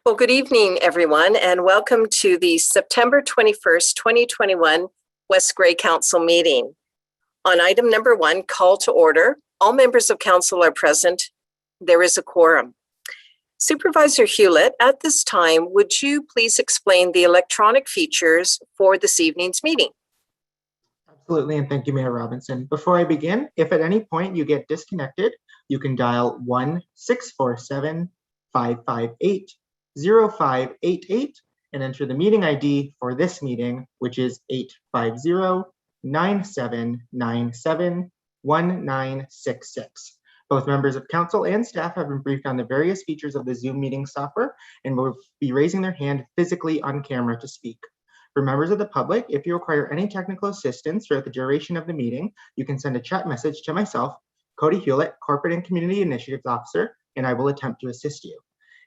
Well, good evening, everyone, and welcome to the September 21st, 2021 West Grey Council meeting. On item number 1, call to order. All members of council are present. There is a quorum. Supervisor Hewlett, at this time, would you please explain the electronic features for this evening's meeting? Absolutely, and thank you, Mayor Robinson. Before I begin, if at any point you get disconnected, you can dial 1-647-558-0588 and enter the meeting ID for this meeting, which is 850-9797-1966. Both members of council and staff have been briefed on the various features of the Zoom meeting software and will be raising their hand physically on camera to speak. For members of the public, if you require any technical assistance throughout the duration of the meeting, you can send a chat message to myself, Cody Hewlett, Corporate and Community Initiatives Officer, and I will attempt to assist you.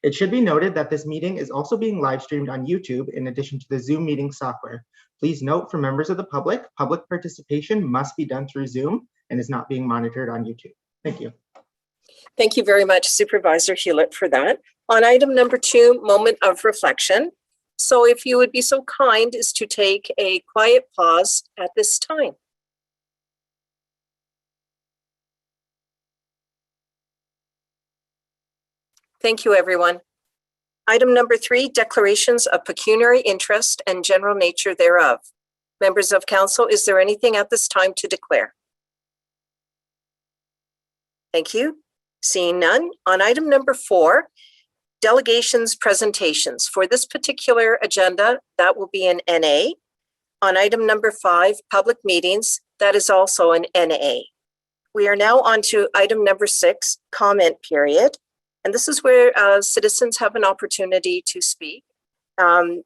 It should be noted that this meeting is also being live streamed on YouTube in addition to the Zoom meeting software. Please note, for members of the public participation must be done through Zoom and is not being monitored on YouTube. Thank you. Thank you very much, Supervisor Hewlett, for that. On item number 2, moment of reflection. So if you would be so kind as to take a quiet pause at this time. Thank you, everyone. Item number 3, declarations of pecuniary interest and general nature thereof. Members of council, is there anything at this time to declare? Thank you. Seeing none. On item number 4, delegations presentations. For this particular agenda, that will be an NA. On item number 5, public meetings, that is also an NA. We are now on to item number 6, comment period. And this is where citizens have an opportunity to speak on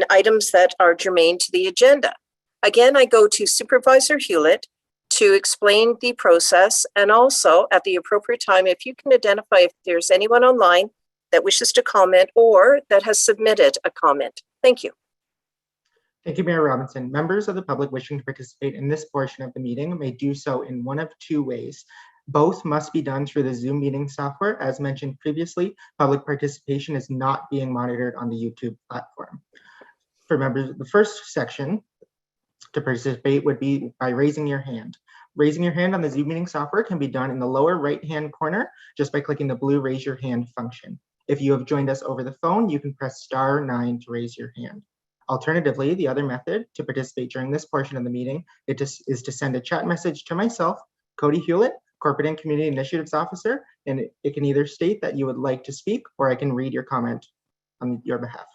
items that are germane to the agenda. Again, I go to Supervisor Hewlett to explain the process, and also at the appropriate time, if you can identify if there's anyone online that wishes to comment or that has submitted a comment. Thank you. Thank you, Mayor Robinson. Members of the public wishing to participate in this portion of the meeting may do so in one of 2 ways. Both must be done through the Zoom meeting software. As mentioned previously, public participation is not being monitored on the YouTube platform. For members, the first section to participate would be by raising your hand. Raising your hand on the Zoom meeting software can be done in the lower right-hand corner just by clicking the blue raise your hand function. If you have joined us over the phone, you can press *9 to raise your hand. Alternatively, the other method to participate during this portion of the meeting is to send a chat message to myself, Cody Hewlett, Corporate and Community Initiatives Officer, and it can either state that you would like to speak or I can read your comment on your behalf.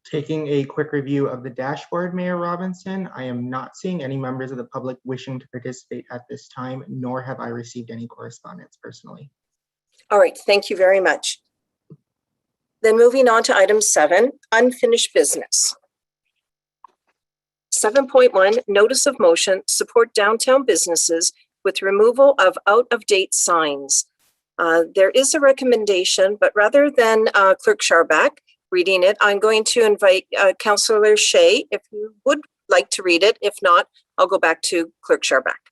Taking a quick review of the dashboard, Mayor Robinson, I am not seeing any members of the public wishing to participate at this time, nor have I received any correspondence personally. All right, thank you very much. Then moving on to item 7, unfinished business. 7.1, notice of motion, support downtown businesses with removal of out-of-date signs. There is a recommendation, but rather than Clerk Scharback reading it, I'm going to invite Councillor Shea, if you would like to read it. If not, I'll go back to Clerk Scharback.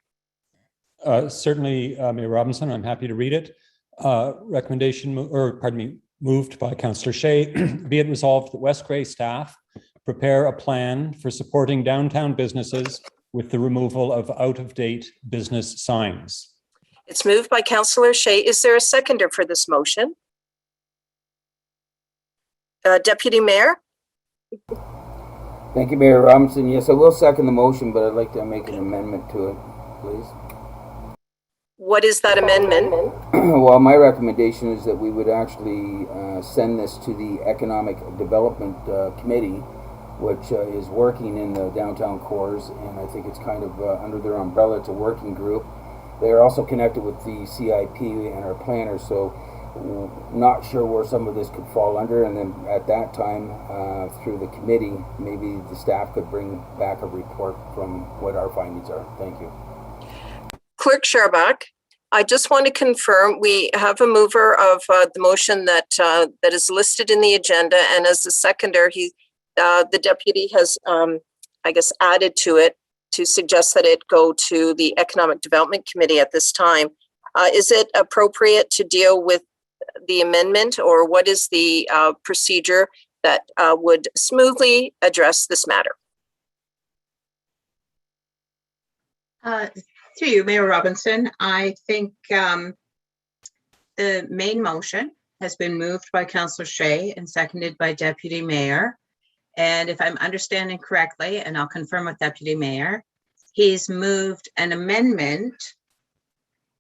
Certainly, Mayor Robinson, I'm happy to read it. Moved by Councillor Shea, be it resolved that West Grey staff prepare a plan for supporting downtown businesses with the removal of out-of-date business signs. It's moved by Councillor Shea. Is there a seconder for this motion? Deputy Mayor? Thank you, Mayor Robinson. Yes, I will second the motion, but I'd like to make an amendment to it, please. What is that amendment? Well, my recommendation is that we would actually send this to the Economic Development Committee, which is working in the downtown cores, and I think it's kind of under their umbrella. It's a working group. They are also connected with the CIP and our planners, so not sure where some of this could fall under, and then at that time, through the committee, maybe the staff could bring back a report from what our findings are. Thank you. Clerk Scharback, I just want to confirm we have a mover of the motion that is listed in the agenda, and as the seconder, the deputy has, I guess, added to it to suggest that it go to the Economic Development Committee at this time. Is it appropriate to deal with the amendment, or what is the procedure that would smoothly address this matter? Through you, Mayor Robinson, I think the main motion has been moved by Councillor Shea and seconded by Deputy Mayor. And if I'm understanding correctly, and I'll confirm with Deputy Mayor, he's moved an amendment,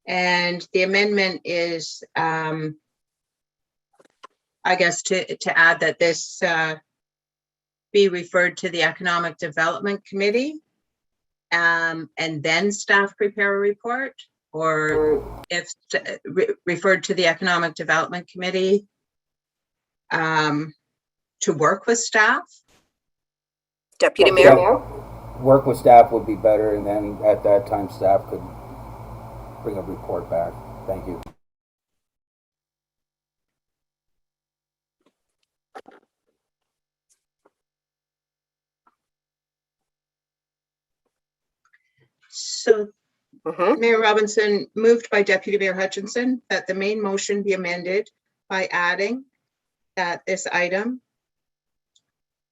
and the amendment is, I guess, to add that this be referred to the Economic Development Committee, and then staff prepare a report, or if referred to the Economic Development Committee to work with staff. Deputy Mayor? Work with staff would be better, and then at that time, staff could bring a report back. Thank you. So, Mayor Robinson, moved by Deputy Mayor Hutchinson that the main motion be amended by adding that this item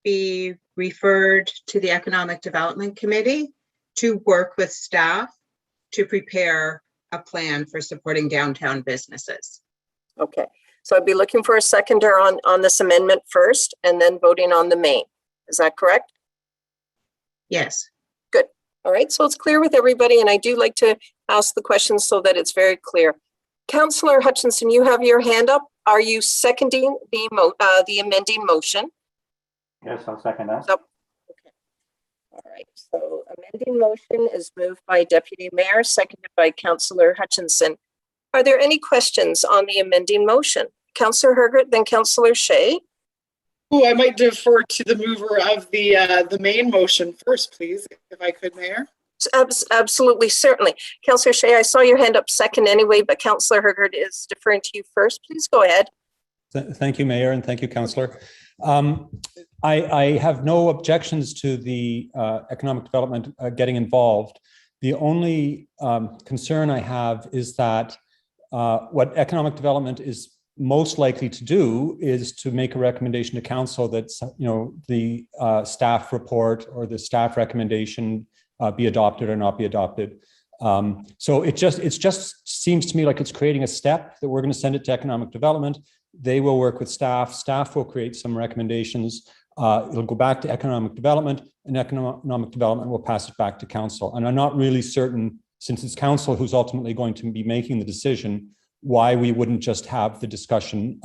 be referred to the Economic Development Committee to work with staff to prepare a plan for supporting downtown businesses. Okay, so I'd be looking for a seconder on this amendment first, and then voting on the main. Is that correct? Yes. Good. All right, so it's clear with everybody, and I do like to ask the questions so that it's very clear. Councillor Hutchinson, you have your hand up. Are you seconding the amending motion? Yes, I'll second that. Okay. All right, so amending motion is moved by Deputy Mayor, seconded by Councillor Hutchinson. Are there any questions on the amending motion? Councillor Hergert, then Councillor Shea. Oh, I might defer to the mover of the main motion first, please, if I could, Mayor. Absolutely, certainly. Councillor Shea, I saw your hand up second anyway, but Councillor Hergert is deferring to you first. Please go ahead. Thank you, Mayor, and thank you, Councillor. I have no objections to the economic development getting involved. The only concern I have is that what economic development is most likely to do is to make a recommendation to council that the staff report or the staff recommendation be adopted or not be adopted. So it just seems to me like it's creating a step that we're going to send it to economic development. They will work with staff. Staff will create some recommendations. It'll go back to economic development, and economic development will pass it back to council. And I'm not really certain, since it's council who's ultimately going to be making the decision, why we wouldn't just have the discussion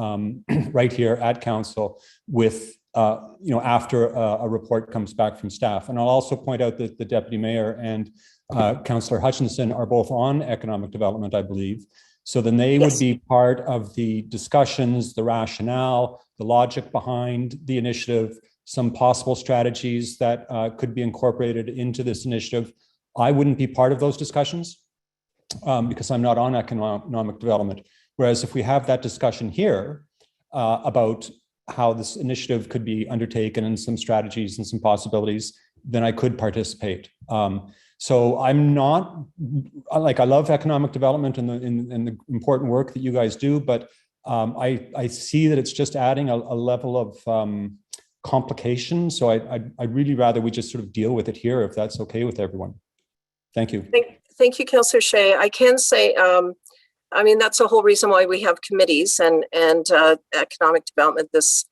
right here at council with, after a report comes back from staff. And I'll also point out that the Deputy Mayor and Councillor Hutchinson are both on economic development, I believe. So then they would be part of the discussions, the rationale, the logic behind the initiative, some possible strategies that could be incorporated into this initiative. I wouldn't be part of those discussions because I'm not on economic development. Whereas if we have that discussion here about how this initiative could be undertaken and some strategies and some possibilities, then I could participate. So I'm not, I love economic development and the important work that you guys do, but I see that it's just adding a level of complication. So I'd really rather we just sort of deal with it here, if that's okay with everyone. Thank you. Thank you, Councillor Shea. I can say, that's the whole reason why we have committees and economic development. This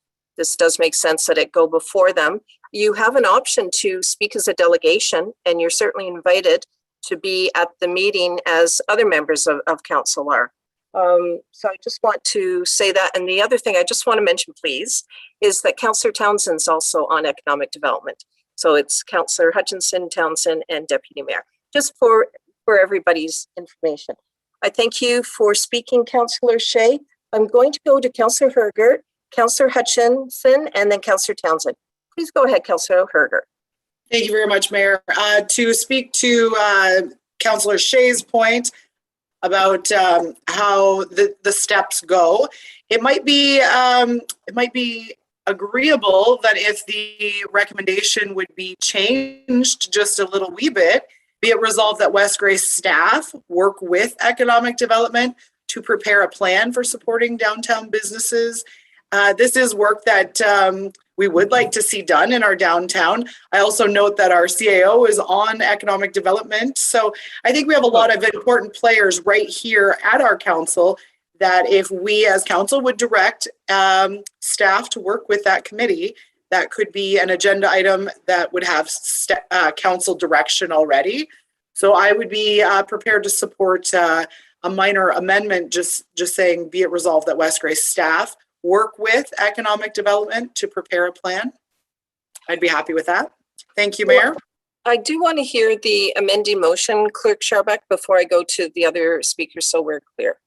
does make sense that it go before them. You have an option to speak as a delegation, and you're certainly invited to be at the meeting as other members of council are. So I just want to say that. And the other thing I just want to mention, please, is that Councillor Townsend's also on economic development. So it's Councillor Hutchinson, Townsend, and Deputy Mayor, just for everybody's information. I thank you for speaking, Councillor Shea. I'm going to go to Councillor Hergert, Councillor Hutchinson, and then Councillor Townsend. Please go ahead, Councillor Hergert. Thank you very much, Mayor. To speak to Councillor Shea's point about how the steps go, it might be agreeable that if the recommendation would be changed just a little wee bit, be it resolved that West Grace staff work with economic development to prepare a plan for supporting downtown businesses. This is work that we would like to see done in our downtown. I also note that our CAO is on economic development. So I think we have a lot of important players right here at our council that if we as council would direct staff to work with that committee, that could be an agenda item that would have council direction already. So I would be prepared to support a minor amendment, just saying, be it resolved that West Grace staff work with economic development to prepare a plan. I'd be happy with that. Thank you, Mayor. I do want to hear the amending motion, Clerk Sharbeck, before I go to the other speakers, so we're clear.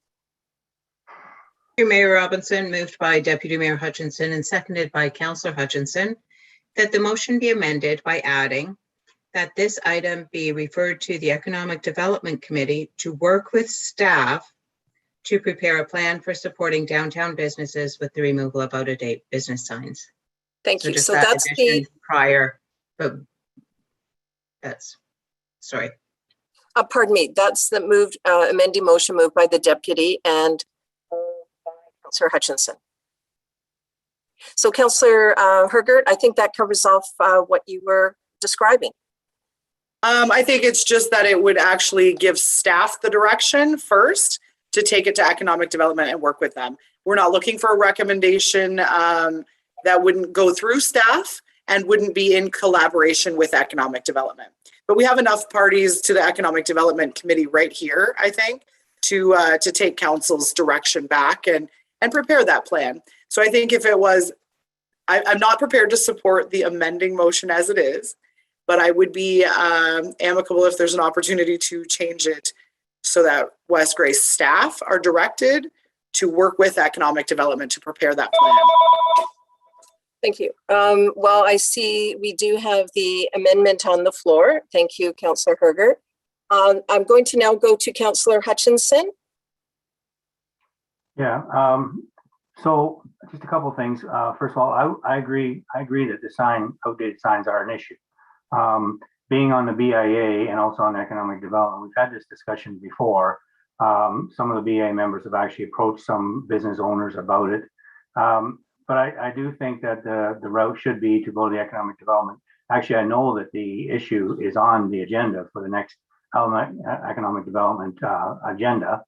Mayor Robinson, moved by Deputy Mayor Hutchinson and seconded by Councillor Hutchinson, that the motion be amended by adding that this item be referred to the Economic Development Committee to work with staff to prepare a plan for supporting downtown businesses with the removal of out-of-date business signs. Thank you. just So that that's addition the, prior, but that's, sorry. pardon me, that's the moved, amending motion moved by the deputy and Councillor Hutchinson. So Councillor Hergert, I think that covers off what you were describing. I think it's just that it would actually give staff the direction first to take it to economic development and work with them. We're not looking for a recommendation that wouldn't go through staff and wouldn't be in collaboration with economic development. But we have enough parties to the Economic Development Committee right here, I think, to take council's direction back and prepare that plan. So I think if it was, I'm not prepared to support the amending motion as it is, but I would be amicable if there's an opportunity to change it so that West Grace staff are directed to work with economic development to prepare that plan. Thank you. Well, I see we do have the amendment on the floor. Thank you, Councillor Hergert. I'm going to now go to Councillor Hutchinson. Yeah, so just a couple of things. First of all, I agree that the outdated signs are an issue. Being on the BIA and also on economic development, we've had this discussion before. Some of the BIA members have actually approached some business owners about it. But I do think that the route should be to go to the economic development. Actually, I know that the issue is on the agenda for the next economic development agenda,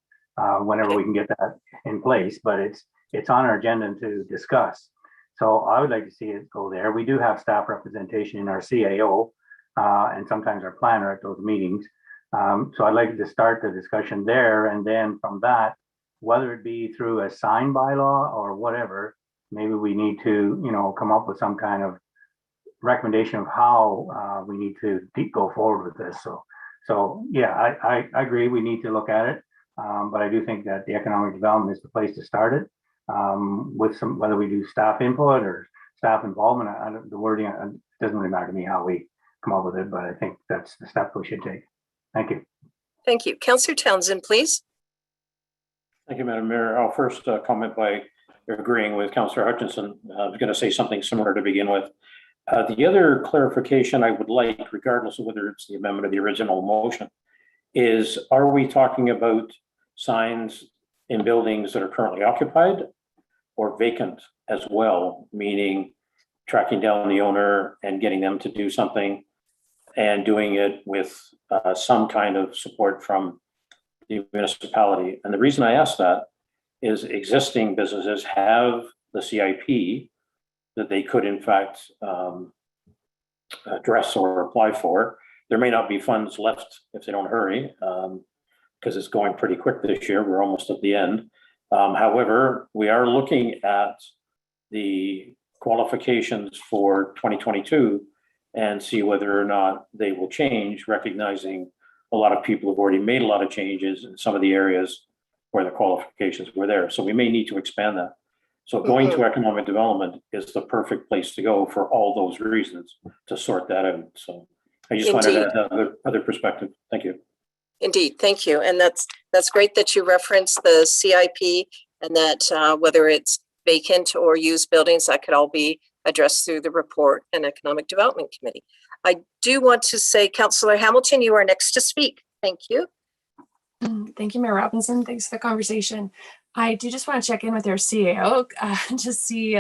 whenever we can get that in place, but it's on our agenda to discuss. So I would like to see it go there. We do have staff representation in our CAO and sometimes our planner at those meetings. So I'd like to start the discussion there, and then from that, whether it be through a sign bylaw or whatever, maybe we need to, come up with some kind of recommendation of how we need to go forward with this. So yeah, I agree. We need to look at it, but I do think that the economic development is the place to start it. With some, whether we do staff input or staff involvement, the wording, it doesn't really matter to me how we come up with it, but I think that's the step we should take. Thank you. Thank you. Councillor Townsend, please. Thank you, Madam Mayor. I'll first comment by agreeing with Councillor Hutchinson. I was going to say something similar to begin with. The other clarification I would like, regardless of whether it's the amendment of the original motion, is are we talking about signs in buildings that are currently occupied or vacant as well, meaning tracking down the owner and getting them to do something and doing it with some kind of support from the municipality? And the reason I ask that is existing businesses have the CIP that they could in fact address or apply for. There may not be funds left if they don't hurry, because it's going pretty quick this year. We're almost at the end. However, we are looking at the qualifications for 2022 and see whether or not they will change, recognizing a lot of people have already made a lot of changes in some of the areas where the qualifications were there. So we may need to expand that. So going to economic development is the perfect place to go for all those reasons to sort that out. So I just wanted to add other perspective. Thank you. Indeed, thank you. And that's great that you reference the CIP and that whether it's vacant or used buildings, that could all be addressed through the report and Economic Development Committee. I do want to say, Councillor Hamilton, you are next to speak. Thank you. Thank you, Mayor Robinson. Thanks for the conversation. I do just want to check in with our CAO to see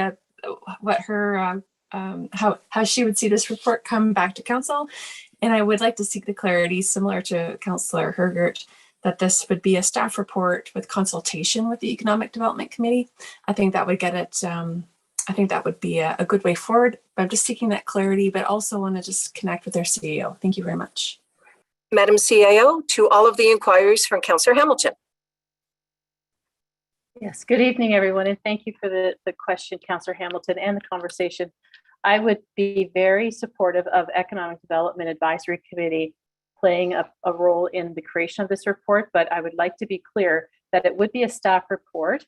what her how she would see this report come back to council. And I would like to seek the clarity, similar to Councillor Hergert, that this would be a staff report with consultation with the Economic Development Committee. I think that would get it. I think that would be a good way forward. I'm just seeking that clarity, but also want to just connect with our CAO. Thank you very much. Madam CAO, to all of the inquiries from Councillor Hamilton. Yes, good evening, everyone, and thank you for the question, Councillor Hamilton, and the conversation. I would be very supportive of Economic Development Advisory Committee playing a role in the creation of this report, but I would like to be clear that it would be a staff report.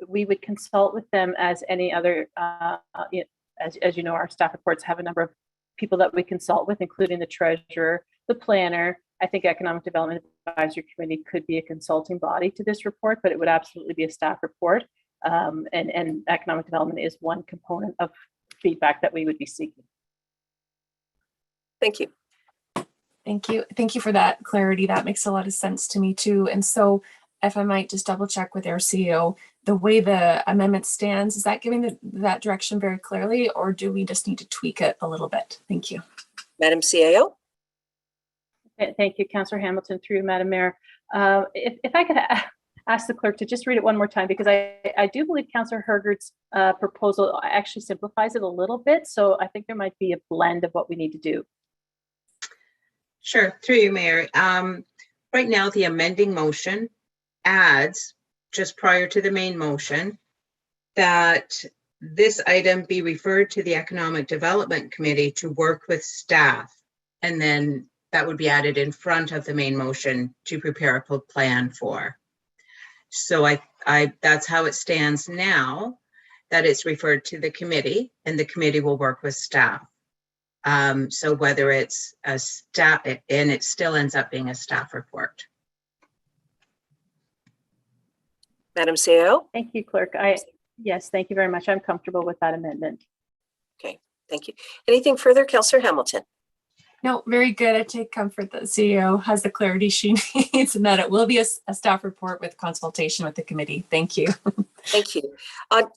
We would consult with them as any other, as you know, our staff reports have a number of people that we consult with, including the treasurer, the planner. I think Economic Development Advisory Committee could be a consulting body to this report, but it would absolutely be a staff report. And economic development is one component of feedback that we would be seeking. Thank you. Thank you. Thank you for that clarity. That makes a lot of sense to me too. And so if I might just double check with our CEO, the way the amendment stands, is that giving that direction very clearly, or do we just need to tweak it a little bit? Thank you. Madam CAO. Thank you, Councillor Hamilton, through Madam Mayor. If I could ask the clerk to just read it one more time, because I do believe Councillor Hergert's proposal actually simplifies it a little bit. So I think there might be a blend of what we need to do. Sure, through you, Mayor. Right now, the amending motion adds, just prior to the main motion, that this item be referred to the Economic Development Committee to work with staff, and then that would be added in front of the main motion to prepare a plan for. So that's how it stands now, that it's referred to the committee and the committee will work with staff. So whether it's a staff, and it still ends up being a staff report. Madam CAO. Thank you, clerk. Yes, thank you very much. I'm comfortable with that amendment. Okay, thank you. Anything further, Councillor Hamilton? No, very good. I take comfort that the CEO has the clarity she needs and that it will be a staff report with consultation with the committee. Thank you. Thank you.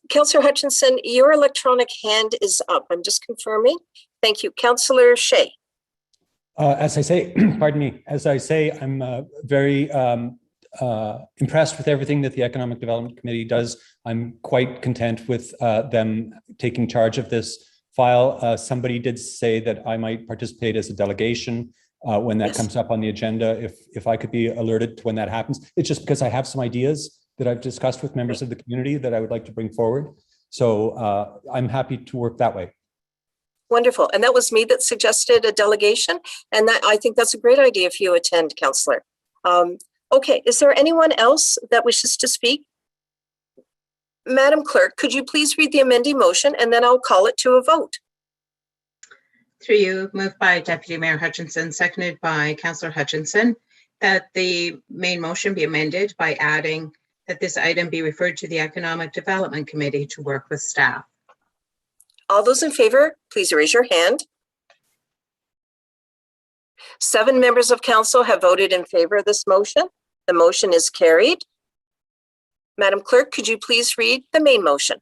Councillor Hutchinson, your electronic hand is up. I'm just confirming. Thank you. Councillor Shea. As I say, pardon me, as I say, I'm very impressed with everything that the Economic Development Committee does. I'm quite content with them taking charge of this file. Somebody did say that I might participate as a delegation when that comes up on the agenda. If I could be alerted to when that happens. It's just because I have some ideas that I've discussed with members of the community that I would like to bring forward. So I'm happy to work that way. Wonderful. And that was me that suggested a delegation. And that, I think that's a great idea if you attend, Councillor. Okay, is there anyone else that wishes to speak? Madam Clerk, could you please read the amending motion and then I'll call it to a vote. Through you, moved by Deputy Mayor Hutchinson, seconded by Councillor Hutchinson, that the main motion be amended by adding that this item be referred to the Economic Development Committee to work with staff. All those in favor, please raise your hand. 7 members of council have voted in favor of this motion. The motion is carried. Madam Clerk, could you please read the main motion?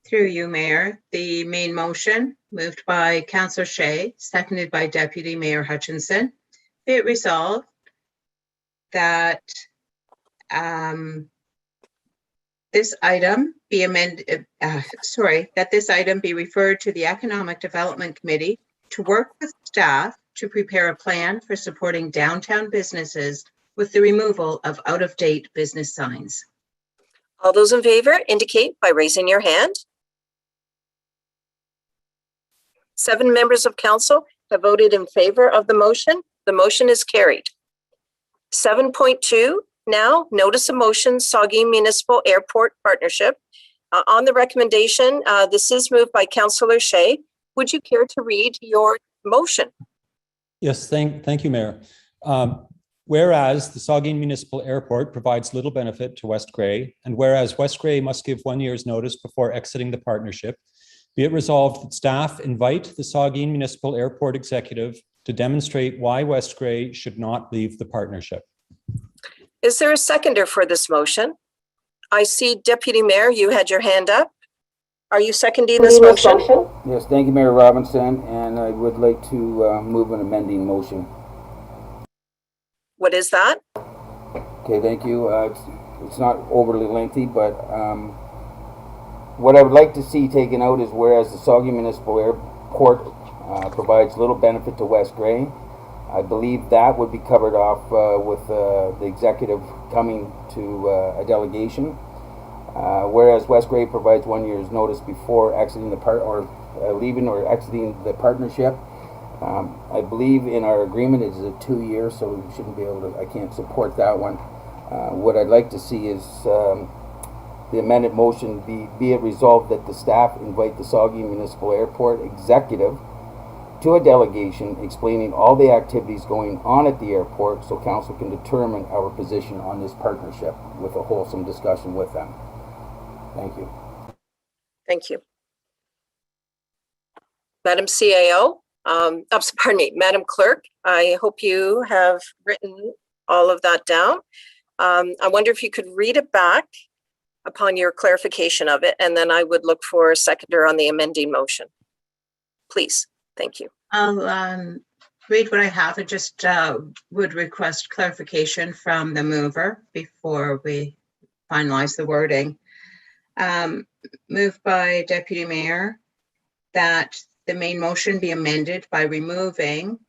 Through you, Mayor, the main motion, moved by Councillor Shea, seconded by Deputy Mayor Hutchinson, be it resolved that this item be amended, that this item be referred to the Economic Development Committee to work with staff to prepare a plan for supporting downtown businesses with the removal of out-of-date business signs. All those in favor indicate by raising your hand. 7 members of council have voted in favor of the motion. The motion is carried. 7.2, now notice of motion, Saugeen Municipal Airport Partnership. On the recommendation, this is moved by Councillor Shea. Would you care to read your motion? Yes, thank you, Mayor. Whereas the Saugeen Municipal Airport provides little benefit to West Grey, and whereas West Grey must give 1 year's notice before exiting the partnership, be it resolved that staff invite the Saugeen Municipal Airport executive to demonstrate why West Grey should not leave the partnership. Is there a seconder for this motion? I see Deputy Mayor, you had your hand up. Are you seconding this motion? Yes, thank you, Mayor Robinson, and I would like to move an amending motion. What is that? Okay, thank you. It's not overly lengthy, but what I would like to see taken out is whereas the Saugeen Municipal Airport provides little benefit to West Grey, I believe that would be covered off with the executive coming to a delegation. Whereas West Grey provides 1 year's notice before exiting the leaving or exiting the partnership. I believe in our agreement it is a 2 year, so we shouldn't be able to, I can't support that one. What I'd like to see is the amended motion be it resolved that the staff invite the Saugeen Municipal Airport executive to a delegation explaining all the activities going on at the airport so council can determine our position on this partnership with a wholesome discussion with them. Thank you. Thank you. Madam CAO, pardon me, Madam Clerk, I hope you have written all of that down. I wonder if you could read it back upon your clarification of it, and then I would look for a seconder on the amending motion. Please, thank you. I'll read what I have. I just would request clarification from the mover before we finalize the wording. Moved by Deputy Mayor that the main motion be amended by removing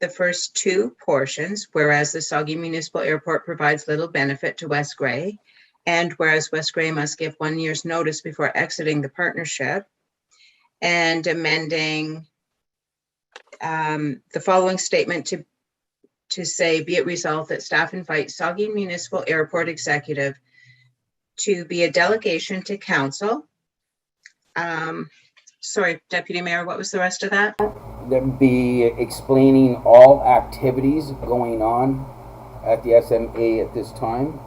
the first two portions, whereas the Saugeen Municipal Airport provides little benefit to West Grey, and whereas West Grey must give 1 year's notice before exiting the partnership, and amending the following statement to say, be it resolved that staff invite Saugeen Municipal Airport executive to be a delegation to council. Sorry, Deputy Mayor, what was the rest of that? That would be explaining all activities going on at the SMA at this time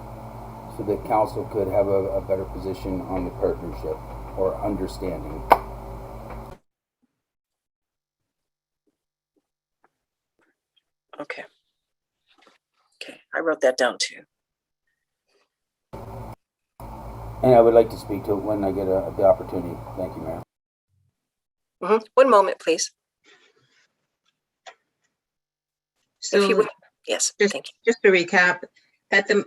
so that council could have a better position on the partnership or understanding. Okay. Okay, I wrote that down too. And I would like to speak to it when I get the opportunity. Thank you, Mayor. Mm-hmm. 1 moment, please. So if you would, yes, thank you. Just to recap, that the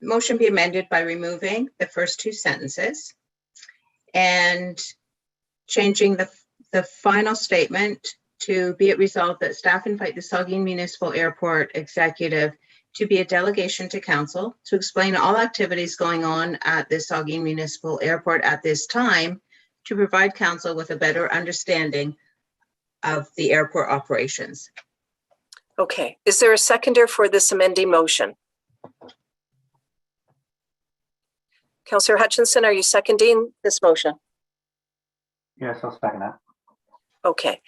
motion be amended by removing the first two sentences and changing the final statement to be it resolved that staff invite the Saugeen Municipal Airport executive to be a delegation to council to explain all activities going on at the Saugeen Municipal Airport at this time to provide council with a better understanding of the airport operations. Okay, is there a seconder for this amending motion? Councillor Hutchinson, are you seconding this motion? Yes, I'll second that. Okay,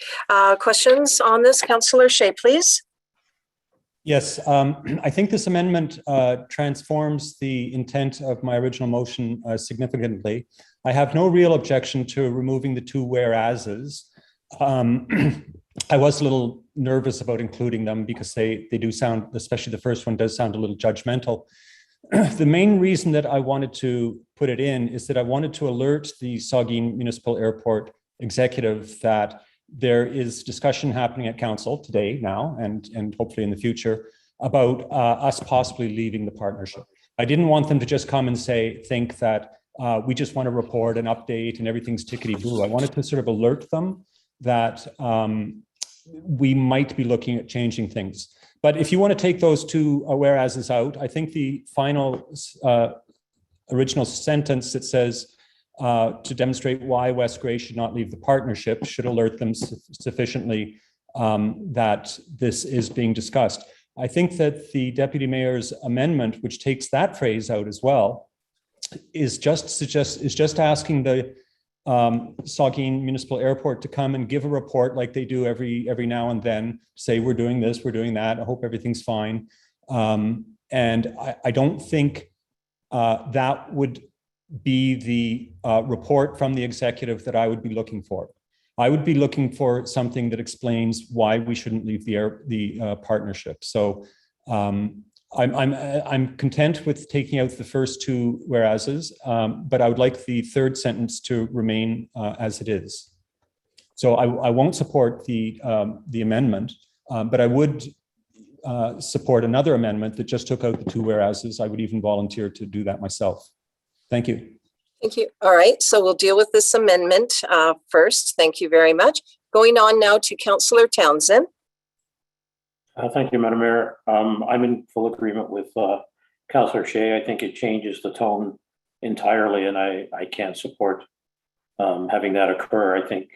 questions on this? Councillor Shea, please. Yes, I think this amendment transforms the intent of my original motion significantly. I have no real objection to removing the two whereases. I was a little nervous about including them because they do sound, especially the first one does sound a little judgmental. The main reason that I wanted to put it in is that I wanted to alert the Saugeen Municipal Airport executive that there is discussion happening at council today now and hopefully in the future about us possibly leaving the partnership. I didn't want them to just come and think that we just want to report an update and everything's tickety-boo. I wanted to sort of alert them that we might be looking at changing things. But if you want to take those two whereases out, I think the final original sentence that says to demonstrate why West Grey should not leave the partnership should alert them sufficiently that this is being discussed. I think that the Deputy Mayor's amendment, which takes that phrase out as well, is just asking the Saugeen Municipal Airport to come and give a report like they do every now and then, say we're doing this, we're doing that, I hope everything's fine. And I don't think that would be the report from the executive that I would be looking for. I would be looking for something that explains why we shouldn't leave the partnership. So I'm content with taking out the first two whereases, but I would like the third sentence to remain as it is. So I won't support the amendment, but I would support another amendment that just took out the two whereases. I would even volunteer to do that myself. Thank you. Thank you. All right, so we'll deal with this amendment first. Thank you very much. Going on now to Councillor Townsend. Thank you, Madam Mayor. I'm in full agreement with Councillor Shea. I think it changes the tone entirely, and I can't support having that occur. I think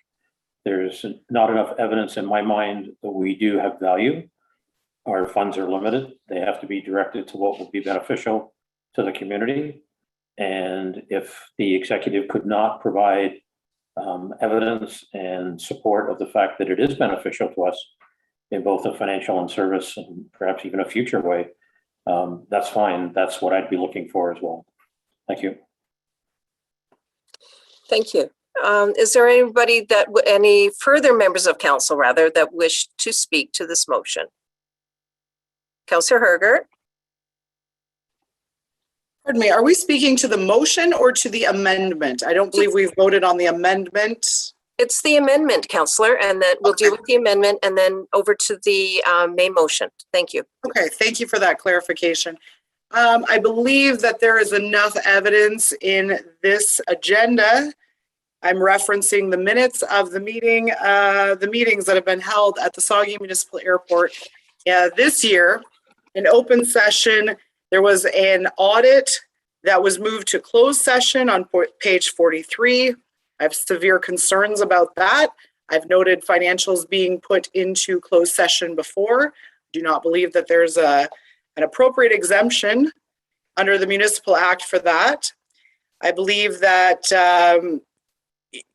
there's not enough evidence in my mind that we do have value. Our funds are limited. They have to be directed to what will be beneficial to the community. And if the executive could not provide evidence and support of the fact that it is beneficial to us in both a financial and service and perhaps even a future way, that's fine. That's what I'd be looking for as well. Thank you. Thank you. Is there anybody any further members of council rather that wish to speak to this motion? Councillor Hergert. Pardon me, are we speaking to the motion or to the amendment? I don't believe we've voted on the amendment. It's the amendment, Councillor, and then we'll deal with the amendment and then over to the main motion. Thank you. Okay, thank you for that clarification. I believe that there is enough evidence in this agenda. I'm referencing the minutes of the meetings that have been held at the Sauget Municipal Airport this year. In open session, there was an audit that was moved to closed session on page 43. I have severe concerns about that. I've noted financials being put into closed session before. Do not believe that there's an appropriate exemption under the Municipal Act for that. I believe that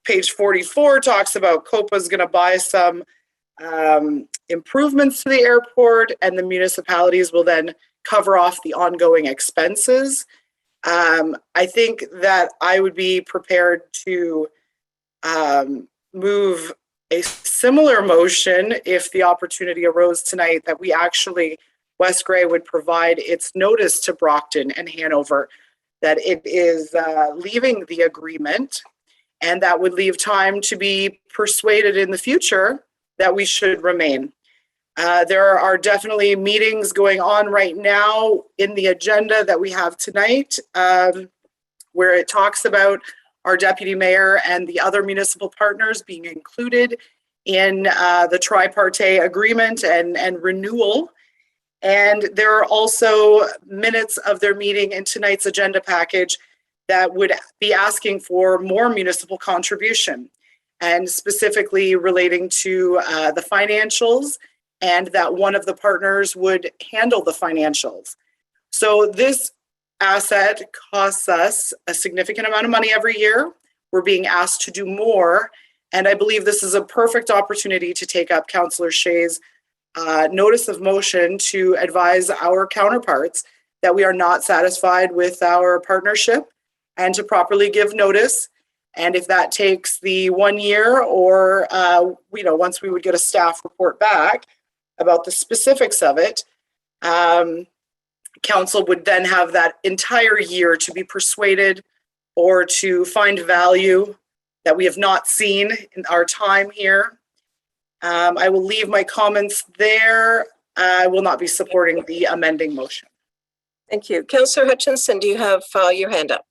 page 44 talks about COPA is going to buy some improvements to the airport, and the municipalities will then cover off the ongoing expenses. I think that I would be prepared to move a similar motion if the opportunity arose tonight that we actually, West Grey would provide its notice to Brockton and Hanover that it is leaving the agreement, and that would leave time to be persuaded in the future that we should remain. There are definitely meetings going on right now in the agenda that we have tonight where it talks about our deputy mayor and the other municipal partners being included in the tripartite agreement and renewal. And there are also minutes of their meeting in tonight's agenda package that would be asking for more municipal contribution, and specifically relating to the financials, and that one of the partners would handle the financials. So this asset costs us a significant amount of money every year. We're being asked to do more, and I believe this is a perfect opportunity to take up Councillor Shea's notice of motion to advise our counterparts that we are not satisfied with our partnership and to properly give notice. And if that takes the 1 year or, once we would get a staff report back about the specifics of it, council would then have that entire year to be persuaded or to find value that we have not seen in our time here. I will leave my comments there. I will not be supporting the amending motion. Thank you. Councillor Hutchinson, do you have your hand up?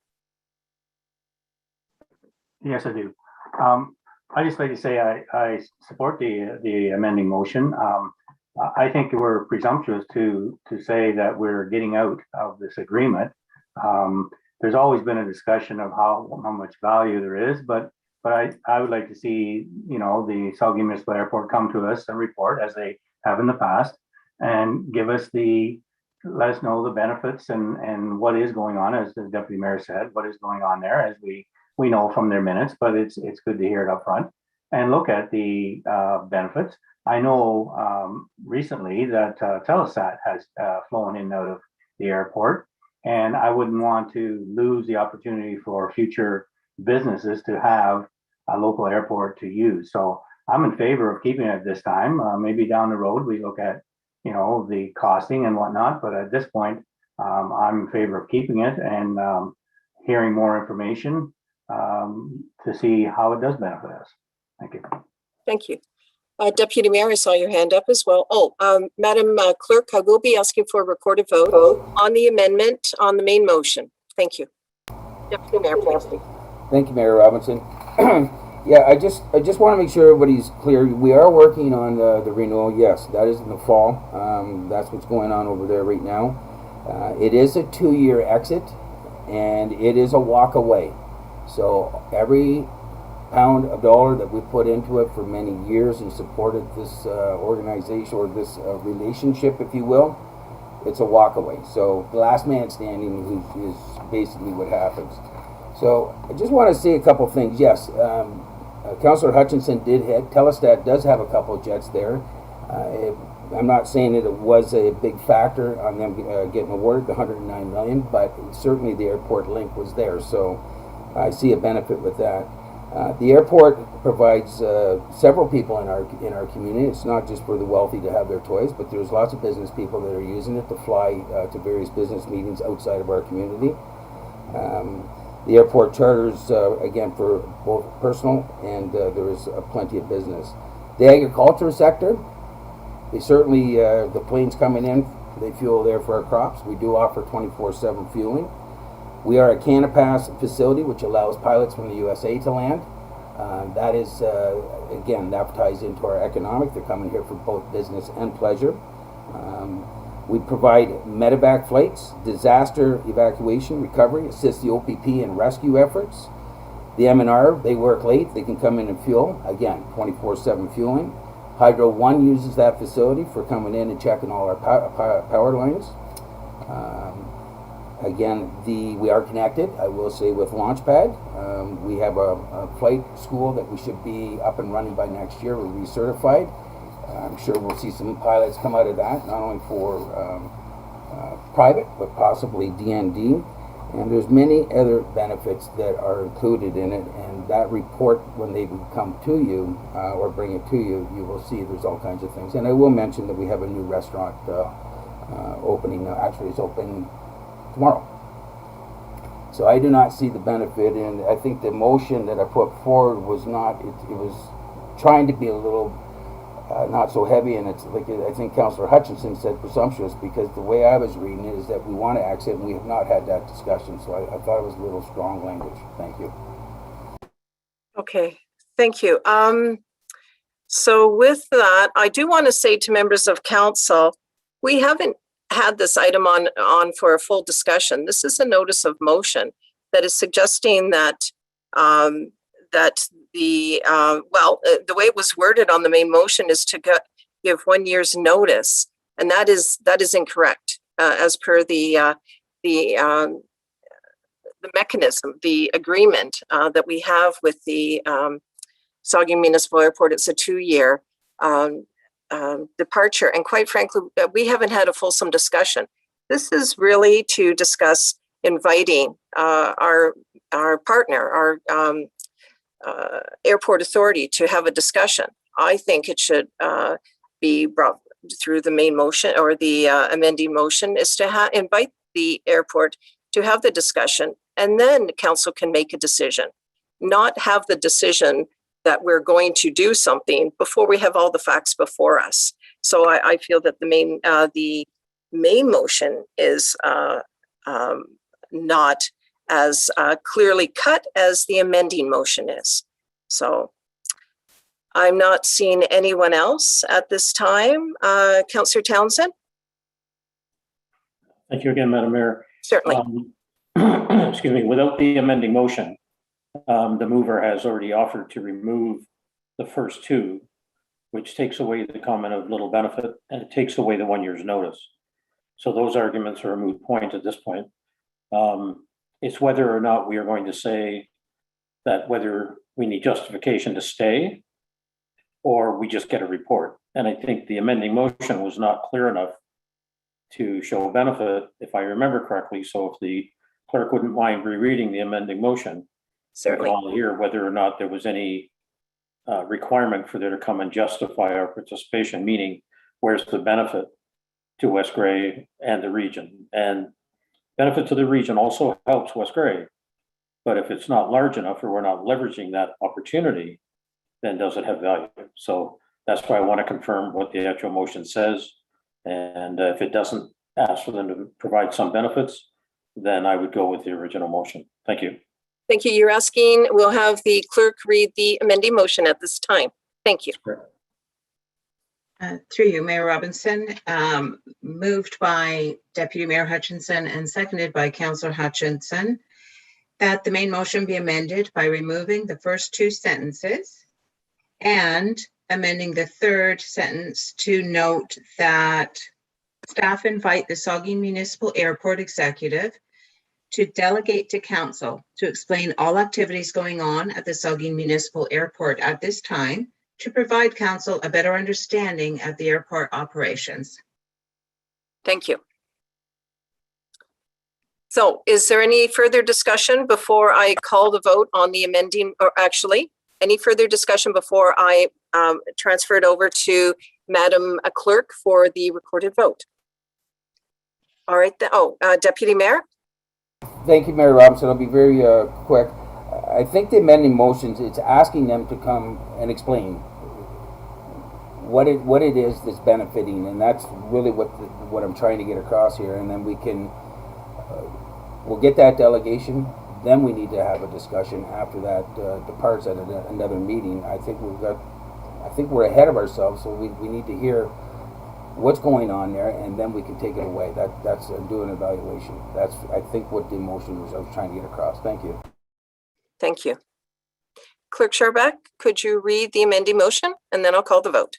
Yes, I do. I just like to say I support the amending motion. I think we're presumptuous to say that we're getting out of this agreement. There's always been a discussion of how much value there is, but I would like to see, the Sauget Municipal Airport come to us and report, as they have in the past, and let us know the benefits and what is going on, as the Deputy Mayor said, what is going on there, as we know from their minutes, but it's good to hear it up front and look at the benefits. I know recently that Telesat has flown in and out of the airport, and I wouldn't want to lose the opportunity for future businesses to have a local airport to use. So I'm in favor of keeping it this time. Maybe down the road we look at, the costing and whatnot, but at this point, I'm in favor of keeping it and hearing more information to see how it does benefit us. Thank you. Thank you. Deputy Mayor, I saw your hand up as well. Madam Clerk, I will be asking for a recorded vote on the amendment on the main motion. Thank you. Deputy Mayor, please. Thank you, Mayor Robinson. Yeah, I just want to make sure everybody's clear. We are working on the renewal. Yes, that is in the fall. That's what's going on over there right now. It is a 2-year exit, and it is a walk away. So every pound of dollar that we put into it for many years and supported this organization or this relationship, if you will, it's a walk away. So the last man standing is basically what happens. So I just want to say a couple things. Yes, Councillor Hutchinson did hit. Telestat does have a couple of jets there. I'm not saying that it was a big factor on them getting awarded the $109 million, but certainly the airport link was there. So I see a benefit with that. The airport provides several people in our community. It's not just for the wealthy to have their toys, but there's lots of business people that are using it to fly to various business meetings outside of our community. The airport charters, again, for both personal and there is plenty of business. The agriculture sector, they certainly, the planes coming in, they fuel there for our crops. We do offer 24/7 fueling. We are a Canapass facility, which allows pilots from the USA to land. That is, again, that ties into our economic. They're coming here for both business and pleasure. We provide medevac flights, disaster evacuation, recovery, assist the OPP and rescue efforts. The M&R, they work late. They can come in and fuel. Again, 24/7 fueling. Hydro One uses that facility for coming in and checking all our power lines. Again, we are connected, I will say, with Launchpad. We have a flight school that we should be up and running by next year. We're recertified. I'm sure we'll see some pilots come out of that, not only for private, but possibly DND. And there's many other benefits that are included in it. And that report, when they come to you or bring it to you, you will see there's all kinds of things. And I will mention that we have a new restaurant opening. Actually, it's open tomorrow. So I do not see the benefit, and I think the motion that I put forward was not, it was trying to be a little not so heavy, and it's like I think Councillor Hutchinson said, presumptuous, because the way I was reading it is that we want to exit, and we have not had that discussion. So I thought it was a little strong language. Thank you. Okay, thank you. So with that, I do want to say to members of council, we haven't had this item on for a full discussion. This is a notice of motion that is suggesting that the way it was worded on the main motion is to give 1 year's notice, and that is incorrect as per the mechanism, the agreement that we have with the Saugeen Municipal Airport. It's a 2-year departure, and quite frankly, we haven't had a fulsome discussion. This is really to discuss inviting our partner, our airport authority, to have a discussion. I think it should be brought through the main motion, or the amending motion is to invite the airport to have the discussion, and then the council can make a decision, not have the decision that we're going to do something before we have all the facts before us. So I feel that the main motion is not as clearly cut as the amending motion is. So I'm not seeing anyone else at this time. Councillor Townsend? Thank you again, Madam Mayor. Certainly. Excuse me, without the amending motion, the mover has already offered to remove the first two, which takes away the comment of little benefit, and it takes away the 1 year's notice. So those arguments are a moot point at this point. It's whether or not we are going to say that whether we need justification to stay, or we just get a report. And I think the amending motion was not clear enough to show benefit, if I remember correctly. So if the clerk wouldn't mind rereading the amending motion, we can Certainly. all hear whether or not there was any requirement for there to come and justify our participation, meaning where's the benefit to West Grey and the region? And benefit to the region also helps West Grey. But if it's not large enough or we're not leveraging that opportunity, then does it have value? So that's why I want to confirm what the actual motion says. And if it doesn't ask for them to provide some benefits, then I would go with the original motion. Thank you. Thank you. You're asking, we'll have the clerk read the amending motion at this time. Thank you. Through you, Mayor Robinson, moved by Deputy Mayor Hutchinson and seconded by Councillor Hutchinson, that the main motion be amended by removing the first two sentences and amending the third sentence to note that staff invite the Saugeen Municipal Airport Executive to delegate to council to explain all activities going on at the Saugeen Municipal Airport at this time to provide council a better understanding of the airport operations. Thank you. So is there any further discussion before I call the vote on the amending, or actually any further discussion before I transfer it over to Madam Clerk for the recorded vote? All right. Deputy Mayor? Thank you, Mayor Robinson. I'll be very quick. I think the amending motions, it's asking them to come and explain what it is that's benefiting, and that's really what I'm trying to get across here. And then we can we'll get that delegation. Then we need to have a discussion after that departs at another meeting. I think we're ahead of ourselves, so we need to hear what's going on there, and then we can take it away. That's do an evaluation. That's, I think, what the emotion was I was trying to get across. Thank you. Thank you. Clerk Sharback, could you read the amending motion and then I'll call the vote.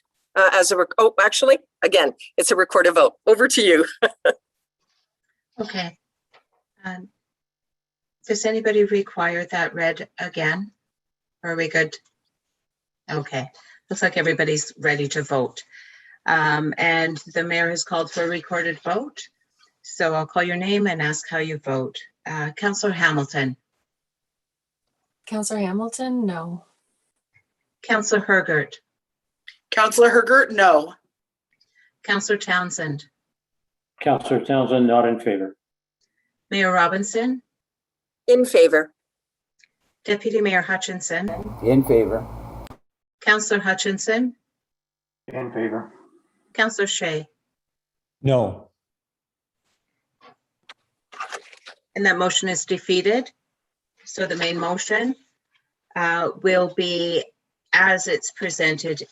Actually, again, it's a recorded vote. Over to you. Okay. Does anybody require that read again? Or are we good? Okay. Looks like everybody's ready to vote. And the mayor has called for a recorded vote. So I'll call your name and ask how you vote. Councillor Hamilton. Councillor Hamilton, no. Councillor Hergert. Councillor Hergert, no. Councillor Townsend. Councillor Townsend, not in favor. Mayor Robinson. In favor. Deputy Mayor Hutchinson. In favor. Councillor Hutchinson. In favor. Councillor Shea. No. And that motion is defeated. So the main motion will be as it's presented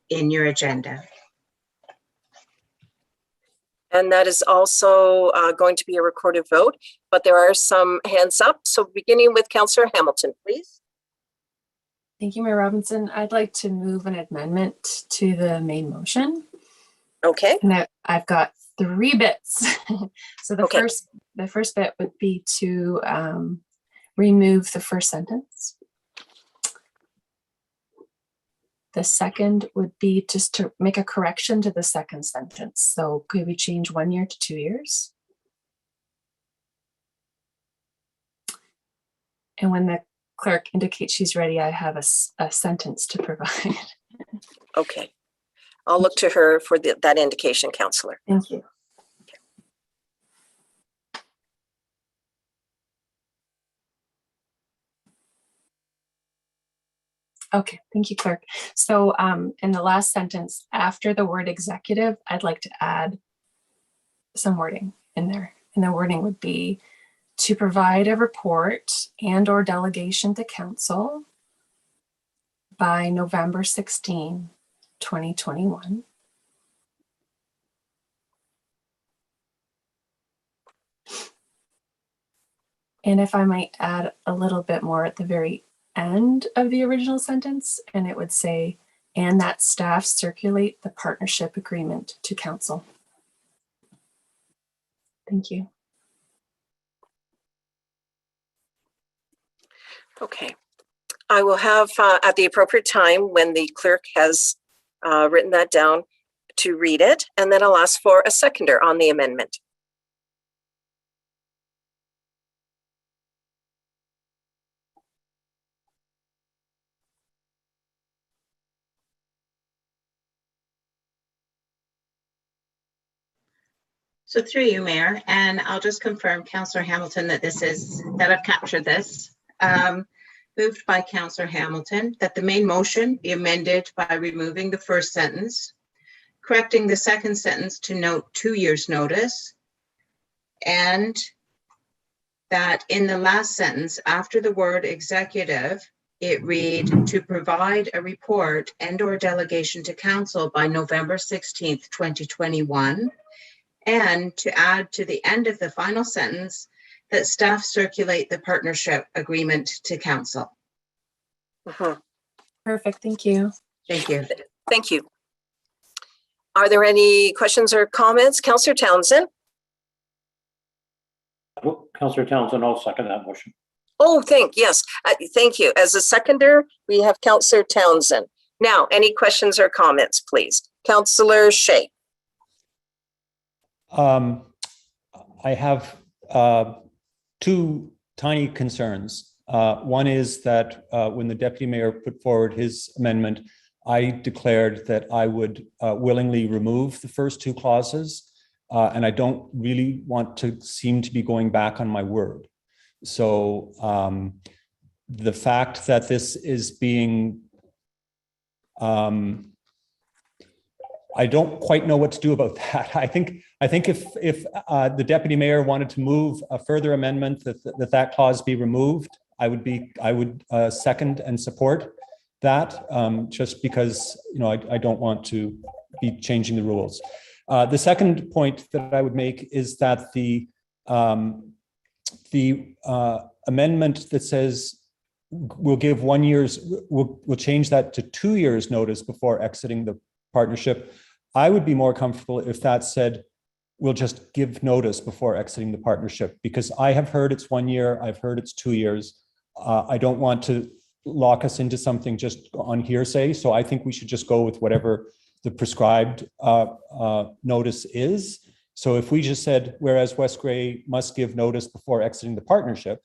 in your agenda. And that is also going to be a recorded vote, but there are some hands up. So beginning with Councillor Hamilton, please. Thank you, Mayor Robinson. I'd like to move an amendment to the main motion. Okay. And I've got 3 bits. So the Okay. first bit would be to remove the first sentence. The second would be just to make a correction to the second sentence. So could we change 1 year to 2 years? And when the clerk indicates she's ready, I have a sentence to provide. Okay. I'll look to her for that indication, Councillor. Thank you. Okay, thank you, clerk. So in the last sentence, after the word executive, I'd like to add some wording in there. And the wording would be to provide a report and or delegation to council by November 16, 2021. And if I might add a little bit more at the very end of the original sentence, and it would say, and that staff circulate the partnership agreement to council. Thank you. Okay. I will have at the appropriate time when the clerk has written that down to read it, and then I'll ask for a seconder on the amendment. So through you, Mayor, and I'll just confirm, Councillor Hamilton, that I've captured this. Moved by Councillor Hamilton that the main motion be amended by removing the first sentence, correcting the second sentence to note 2 years notice, and that in the last sentence, after the word executive, it read to provide a report and/or delegation to council by November 16th, 2021, and to add to the end of the final sentence that staff circulate the partnership agreement to council. Perfect. Thank you. Thank you. Thank you. Are there any questions or comments? Councillor Townsend? Councillor Townsend, I'll second that motion. Oh, yes. Thank you. As a seconder, we have Councillor Townsend. Now, any questions or comments, please? Councillor Shea. I have two tiny concerns. One is that when the deputy mayor put forward his amendment, I declared that I would willingly remove the first two clauses, and I don't really want to seem to be going back on my word. So the fact that this is being I don't quite know what to do about that. I think if the deputy mayor wanted to move a further amendment that clause be removed, I would second and support that, just because I don't want to be changing the rules. The second point that I would make is that the amendment that says we'll give 1 year's, we'll change that to 2 years notice before exiting the partnership. I would be more comfortable if that said we'll just give notice before exiting the partnership, because I have heard it's 1 year, I've heard it's 2 years. I don't want to lock us into something just on hearsay, so I think we should just go with whatever the prescribed notice is. So if we just said, whereas West Grey must give notice before exiting the partnership,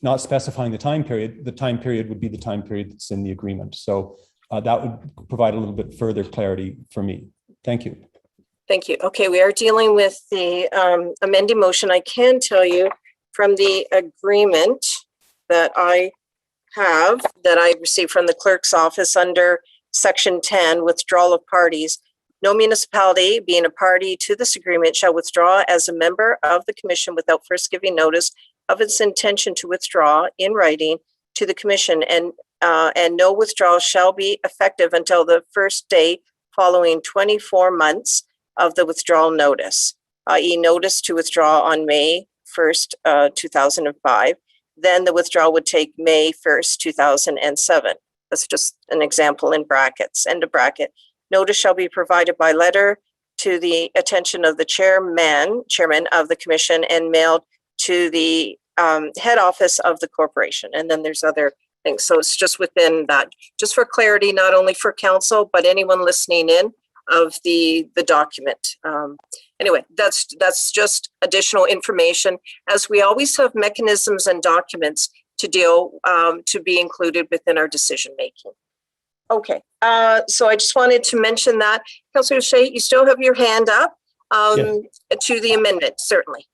not specifying the time period would be the time period that's in the agreement. So that would provide a little bit further clarity for me. Thank you. Thank you. Okay, we are dealing with the amending motion. I can tell you from the agreement that I received from the clerk's office under Section 10, withdrawal of parties. No municipality being a party to this agreement shall withdraw as a member of the commission without first giving notice of its intention to withdraw in writing to the commission, and no withdrawal shall be effective until the first day following 24 months of the withdrawal notice, i.e. notice to withdraw on May 1st, 2005. Then the withdrawal would take May 1st, 2007. That's just an example in brackets, end of bracket. Notice shall be provided by letter to the attention of the chairman of the commission and mailed to the head office of the corporation. And then there's other things. So it's just within that, just for clarity, not only for council, but anyone listening in of the document. Anyway, that's just additional information, as we always have mechanisms and documents to be included within our decision making. Okay, so I just wanted to mention that. Councillor Shea, you still have your hand up to the amendment, certainly.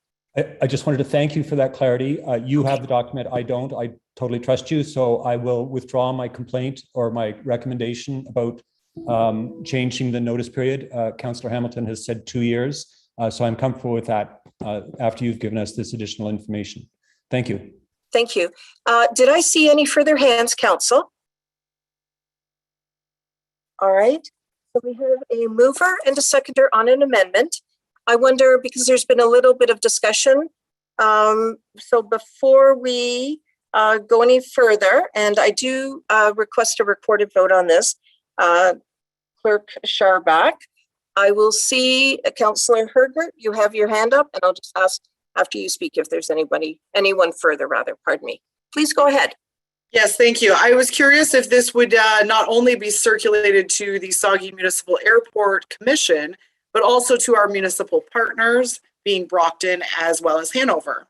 I just wanted to thank you for that clarity. You have the document, I don't. I totally trust you, so I will withdraw my complaint or my recommendation about changing the notice period. Councillor Hamilton has said 2 years, so I'm comfortable with that after you've given us this additional information. Thank you. Thank you. Did I see any further hands, council? All right, so we have a mover and a seconder on an amendment. I wonder, because there's been a little bit of discussion, so before we go any further, and I do request a recorded vote on this, Clerk Scharbach, I will see Councillor Hergert, you have your hand up, and I'll just ask after you speak if there's anyone further, pardon me. Please go ahead. Yes, thank you. I was curious if this would not only be circulated to the Saugeen Municipal Airport Commission, but also to our municipal partners, being Brockton as well as Hanover.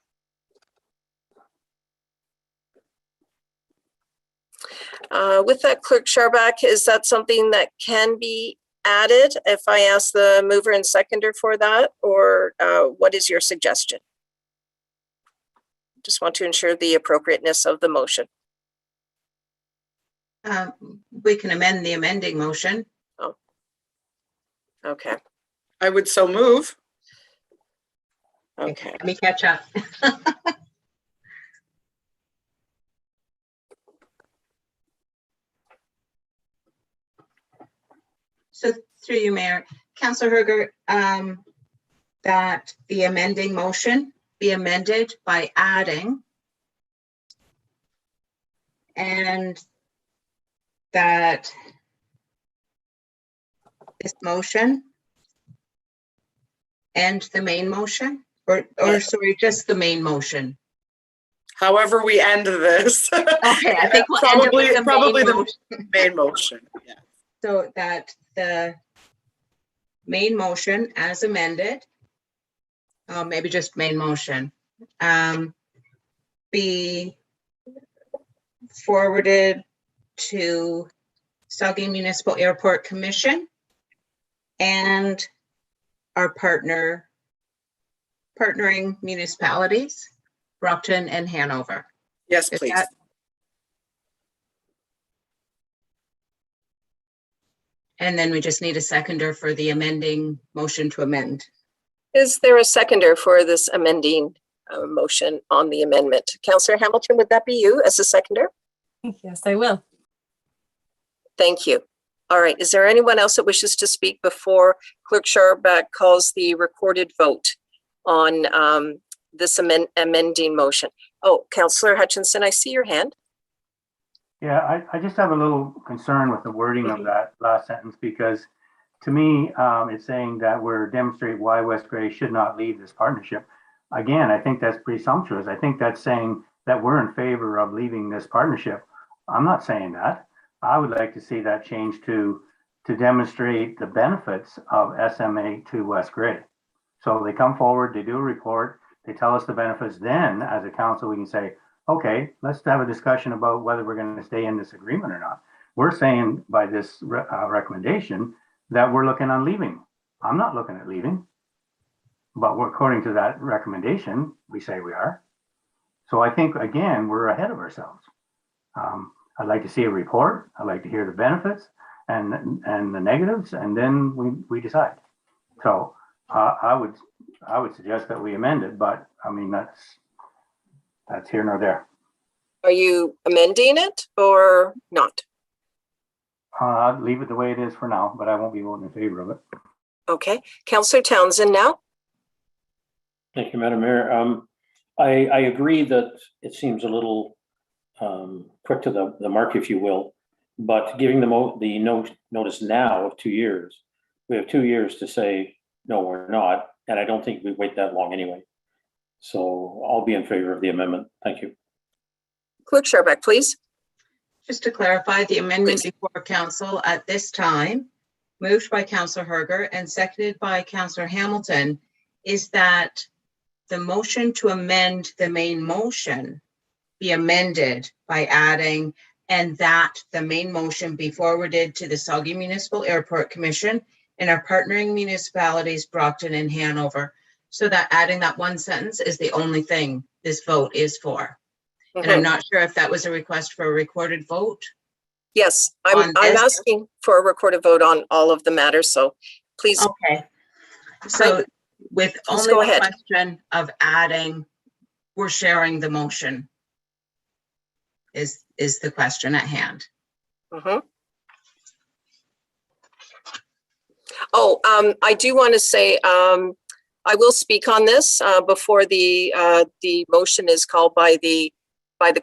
With that, Clerk Scharback, is that something that can be added if I ask the mover and seconder for that, or what is your suggestion? Just want to ensure the appropriateness of the motion. We can amend the amending motion. Oh, okay. I would so move. Okay. Let me catch up. So through you, Mayor, Councillor Herger, that the amending motion be amended by adding and that this motion and the main motion, or sorry, just the main motion. However we end this. Okay, I think we'll end up with the probably main the motion. main motion. Yeah. So that the main motion as amended, maybe just main motion, be forwarded to Saugeen Municipal Airport Commission and our partnering municipalities, Brockton and Hanover. Yes, Is please. that- And then we just need a seconder for the amending motion to amend. Is there a seconder for this amending motion on the amendment? Councillor Hamilton, would that be you as a seconder? Yes, I will. Thank you. All right. Is there anyone else that wishes to speak before Clerk Scharback calls the recorded vote on this amending motion? Oh, Councillor Hutchinson, I see your hand. Yeah, I just have a little concern with the wording of that last sentence, because to me, it's saying that we're demonstrating why West Grey should not leave this partnership. Again, I think that's presumptuous. I think that's saying that we're in favor of leaving this partnership. I'm not saying that. I would like to see that change to demonstrate the benefits of SMA to West Grey. So they come forward, they do a report, they tell us the benefits. Then as a council, we can say, okay, let's have a discussion about whether we're going to stay in this agreement or not. We're saying by this recommendation that we're looking on leaving. I'm not looking at leaving, but according to that recommendation, we say we are. So I think, again, we're ahead of ourselves. I'd like to see a report. I'd like to hear the benefits and the negatives, and then we decide. So I would suggest that we amend it, but I mean, that's here nor there. Are you amending it or not? I'll leave it the way it is for now, but I won't be voting in favor of it. Okay. Councillor Townsend now. Thank you, Madam Mayor. I agree that it seems a little quick to the mark, if you will, but giving the notice now of 2 years, we have 2 years to say, no, we're not. And I don't think we wait that long anyway. So I'll be in favor of the amendment. Thank you. Clerk Scharback, please. Just to clarify, the amendment Please. before council at this time, moved by Councillor Herger and seconded by Councillor Hamilton, is that the motion to amend the main motion be amended by adding, and that the main motion be forwarded to the Saugeen Municipal Airport Commission and our partnering municipalities, Brockton and Hanover. So that adding that one sentence is the only thing this vote is for. And I'm not sure if that was a request for a recorded vote. Yes, on I'm this. asking for a recorded vote on all of the matters, so please. Okay. So with Please only go the ahead. question of adding, we're sharing the motion is the question at hand. Mhm. Oh, I do want to say, I will speak on this before the motion is called by the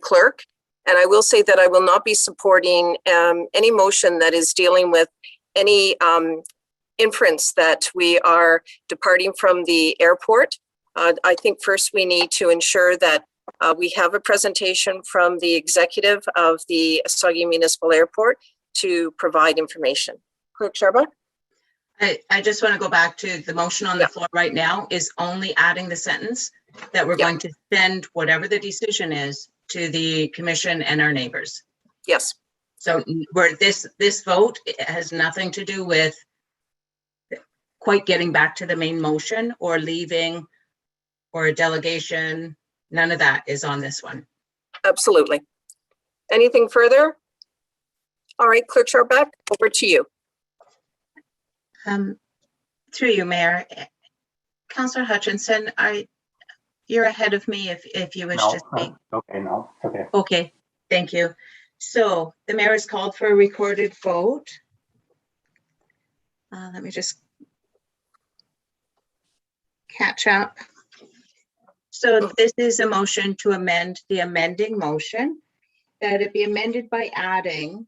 clerk. And I will say that I will not be supporting any motion that is dealing with any inference that we are departing from the airport. I think first we need to ensure that We have a presentation from the executive of the Saugeen Municipal Airport to provide information. Clerk Sharba? I just want to go back to the motion on the floor right now is only adding the sentence that we're Yeah. going to send whatever the decision is to the commission and our neighbors. Yes. So where this vote has nothing to do with quite getting back to the main motion or leaving or a delegation. None of that is on this one. Absolutely. Anything further? All right, Clerk Sharback, over to you. Through you, Mayor. Councillor Hutchinson, you're ahead of me if you wish No, to speak. okay, no, okay. Okay, thank you. So the mayor has called for a recorded vote. Let me just catch up. So this is a motion to amend the amending motion, that it be amended by adding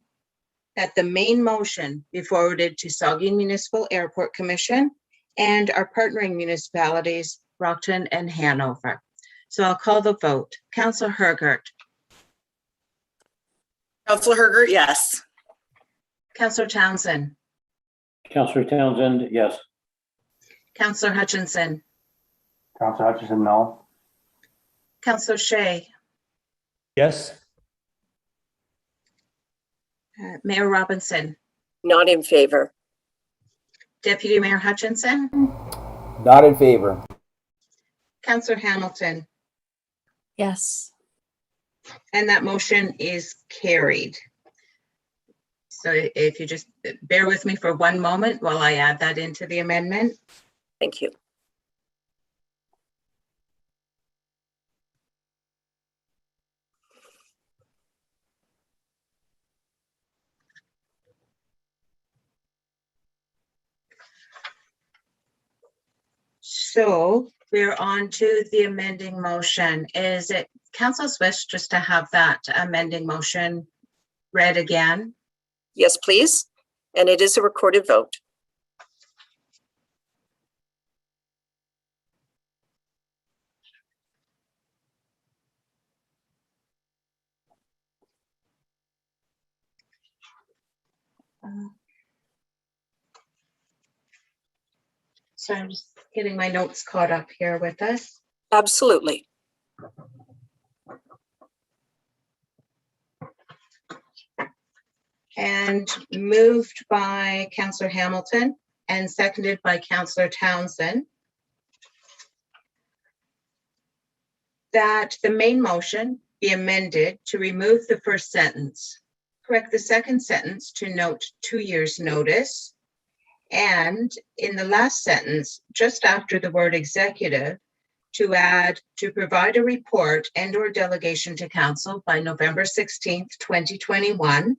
that the main motion be forwarded to Saugeen Municipal Airport Commission and our partnering municipalities, Brockton and Hanover. So I'll call the vote. Councillor Hergert. Councillor Hergert, yes. Councillor Townsend. Councillor Townsend, yes. Councillor Hutchinson. Councillor Hutchison, no. Councillor Shay. Yes. Mayor Robinson. Not in favor. Deputy Mayor Hutchinson. Not in favor. Councillor Hamilton. Yes. And that motion is carried. So if you just bear with me for one moment while I add that into the amendment. Thank you. So we're on to the amending motion. Is it council's wish just to have that amending motion read again? Yes, please. And it is a recorded vote. So I'm just getting my notes caught up here with us. Absolutely. And moved by Councillor Hamilton and seconded by Councillor Townsend, that the main motion be amended to remove the first sentence, correct the second sentence to note 2 years notice, and in the last sentence, just after the word executive, to add to provide a report and or delegation to council by November 16th, 2021,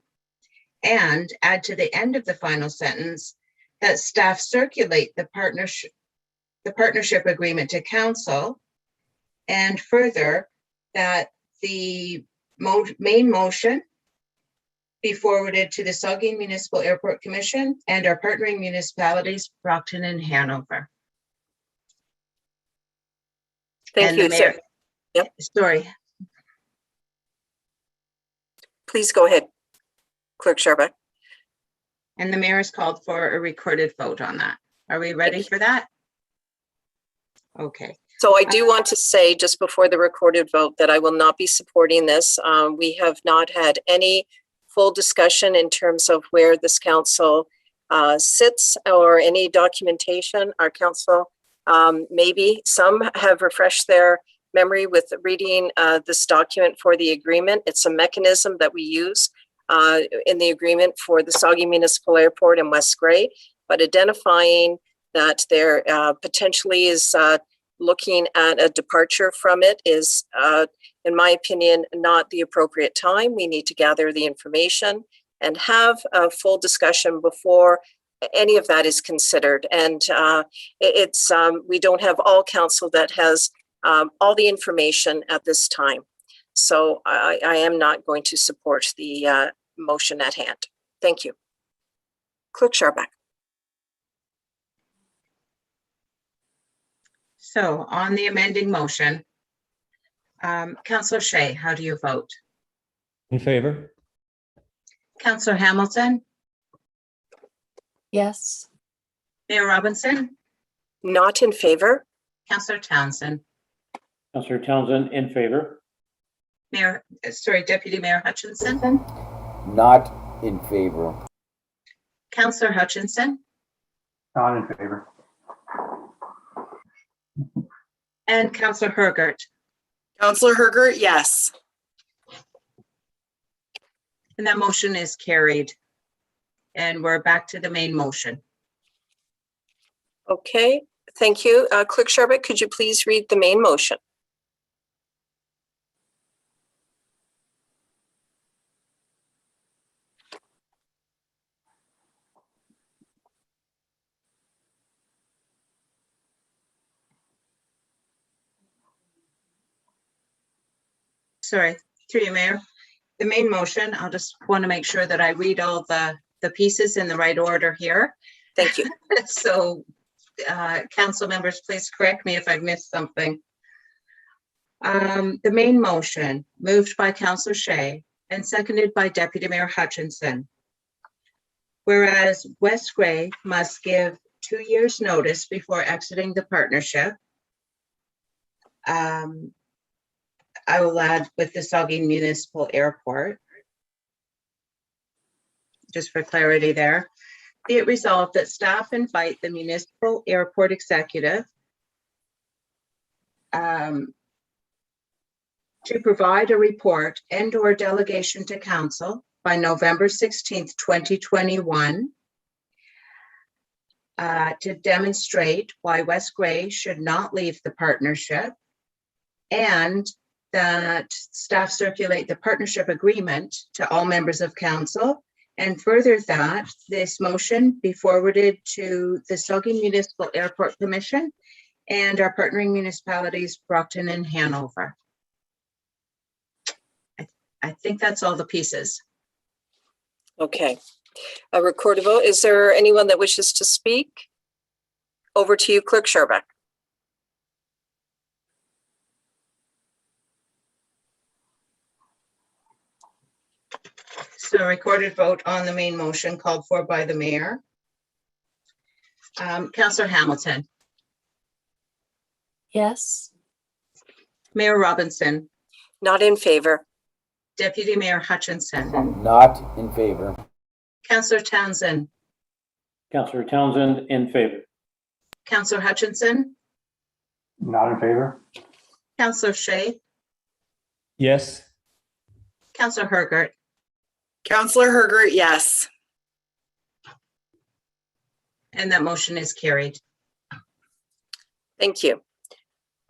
and add to the end of the final sentence that staff circulate the partnership agreement to council, and further that the main motion be forwarded to the Saugeen Municipal Airport Commission and our partnering municipalities, Brockton and Hanover. Thank And you. the mayor, Yep. sorry, Please go ahead, Clerk Sharback. and the mayor has called for a recorded vote on that. Are we ready for that? Okay. So I do want to say just before the recorded vote that I will not be supporting this. We have not had any full discussion in terms of where this council sits or any documentation. Our council, maybe some have refreshed their memory with reading this document for the agreement. It's a mechanism that we use in the agreement for the Saugeen Municipal Airport in West Grey, but identifying that there potentially is looking at a departure from it is, in my opinion, not the appropriate time. We need to gather the information and have a full discussion before any of that is considered. And we don't have all council that has all the information at this time. So I am not going to support the motion at hand. Thank you. Clerk Sharback. So on the amending motion, Councillor Shay, how do you vote? In favor? Councillor Hamilton, Yes. Mayor Robinson, Not in favor. Councillor Townsend, Councillor Townsend, in favor. Deputy Mayor Hutchinson, Not in favor. Councillor Hutchinson, Not in favor. and Councillor Hergert. Counselor Hergert, yes. And that motion is carried. And we're back to the main motion. Okay, thank you. Clerk Sharbutt, could you please read the main motion? Sorry, through you, Mayor. The main motion, I'll just want to make sure that I read all the pieces in the right order here. Thank you. So, council members, please correct me if I've missed something. The main motion, moved by Councillor Shay and seconded by Deputy Mayor Hutchinson. Whereas West Gray must give 2 years' notice before exiting the partnership. I will add with the Saugeen Municipal Airport, just for clarity there. Be it resolved that staff invite the municipal airport executive to provide a report and/or delegation to council by November 16th, 2021, to demonstrate why West Gray should not leave the partnership, and that staff circulate the partnership agreement to all members of council, and further that this motion be forwarded to the Saugeen Municipal Airport Commission and our partnering municipalities, Brockton and Hanover. I think that's all the pieces. Okay. A recorded vote. Is there anyone that wishes to speak? Over to you, Clerk Sharbutt. So recorded vote on the main motion called for by the mayor. Councillor Hamilton, Yes. Mayor Robinson, Not in favor. Deputy Mayor Hutchinson, Not in favor. Councillor Townsend, Councillor Townsend, in favor. Councillor Hutchinson, Not in favor. Councillor Shay, Yes. Councillor Hergert, Counselor Hergert, yes. and that motion is carried. Thank you.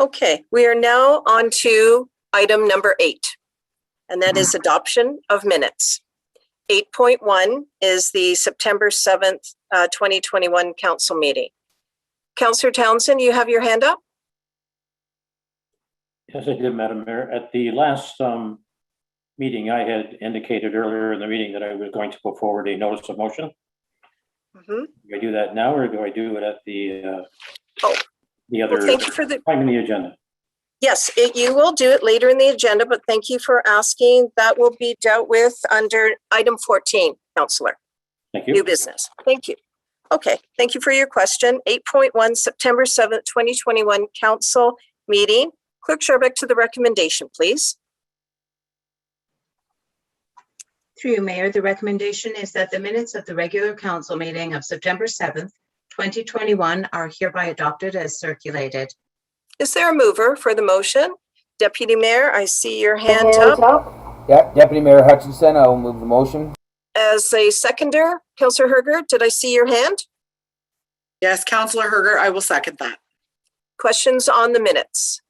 Okay, we are now on to item number 8, and that is adoption of minutes. 8.1 is the September 7th, 2021 council meeting. Councillor Townsend, you have your hand up? Yes, I did, Madam Mayor. At the last meeting, I had indicated earlier in the meeting that I was going to put forward a notice of motion. Mm-hmm. Do I do that now, or do I do it at the other Well, thank you for the, time in the agenda? yes, you will do it later in the agenda, but thank you for asking. That will be dealt with under item 14, Councillor. Thank you. New business. Thank you. Okay, thank you for your question. 8.1, September 7th, 2021 council meeting. Clerk Sharbutt to the recommendation, please. Through you, Mayor, the recommendation is that the minutes of the regular council meeting of September 7th, 2021 are hereby adopted as circulated. Is there a mover for the motion? Deputy Mayor, I see your hand up. Yeah, Deputy Mayor Hutchinson, I will move the motion. As a seconder, Councillor Hergert, did I see your hand? Yes, Counselor Hergert, I will second that. Questions on the minutes?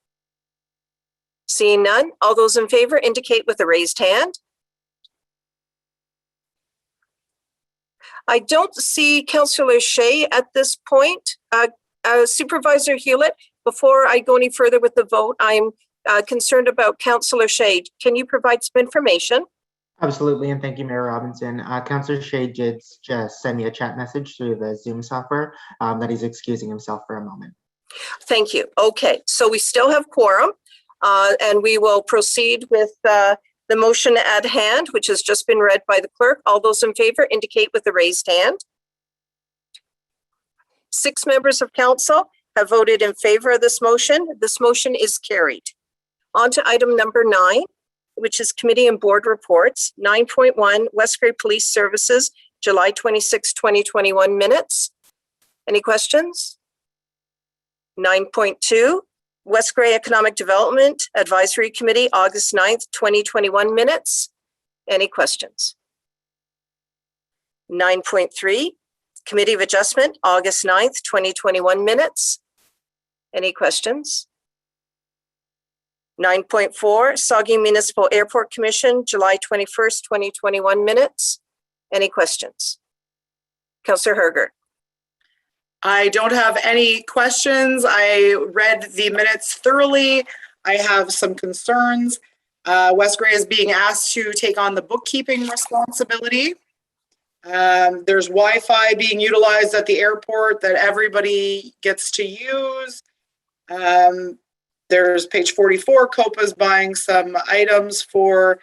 Seeing none, all those in favor indicate with a raised hand. I don't see Councillor Shay at this point. Supervisor Hewlett, before I go any further with the vote, I'm concerned about Councillor Shay. Can you provide some information? Absolutely, and thank you, Mayor Robinson. Councillor Shay did just send me a chat message through the Zoom software that he's excusing himself for a moment. Thank you. Okay, so we still have quorum. And we will proceed with the motion at hand, which has just been read by the clerk. All those in favor indicate with a raised hand. 6 members of council have voted in favor of this motion. This motion is carried. On to item number 9, which is committee and board reports. 9.1, West Grey Police Services, July 26, 2021 minutes. Any questions? 9.2, West Grey Economic Development Advisory Committee, August 9th, 2021 minutes. Any questions? 9.3, Committee of Adjustment, August 9th, 2021 minutes. Any questions? 9.4, Saugeen Municipal Airport Commission, July 21st, 2021 minutes. Any questions? Councillor Herger. I don't have any questions. I read the minutes thoroughly. I have some concerns. West Grey is being asked to take on the bookkeeping responsibility. There's Wi-Fi being utilized at the airport that everybody gets to use. There's page 44, COPA's buying some items for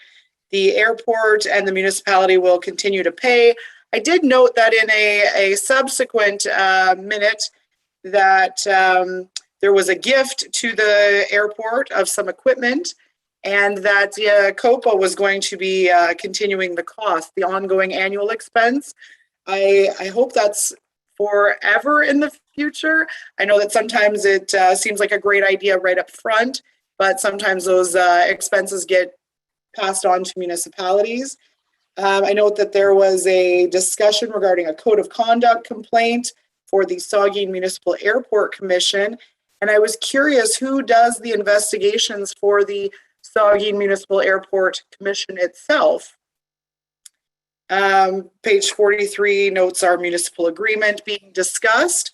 the airport and the municipality will continue to pay. I did note that in a subsequent minute that there was a gift to the airport of some equipment and that COPA was going to be continuing the cost, the ongoing annual expense. I hope that's forever in the future. I know that sometimes it seems like a great idea right up front, but sometimes those expenses get passed on to municipalities. I note that there was a discussion regarding a code of conduct complaint for the Saugeen Municipal Airport Commission. And I was curious who does the investigations for the Saugeen Municipal Airport Commission itself. Page 43 notes our municipal agreement being discussed.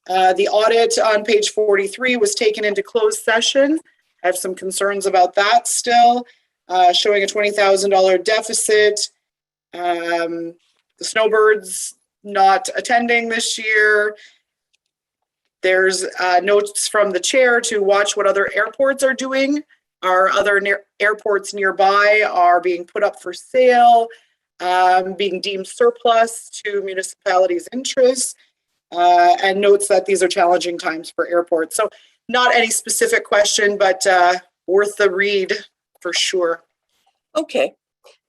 The audit on page 43 was taken into closed session. I have some concerns about that still, showing a $20,000 deficit. The snowbirds not attending this year. There's notes from the chair to watch what other airports are doing. Our other airports nearby are being put up for sale, being deemed surplus to municipalities' interests, and notes that these are challenging times for airports. So not any specific question, but worth the read for sure. Okay.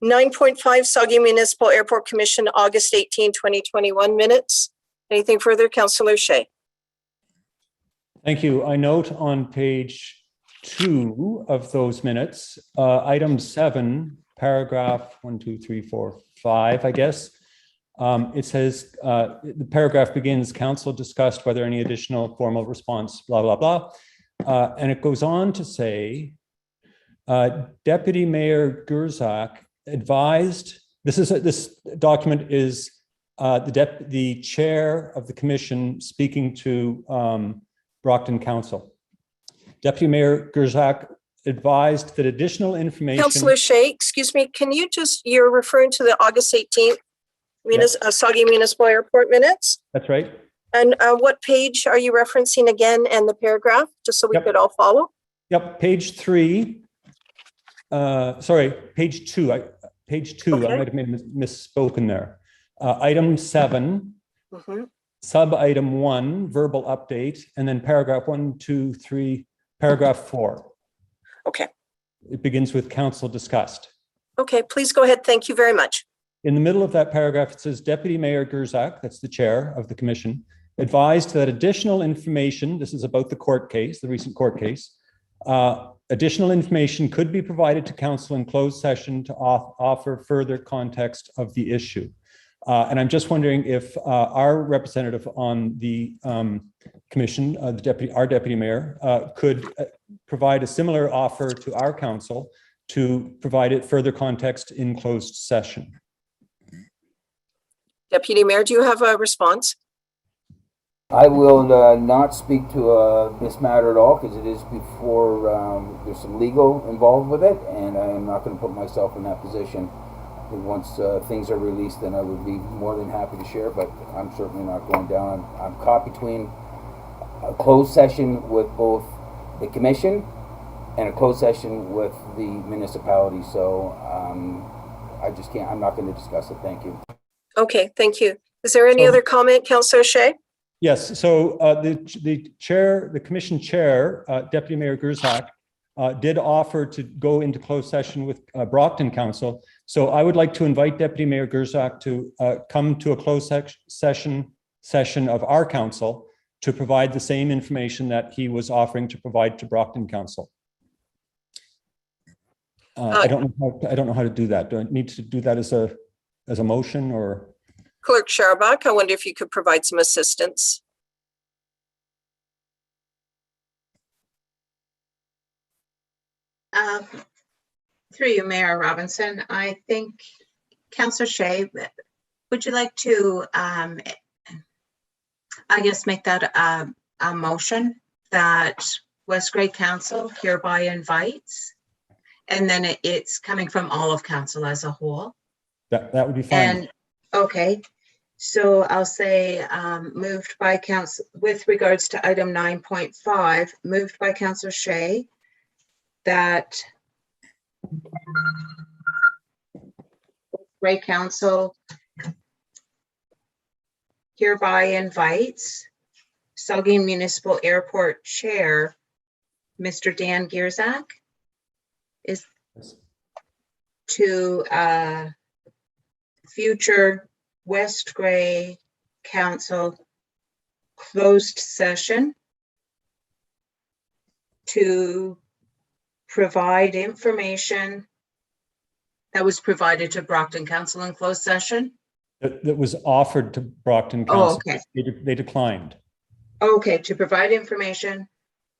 9.5, Saugeen Municipal Airport Commission, August 18, 2021 minutes. Anything further, Councillor Shea? Thank you. I note on page 2 of those minutes, item 7, paragraph 1, 2, 3, 4, 5, I guess. It says, the paragraph begins, council discussed whether any additional formal response, blah, blah, blah. And it goes on to say, Deputy Mayor Gurzak advised, this document is the chair of the commission speaking to Brockton Council. Deputy Mayor Gurzak advised that additional information. Councillor Shea, excuse me, can you just, you're referring to the August 18th Saugeen Municipal Airport minutes? That's right. And what page are you referencing again and the paragraph, just so we could all follow? Yep, page 3. Sorry, page 2. Page 2, okay. I might have misspoken there. Item 7, sub item 1, verbal update, and then paragraph 1, 2, 3, paragraph 4. Okay. It begins with council discussed. Okay, please go ahead. Thank you very much. In the middle of that paragraph, it says Deputy Mayor Gurzak, that's the chair of the commission, advised that additional information, this is about the court case, the recent court case, additional information could be provided to council in closed session to offer further context of the issue. And I'm just wondering if our representative on the commission, our deputy mayor, could provide a similar offer to our council to provide it further context in closed session. Deputy Mayor, do you have a response? I will not speak to this matter at all because it is before there's some legal involved with it, and I am not going to put myself in that position. And once things are released, then I would be more than happy to share, but I'm certainly not going down. I'm caught between a closed session with both the commission and a closed session with the municipality. So I just can't, I'm not going to discuss it. Thank you. Okay, thank you. Is there any other comment, Councillor Shea? Yes, so the commission chair, Deputy Mayor Gerzak, did offer to go into closed session with Brockton Council. So I would like to invite Deputy Mayor Gerzak to come to a closed session of our council to provide the same information that he was offering to provide to Brockton Council. I don't know how to do that. Do I need to do that as a motion, or? Clerk Sharbach, I wonder if you could provide some assistance. Through you, Mayor Robinson, I think, Councillor Shea, would you like to, I guess, make that a motion that West Grey Council hereby invites, and then it's coming from all of council as a whole? That would be fine. And okay, so I'll say moved by council, with regards to item 9.5, moved by Councillor Shea, that Grey Council hereby invites Saugeen Municipal Airport Chair, Mr. Dan Gerzak, is to future West Grey Council closed session to provide information that was provided to Brockton Council in closed session. That was offered to Brockton Council. Oh, okay. They declined. Okay, to provide information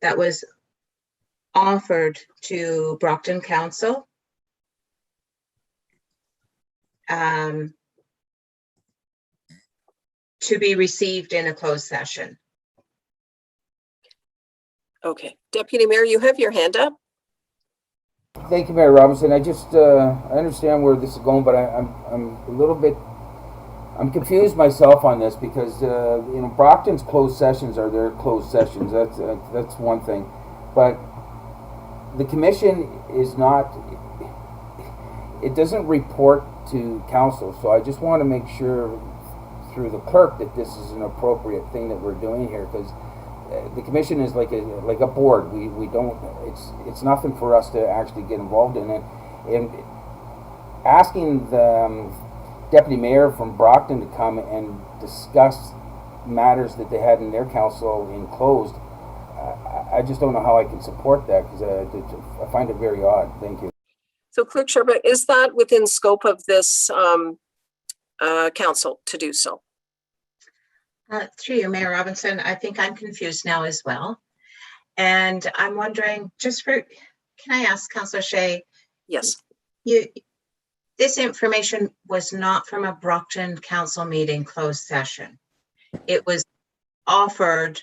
that was offered to Brockton Council. To be received in a closed session. Okay, Deputy Mayor, you have your hand up. Thank you, Mayor Robinson. I just I understand where this is going, but I'm a little bit, I'm confused myself on this, because you know, Brockton's closed sessions are their closed sessions. That's one thing, but the commission is not. It doesn't report to council, so I just want to make sure through the clerk that this is an appropriate thing that we're doing here, because the commission is like a board. We don't, it's nothing for us to actually get involved in it. And asking the deputy mayor from Brockton to come and discuss matters that they had in their council in closed, I just don't know how I can support that, because I find it very odd. Thank you. So Clerk Sherba, is that within scope of this council to do so? Through you, Mayor Robinson, I think I'm confused now as well. And I'm wondering, just for, can I ask Councillor Shea? Yes. This information was not from a Brockton Council meeting closed session. It was offered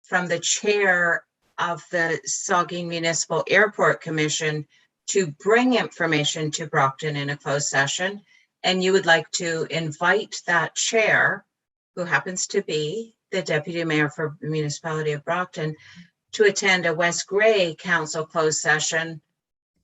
from the chair of the Saugeen Municipal Airport Commission to bring information to Brockton in a closed session. And you would like to invite that chair, who happens to be the deputy mayor for the municipality of Brockton, to attend a West Grey Council closed session.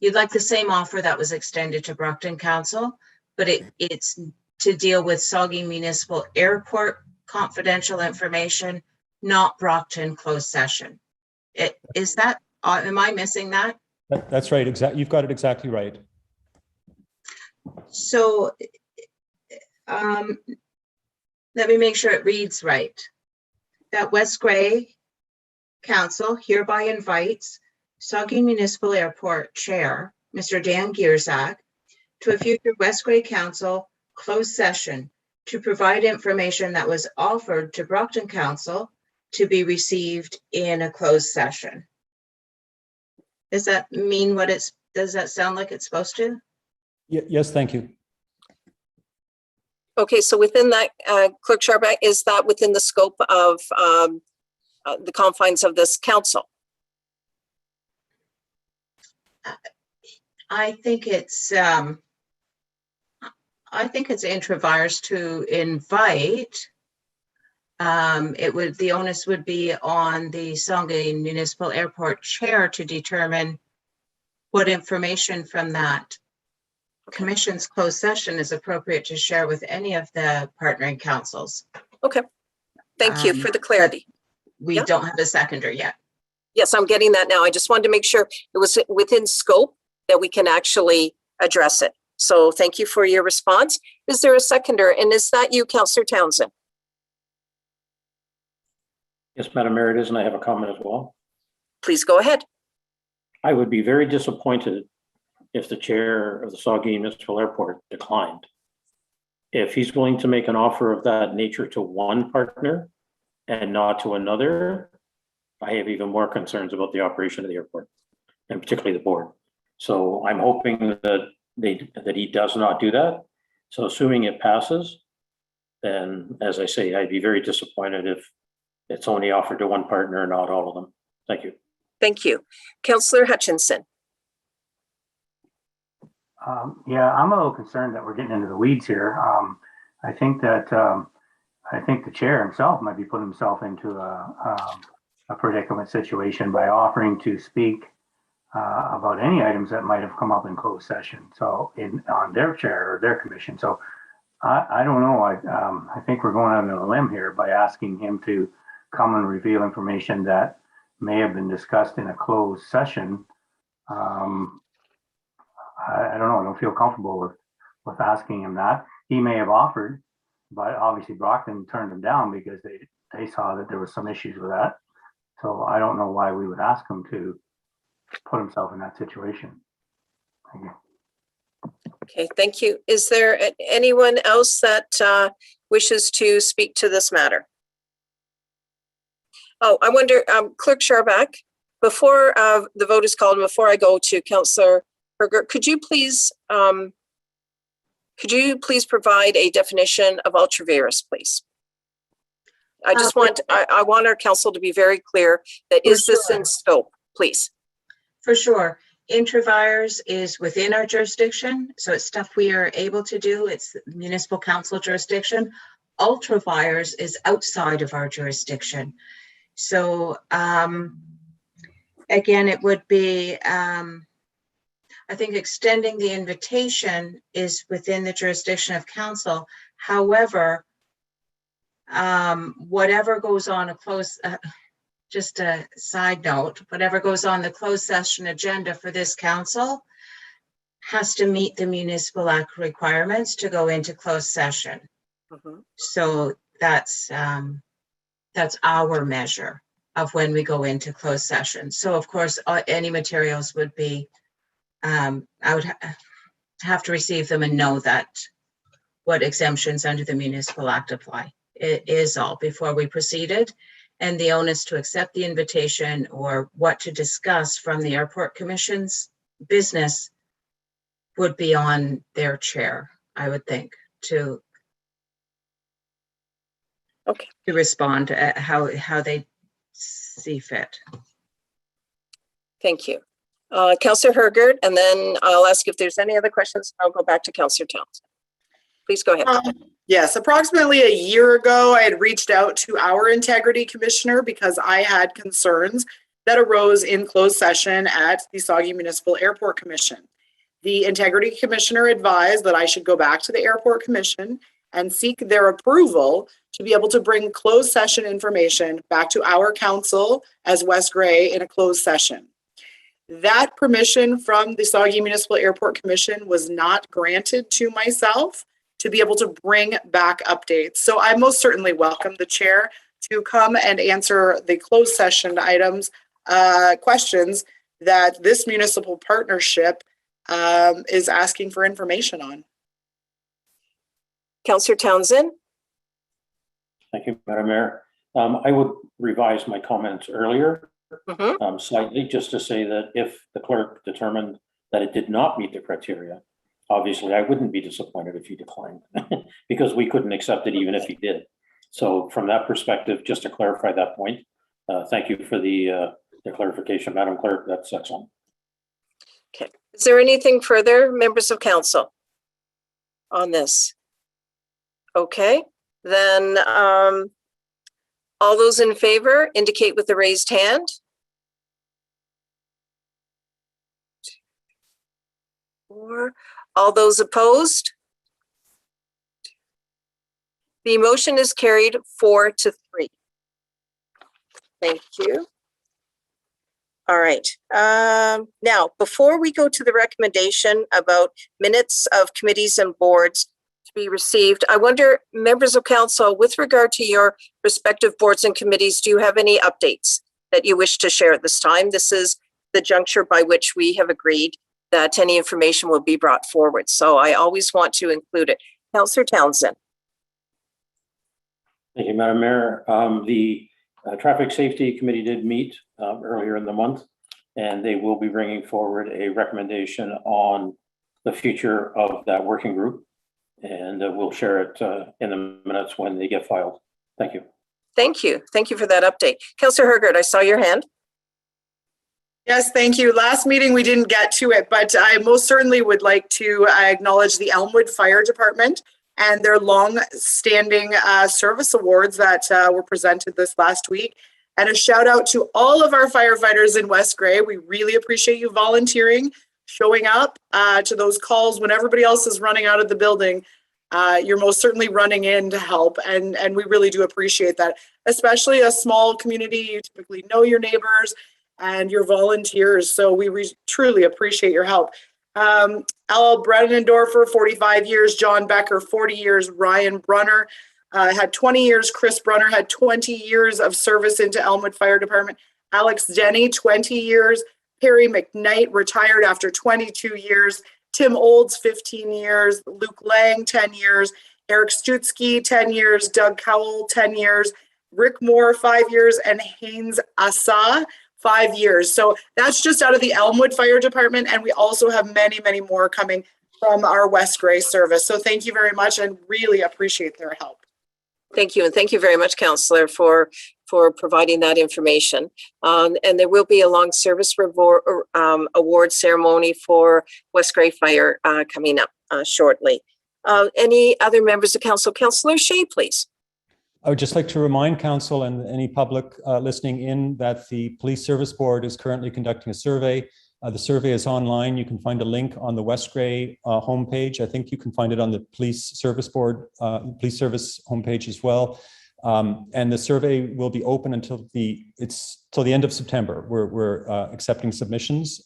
You'd like the same offer that was extended to Brockton Council, but it's to deal with Saugeen Municipal Airport confidential information, not Brockton closed session. Is that, am I missing that? That's right. Exactly. You've got it exactly right. So let me make sure it reads right. That West Grey Council hereby invites Saugeen Municipal Airport Chair, Mr. Dan Gerzak, to a future West Grey Council closed session to provide information that was offered to Brockton Council to be received in a closed session. Does that mean what it's, does that sound like it's supposed to? Yes, thank you. Okay, so within that, Clerk Sharback, is that within the scope of the confines of this council? I think it's intra vires to invite. The onus would be on the Saugeen Municipal Airport Chair to determine what information from that commission's closed session is appropriate to share with any of the partnering councils. Okay. Thank you for the clarity. We Yeah. don't have a seconder yet. Yes, I'm getting that now. I just wanted to make sure it was within scope that we can actually address it. So thank you for your response. Is there a seconder? And is that you, Councillor Townsend? Yes, Madam Mayor, it is, and I have a comment as well. Please go ahead. I would be very disappointed if the chair of the Saugeen Municipal Airport declined. If he's willing to make an offer of that nature to one partner and not to another, I have even more concerns about the operation of the airport, and particularly the board. So I'm hoping that he does not do that. So assuming it passes, then as I say, I'd be very disappointed if it's only offered to one partner and not all of them. Thank you. Thank you. Councillor Hutchinson. Yeah, I'm a little concerned that we're getting into the weeds here. I think the chair himself might be putting himself into a predicament situation by offering to speak about any items that might have come up in closed session. So on their chair or their commission. So I don't know. I think we're going out on a limb here by asking him to come and reveal information that may have been discussed in a closed session. I don't know. I don't feel comfortable with asking him that. He may have offered, but obviously Brockton turned him down because they saw that there was some issues with that. So I don't know why we would ask him to put himself in that situation. Thank you. Okay, thank you. Is there anyone else that wishes to speak to this matter? Oh, I wonder, Clerk Scharbeck, before the vote is called, and before I go to Councillor Berger, could you please provide a definition of ultra-virus, please? I just want our council to be very clear that is this in scope, please? For sure. Intravirus is within our jurisdiction, so it's stuff we are able to do. It's municipal council jurisdiction. Ultravirus is outside of our jurisdiction. So again, it would be, I think extending the invitation is within the jurisdiction of council. However, whatever goes on a close, just a side note, whatever goes on the closed session agenda for this council has to meet the municipal act requirements to go into closed session. Mhm. So that's our measure of when we go into closed session. So of course, any materials would be, I would have to receive them and know that what exemptions under the municipal act apply. It is all before we proceeded. And the onus to accept the invitation or what to discuss from the Airport Commission's business would be on their chair, I would think, to respond to how they see fit. Thank you. Councillor Hergert, and then I'll ask if there's any other questions. I'll go back to Councillor Townsend. Please go ahead. Yes, approximately a year ago, I had reached out to our integrity commissioner because I had concerns that arose in closed session at the Saugeen Municipal Airport Commission. The integrity commissioner advised that I should go back to the airport commission and seek their approval to be able to bring closed session information back to our council as West Grey in a closed session. That permission from the Saugeen Municipal Airport Commission was not granted to myself to be able to bring back updates. So I most certainly welcome the chair to come and answer the closed session items, questions that this municipal partnership is asking for information on. Councillor Townsend. Thank you, Madam Mayor. I would revise my comments earlier slightly, just to say that if the clerk determined that it did not meet the criteria, obviously I wouldn't be disappointed if he declined because we couldn't accept it even if he did. So from that perspective, just to clarify that point, thank you for the clarification, Madam Clerk. That's excellent. Okay. Is there anything further, members of council, on this? Okay, then all those in favor indicate with the raised hand. 4. All those opposed? The motion is carried 4-3. Thank you. All right. Now, before we go to the recommendation about minutes of committees and boards to be received, I wonder, members of council, with regard to your respective boards and committees, do you have any updates that you wish to share at this time? This is the juncture by which we have agreed that any information will be brought forward. So I always want to include it. Councillor Townsend. Thank you, Madam Mayor. The Traffic Safety Committee did meet earlier in the month, and they will be bringing forward a recommendation on the future of that working group, and we'll share it in the minutes when they get filed. Thank you. Thank you. Thank you for that update. Councillor Hergert, I saw your hand. Yes, thank you. Last meeting, we didn't get to it, but I most certainly would like to acknowledge the Elmwood Fire Department and their long-standing service awards that were presented this last week. And a shout out to all of our firefighters in West Grey. We really appreciate you volunteering, showing up to those calls when everybody else is running out of the building. You're most certainly running in to help, and we really do appreciate that. Especially a small community, you typically know your neighbors and your volunteers, so we truly appreciate your help. Al Brennendorfer, 45 years, John Becker, 40 years, Ryan Brunner had 20 years, Chris Brunner had 20 years of service into Elmwood Fire Department, Alex Denny, 20 years, Perry McKnight, retired after 22 years, Tim Olds, 15 years, Luke Lang, 10 years, Eric Stutzky, 10 years, Doug Cowell, 10 years, Rick Moore, 5 years, and Haynes Asa, 5 years. So that's just out of the Elmwood Fire Department, and we also have many, many more coming from our West Grey service. So thank you very much, and really appreciate their help. Thank you, and thank you very much, Councillor, for providing that information. And there will be a long service award ceremony for West Grey Fire coming up shortly. Any other members of council? Councillor Shea, please. I would just like to remind council and any public listening in that the Police Service Board is currently conducting a survey. The survey is online. You can find a link on the West Grey homepage. I think you can find it on the Police Service Board, Police Service homepage as well. And the survey will be open until till the end of September. We're accepting submissions.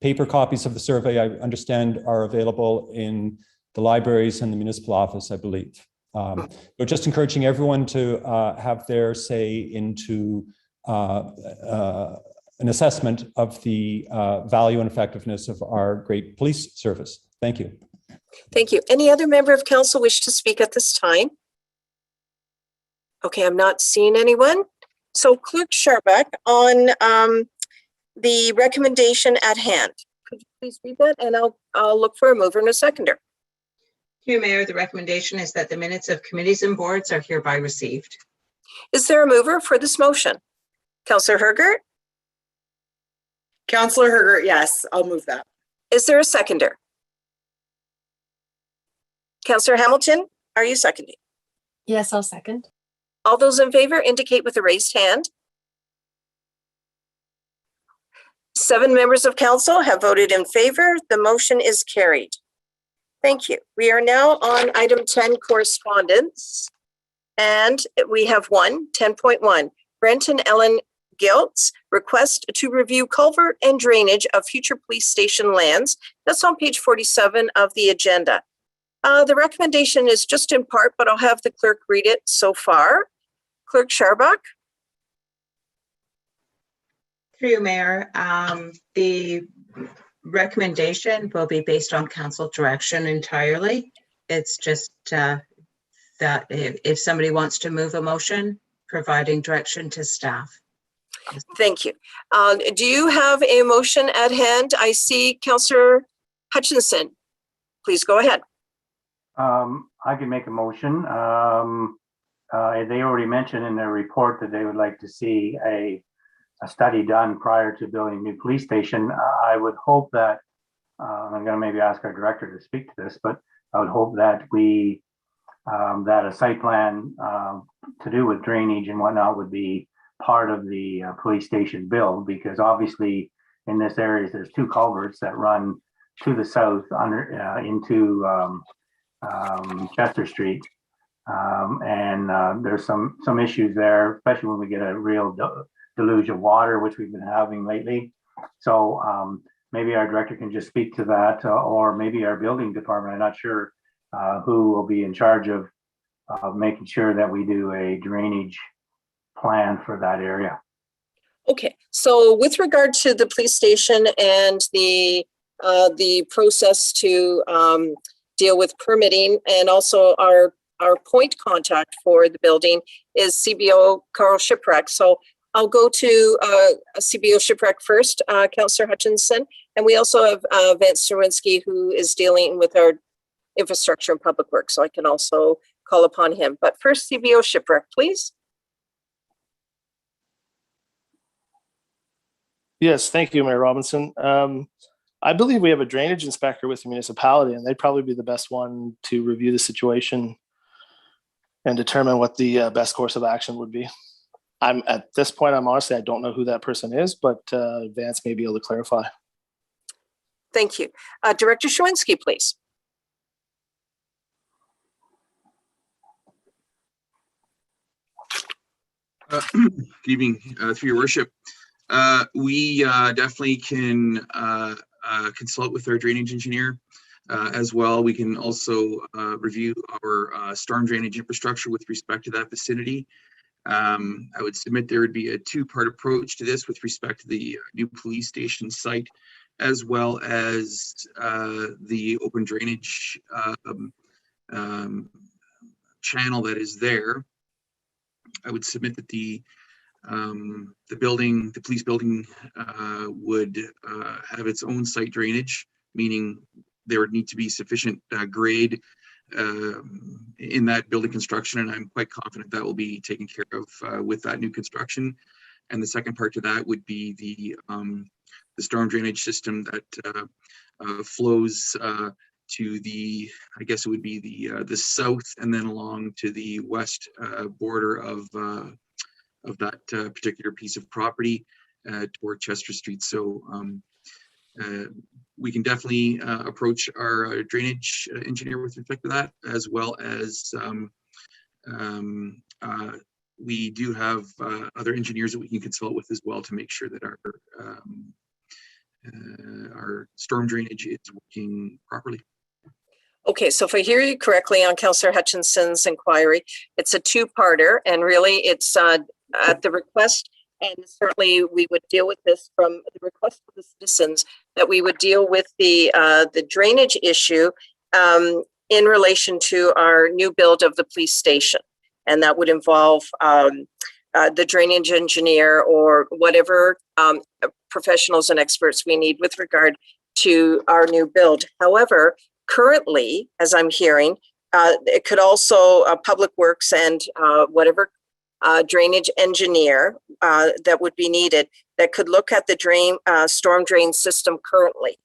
Paper copies of the survey, I understand, are available in the libraries and the municipal office, I believe. But just encouraging everyone to have their say into an assessment of the value and effectiveness of our great police service. Thank you. Thank you. Any other member of council wish to speak at this time? Okay, I'm not seeing anyone. So Clerk Sharbuck, on the recommendation at hand, could you please read that? And I'll look for a mover and a seconder. Through Mayor, the recommendation is that the minutes of committees and boards are hereby received. Is there a mover for this motion? Councillor Hergert? Councillor Hergert, yes, I'll move that. Is there a seconder? Councillor Hamilton, are you seconding? Yes, I'll second. All those in favor indicate with a raised hand. 7 members of council have voted in favor. The motion is carried. Thank you. We are now on item 10, correspondence. And we have 10.1. Brent and Ellen Giltz request to review culvert and drainage of future police station lands. That's on page 47 of the agenda. The recommendation is just in part, but I'll have the clerk read it so far. Clerk Sharbuck. Through you, Mayor, the recommendation will be based on council direction entirely. It's just that if somebody wants to move a motion, providing direction to staff. Thank you. Do you have a motion at hand? I see Councillor Hutchinson. Please go ahead. I can make a motion. They already mentioned in their report that they would like to see a study done prior to building a new police station. I would hope that, I'm going to maybe ask our director to speak to this, but I would hope that that a site plan to do with drainage and whatnot would be part of the police station build, because obviously in this area there's 2 culverts that run to the south into Chester Street. There's some issues there, especially when we get a real deluge of water, which we've been having lately. So maybe our director can just speak to that, or maybe our building department. I'm not sure who will be in charge of making sure that we do a drainage plan for that area. Okay, so with regard to the police station and the process to deal with permitting, and also our point contact for the building is CBO Carl Shipwreck. So I'll go to CBO Shipwreck first, Councillor Hutchinson, and we also have Vance Serwinski, who is dealing with our infrastructure and public works, so I can also call upon him. But first, CBO Shipwreck, please. Yes, thank you, Mayor Robinson. I believe we have a drainage inspector with the municipality, and they'd probably be the best one to review the situation and determine what the best course of action would be. At this point, honestly, I don't know who that person is, but Vance may be able to clarify. Thank you. Director Serwinski, please. Good evening, through your worship. We definitely can consult with our drainage engineer as well. We can also review our storm drainage infrastructure with respect to that vicinity. I would submit there would be a two-part approach to this with respect to the new police station site, as well as the open drainage channel that is there. I would submit that the police building would have its own site drainage, meaning there would need to be sufficient grade in that building construction, and I'm quite confident that will be taken care of with that new construction. And the second part to that would be the storm drainage system that flows to the, I guess it would be the south and then along to the west border of that particular piece of property toward Chester Street. So we can definitely approach our drainage engineer with respect to that, as well as we do have other engineers that we can consult with as well to make sure that our storm drainage is working properly. Okay, so if I hear you correctly on Councillor Hutchinson's inquiry, it's a two-parter, and really it's at the request, and certainly we would deal with this from the request of the citizens, that we would deal with the drainage issue in relation to our new build of the police station. And that would involve the drainage engineer or whatever professionals and experts we need with regard to our new build. However, currently, as I'm hearing, it could also Public Works and whatever drainage engineer that would be needed that could look at the storm drain system currently.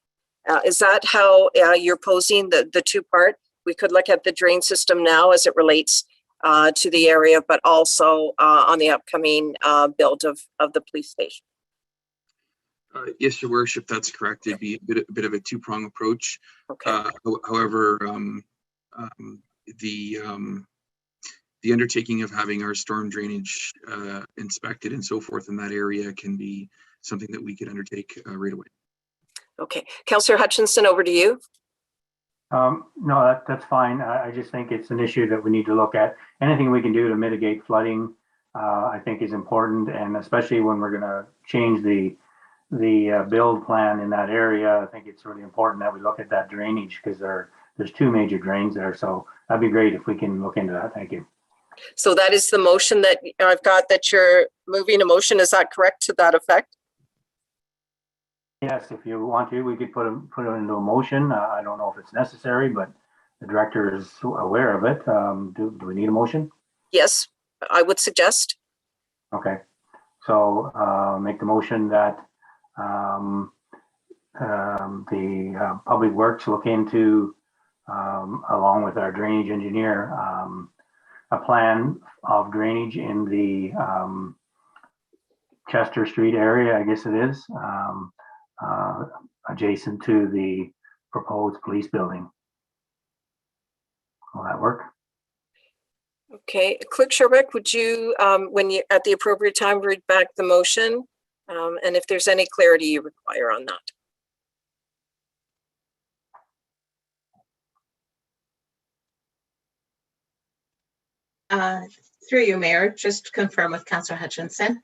Is that how you're posing the two-part? We could look at the drain system now as it relates to the area, but also on the upcoming build of the police station. Yes, Your Worship, that's correct. It'd be a bit of a two-prong approach. Okay. However, the undertaking of having our storm drainage inspected and so forth in that area can be something that we could undertake right away. Okay. Councillor Hutchinson, over to you. No, that's fine. I just think it's an issue that we need to look at. Anything we can do to mitigate flooding, I think is important, and especially when we're going to change the build plan in that area, I think it's really important that we look at that drainage, because there's two major drains there. So that'd be great if we can look into that. Thank you. So that is the motion that I've got, that you're moving a motion. Is that correct, to that effect? Yes, if you want to, we could put it into a motion. I don't know if it's necessary, but the director is aware of it. Do we need a motion? Yes, I would suggest. Okay, so make the motion that the Public Works look into, along with our drainage engineer, a plan of drainage in the Chester Street area, I guess it is, adjacent to the proposed police building. Will that work? Okay, Clerk Sherbeck, would you, when you, at the appropriate time, read back the motion? And if there's any clarity you require on that. Through you, Mayor, just to confirm with Councillor Hutchinson,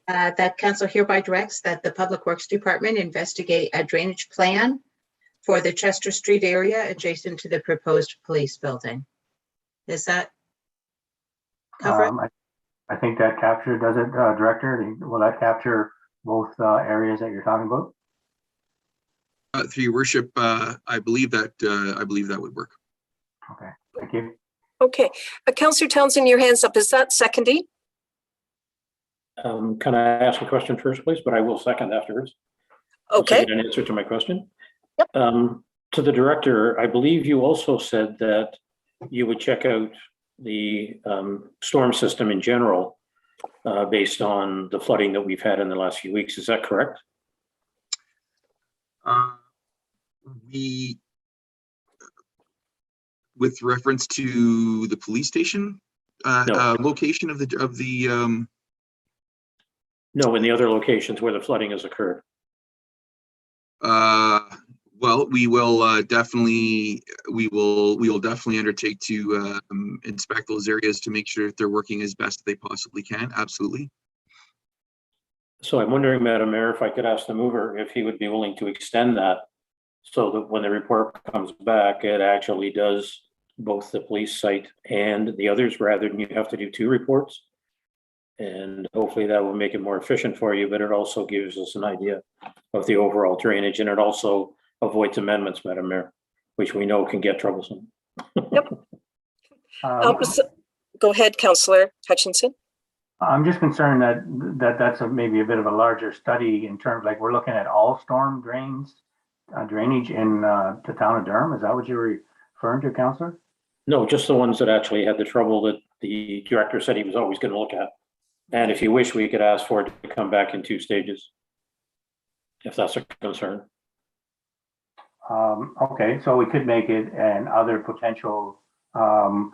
that Council hereby directs that the Public Works Department investigate a drainage plan for the Chester Street area adjacent to the proposed police building. Is that covered? I think that capture, does it, Director? Will that capture both areas that you're talking about? Through your worship, I believe that would work. Okay, thank you. Okay, Councillor Townsend, your hand's up. Is that seconding? Can I ask a question first, please? But I will second afterwards. Okay. Get an answer to my question. Yep. To the director, I believe you also said that you would check out the storm system in general based on the flooding that we've had in the last few weeks. Is that correct? With reference to the police station location of the No, in the other locations where the flooding has occurred. Well, we will definitely undertake to inspect those areas to make sure that they're working as best they possibly can. Absolutely. So I'm wondering, Madam Mayor, if I could ask the mover if he would be willing to extend that so that when the report comes back, it actually does both the police site and the others, rather than you have to do two reports. And hopefully that will make it more efficient for you, but it also gives us an idea of the overall drainage, and it also avoids amendments, Madam Mayor, which we know can get troublesome. Yep. Go ahead, Councillor Hutchinson. I'm just concerned that that's maybe a bit of a larger study in terms, like we're looking at all storm drains, drainage in the town of Durham. Is that what you were referring to, Councillor? No, just the ones that actually had the trouble that the director said he was always going to look at. And if you wish, we could ask for it to come back in 2 stages, if that's a concern. Okay, so we could make it and other potential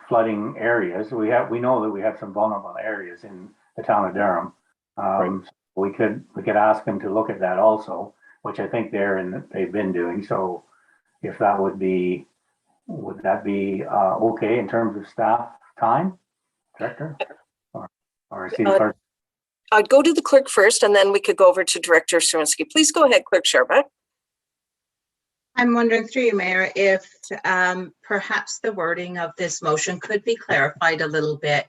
flooding areas. We know that we have some vulnerable areas in the town of Durham. Right. We could ask them to look at that also, which I think they've been doing. So if that would that be okay in terms of staff time, Director? Or City Clerk? I'd go to the clerk first, and then we could go over to Director Swinsky. Please go ahead, Clerk Sherbeck. I'm wondering through you, Mayor, if perhaps the wording of this motion could be clarified a little bit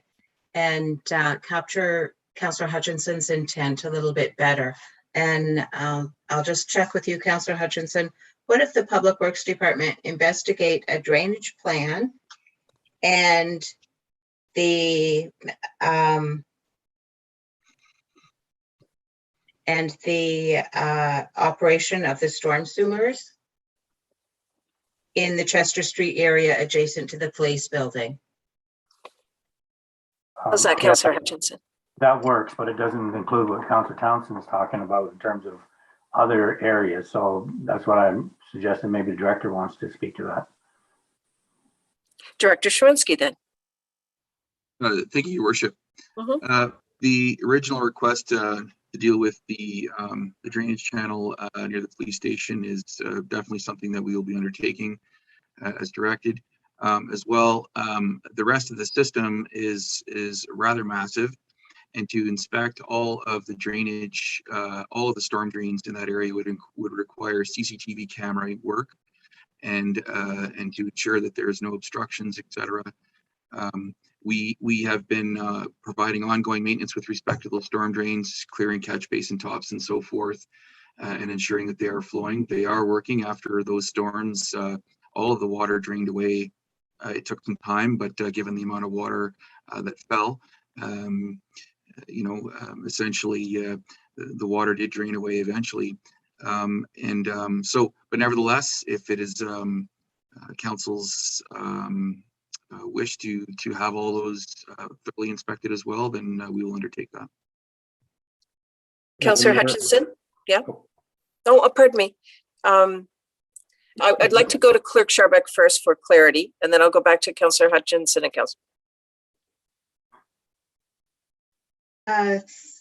and capture Councillor Hutchinson's intent a little bit better. And I'll just check with you, Councillor Hutchinson. What if the Public Works Department investigate a drainage plan and the operation of the storm sewers in the Chester Street area adjacent to the police building? How's that, Councillor Hutchinson? That works, but it doesn't include what Councillor Townsend is talking about in terms of other areas. So that's what I'm suggesting. Maybe the director wants to speak to that. Director Swinsky, then. Thank you, Your Worship. The original request to deal with the drainage channel near the police station is definitely something that we will be undertaking as directed. As well, the rest of the system is rather massive, and to inspect all of the drainage, all of the storm drains in that area would require CCTV camera work, and to ensure that there is no obstructions, etc. We have been providing ongoing maintenance with respect to those storm drains, clearing catch basin tops and so forth, and ensuring that they are flowing. They are working after those storms. All of the water drained away. It took some time, but given the amount of water that fell, essentially the water did drain away eventually. But nevertheless, if it is council's wish to have all those thoroughly inspected as well, then we will undertake that. Councillor Hutchinson? Yeah. Oh, pardon me. I'd like to go to Clerk Sharbeck first for clarity, and then I'll go back to Councillor Hutchinson and Councillor.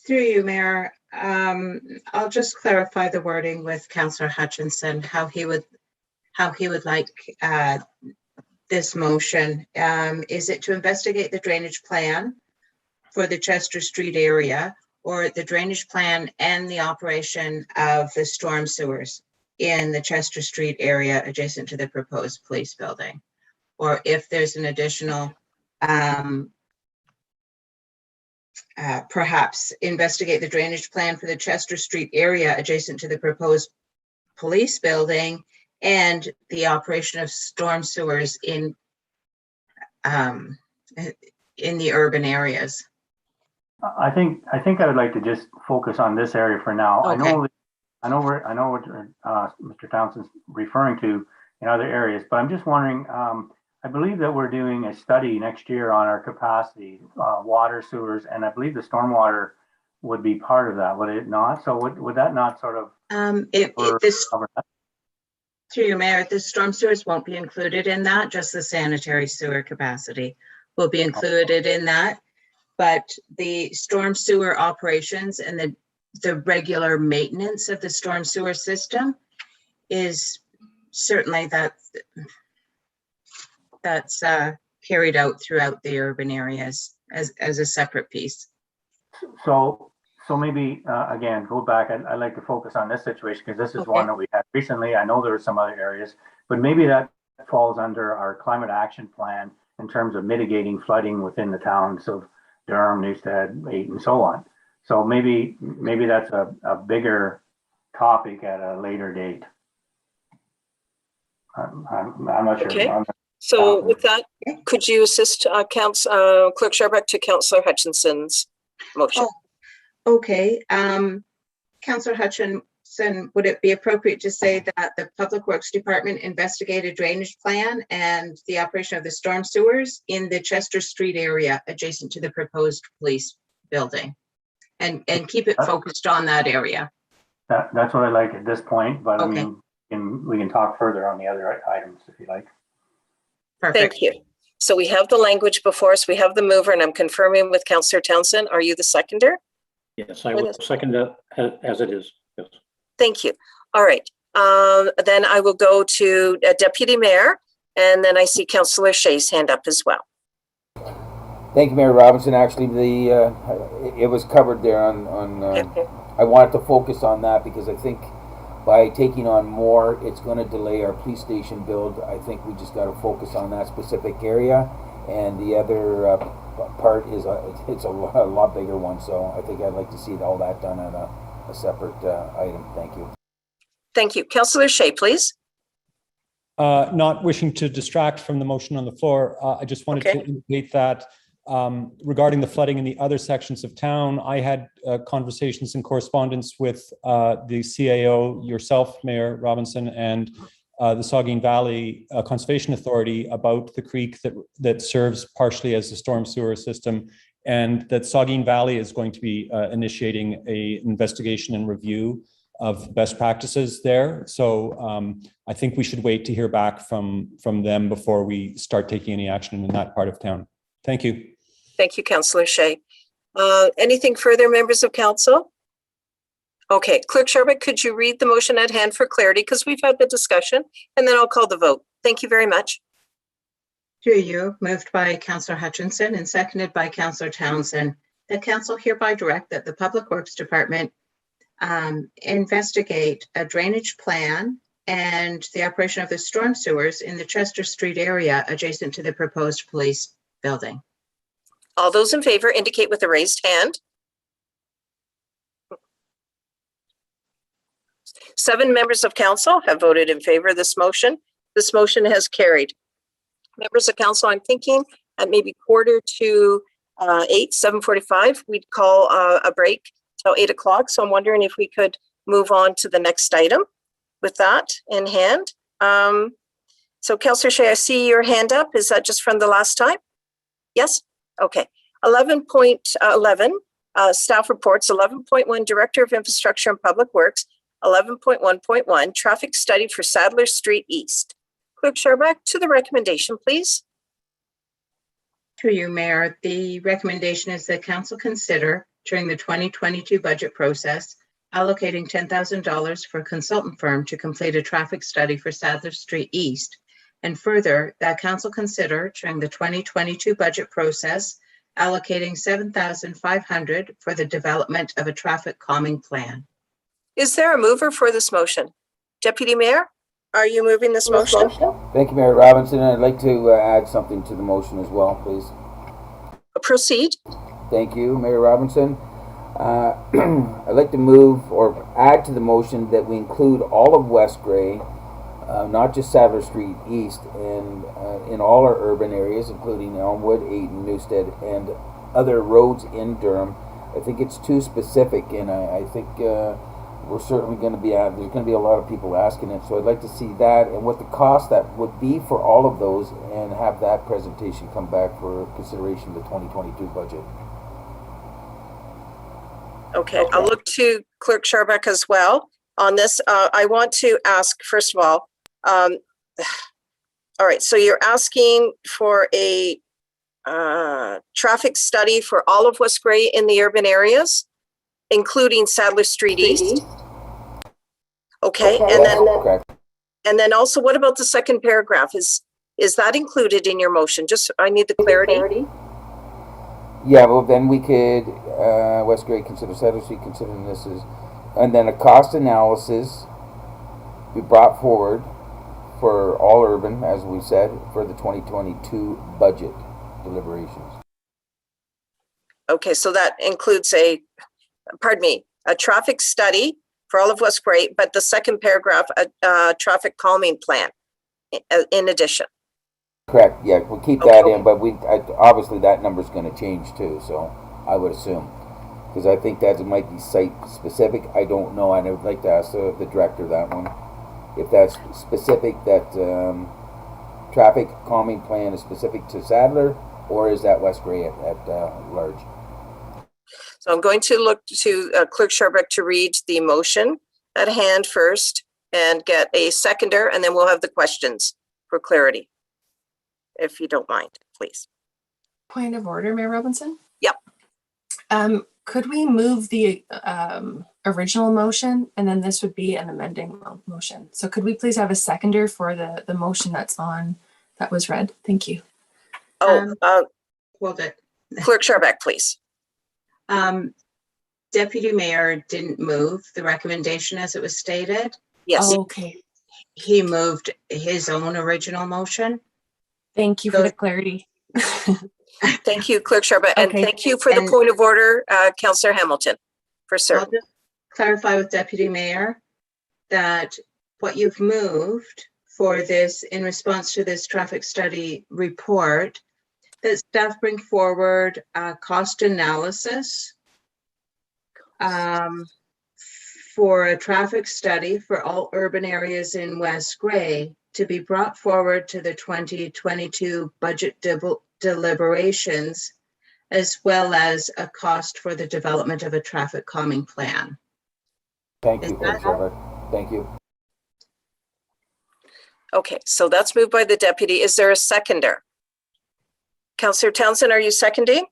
Through you, Mayor, I'll just clarify the wording with Councillor Hutchinson, how he would like this motion. Is it to investigate the drainage plan for the Chester Street area, or the drainage plan and the operation of the storm sewers in the Chester Street area adjacent to the proposed police building? Or if there's an additional, perhaps investigate the drainage plan for the Chester Street area adjacent to the proposed police building and the operation of storm sewers in the urban areas. I think I would like to just focus on this area for now. Okay. I know what Mr. Townsend's referring to in other areas, but I'm just wondering, I believe that we're doing a study next year on our capacity, water, sewers, and I believe the stormwater would be part of that, would it not? So would that not sort of cover that? Through you, Mayor, the storm sewers won't be included in that, just the sanitary sewer capacity will be included in that. But the storm sewer operations and the regular maintenance of the storm sewer system is certainly that's carried out throughout the urban areas as a separate piece. So maybe, again, go back, I'd like to focus on this situation because this is Okay. one that we had recently. I know there are some other areas, but maybe that falls under our climate action plan in terms of mitigating flooding within the towns of Durham, Newstead, Ayton, and so on. So maybe that's a bigger topic at a later date. I'm not sure. Okay. So with that, could you assist Clerk Sharbeck to Councillor Hutchinson's motion? Oh, okay. Councillor Hutchinson, would it be appropriate to say that the Public Works Department investigated drainage plan and the operation of the storm sewers in the Chester Street area adjacent to the proposed police building, and keep it focused on that area? That's what I like at this point, but Okay. I mean, we can talk further on the other items if you like. Perfect. Thank you. So we have the language before us. We have the mover, and I'm confirming with Councillor Townsend. Are you the seconder? Yes, I will second that as it is. Yes. Thank you. All right. Then I will go to Deputy Mayor, and then I see Councillor Shea's hand up as well. Thank you, Mayor Robinson. Actually, it was covered there on I wanted to focus on that because I think by taking on more, it's going to delay our police station build. I think we just got to focus on that specific area, and the other part is it's a lot bigger one. So I think I'd like to see all that done on a separate item. Thank you. Thank you. Councillor Shea, please. Not wishing to distract from the motion on the floor, I just wanted to indicate that regarding the flooding in the other sections of town, I had conversations and correspondence with the CAO, yourself, Mayor Robinson, and the Saugeen Valley Conservation Authority about the creek that serves partially as a storm sewer system, and that Saugeen Valley is going to be initiating an investigation and review of best practices there. So I think we should wait to hear back from them before we start taking any action in that part of town. Thank you. Thank you, Councillor Shea. Anything further, members of council? Okay, Clerk Sharbeck, could you read the motion at hand for clarity, because we've had the discussion, and then I'll call the vote. Thank you very much. Through you, moved by Councillor Hutchinson and seconded by Councillor Townsend, that council hereby direct that the Public Works Department investigate a drainage plan and the operation of the storm sewers in the Chester Street area adjacent to the proposed police building. All those in favor indicate with a raised hand. 7 members of council have voted in favor of this motion. This motion has carried. Members of council, I'm thinking at maybe 7:45, 7:45, we'd call a break till 8 o'clock. So I'm wondering if we could move on to the next item with that in hand. So Councillor Shea, I see your hand up. Is that just from the last time? Yes? Okay. 11.11, staff reports. 11.1, Director of Infrastructure and Public Works 11.1.1, traffic study for Sadler Street East. Clerk Sharback, to the recommendation, please. Through you, Mayor, the recommendation is that council consider during the 2022 budget process allocating $10,000 for a consultant firm to complete a traffic study for Sadler Street East. And further, that council consider during the 2022 budget process allocating $7,500 for the development of a traffic calming plan. Is there a mover for this motion? Deputy Mayor, are you moving this motion? Thank you, Mayor Robinson. I'd like to add something to the motion as well, please. Proceed. Thank you, Mayor Robinson. I'd like to move or add to the motion that we include all of West Grey, not just Sadler Street East, and in all our urban areas, including Elmwood, Ayton, Newstead, and other roads in Durham. I think it's too specific, and I think we're certainly going to be there's going to be a lot of people asking it. So I'd like to see that and what the cost that would be for all of those, and have that presentation come back for consideration of the 2022 budget. Okay, I'll look to Clerk Sharback as well on this. I want to ask, first of all, all right, so you're asking for a traffic study for all of West Grey in the urban areas, including Sadler Street East? Okay, and then also, what about the second paragraph? Is that included in your motion? Just, I need the clarity. Yeah, well, then we could, West Grey consider Sadler Street, considering this is, and then a cost analysis be brought forward for all urban, as we said, for the 2022 budget deliberations. Okay, so that includes a traffic study for all of West Grey, but the second paragraph, a traffic calming plan in addition. Correct, yeah, we'll keep that in, but obviously that number's gonna change too, so I would assume. Because I think that it might be site specific, I don't know, and I would like to ask the director that one. If that's specific, that traffic calming plan is specific to Sadler, or is that West Grey at large? So I'm going to look to Clerk Sharback to read the motion at hand first and get a seconder, and then we'll have the questions for clarity. If you don't mind, please. Point of order, Mayor Robinson? Yep. Could we move the original motion, and then this would be an amending motion? So could we please have a seconder for the motion that was read? Thank you. Hold it. Clerk Sharback, please. Deputy Mayor didn't move the recommendation as it was stated. Yes. Oh, okay. He moved his own original motion. Thank you for the clarity. Thank you, Clerk Sharback, and Okay. thank you for the point of order, Councillor Hamilton, for I'll certain. just clarify with Deputy Mayor that what you've moved for this, in response to this traffic study report, that staff bring forward a cost analysis for a traffic study for all urban areas in West Grey to be brought forward to the 2022 budget deliberations, as well as a cost for the development of a traffic calming plan. Thank you, Clerk Sharback. Thank you. Okay, so that's moved by the deputy. Is there a seconder? Councillor Townsend, are you seconding?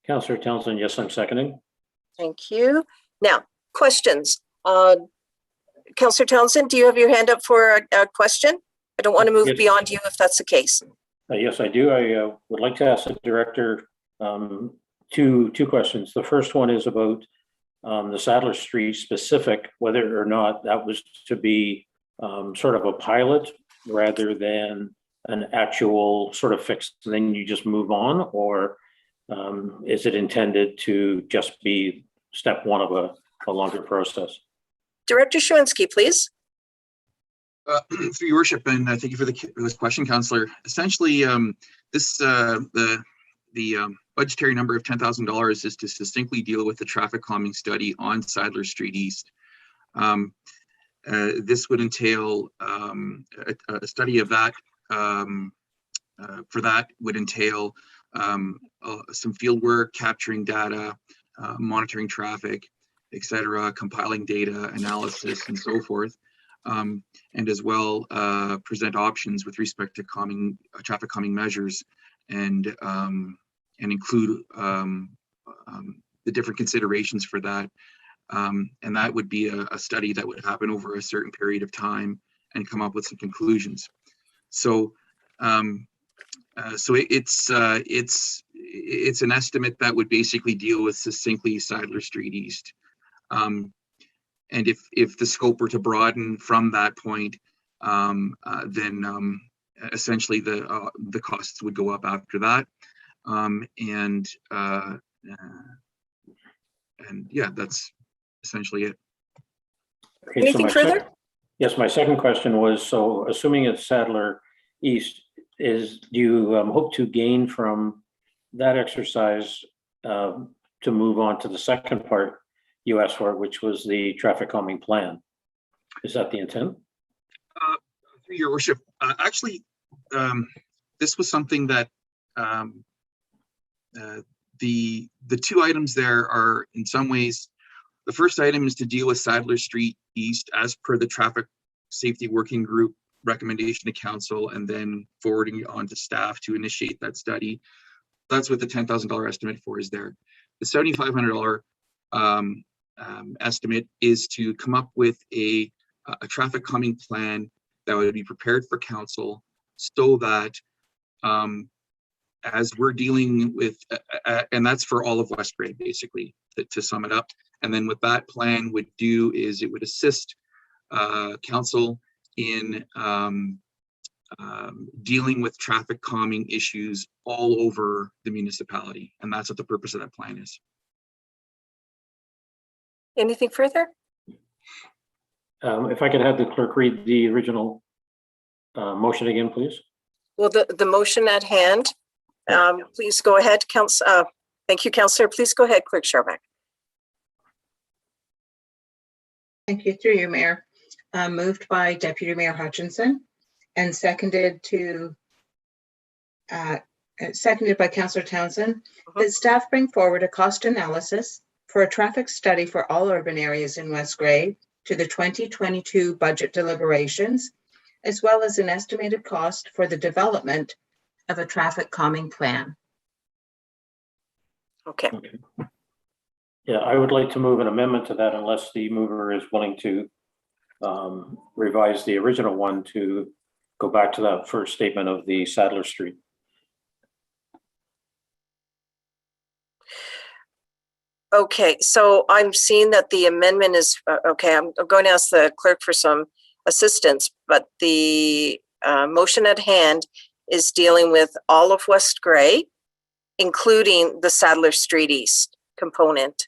Councillor Townsend, yes, I'm seconding. Thank you. Now, questions. Councillor Townsend, do you have your hand up for a question? I don't want to move Yes. beyond you if that's the case. Yes, I do. I would like to ask the director two questions. The first one is about the Sadler Street specific, whether or not that was to be sort of a pilot rather than an actual sort of fix, and then you just move on, or is it intended to just be step one of a longer process? Director Shawinski, please. Through your worship, and thank you for this question, Councillor. Essentially, the budgetary number of $10,000 is to distinctly deal with the traffic calming study on Sadler Street East. This would entail a study of that. For that would entail some field work, capturing data, monitoring traffic, et cetera, compiling data, analysis, and so forth, and as well present options with respect to traffic calming measures, and include the different considerations for that. And that would be a study that would happen over a certain period of time and come up with some conclusions. So, it's an estimate that would basically deal with succinctly Sadler Street East. And if the scope were to broaden from that point, then essentially the costs would go up after that. And yeah, that's essentially it. Okay, Anything further? Yes, my second question was, so assuming it's Sadler East, do you hope to gain from that exercise to move on to the second part you asked for, which was the traffic calming plan? Is that the intent? Through your worship, actually, this was something that the two items there are in some ways, the first item is to deal with Sadler Street East as per the traffic safety working group recommendation to council, and then forwarding it on to staff to initiate that study. That's what the $10,000 estimate for is there. The $7,500 estimate is to come up with a traffic calming plan that would be prepared for council, so that as we're dealing with, and that's for all of West Grey, basically, to sum it up. And then what that plan would do is it would assist council in dealing with traffic calming issues all over the municipality. And that's what the purpose of that plan is. Anything further? If I could have the clerk read the original motion again, please. Well, the motion at hand, please go ahead, thank you, Councillor. Please go ahead, Clerk Sharback. Thank you, through you, Mayor. Moved by Deputy Mayor Hutchinson and seconded by Councillor Townsend. That staff bring forward a cost analysis for a traffic study for all urban areas in West Grey to the 2022 budget deliberations, as well as an estimated cost for the development of a traffic calming plan. Okay. Yeah, I would like to move an amendment to that unless the mover is willing to revise the original one to go back to that first statement of the Sadler Street. Okay, so I'm seeing that the amendment is, okay, I'm going to ask the clerk for some assistance, but the motion at hand is dealing with all of West Grey, including the Sadler Street East component.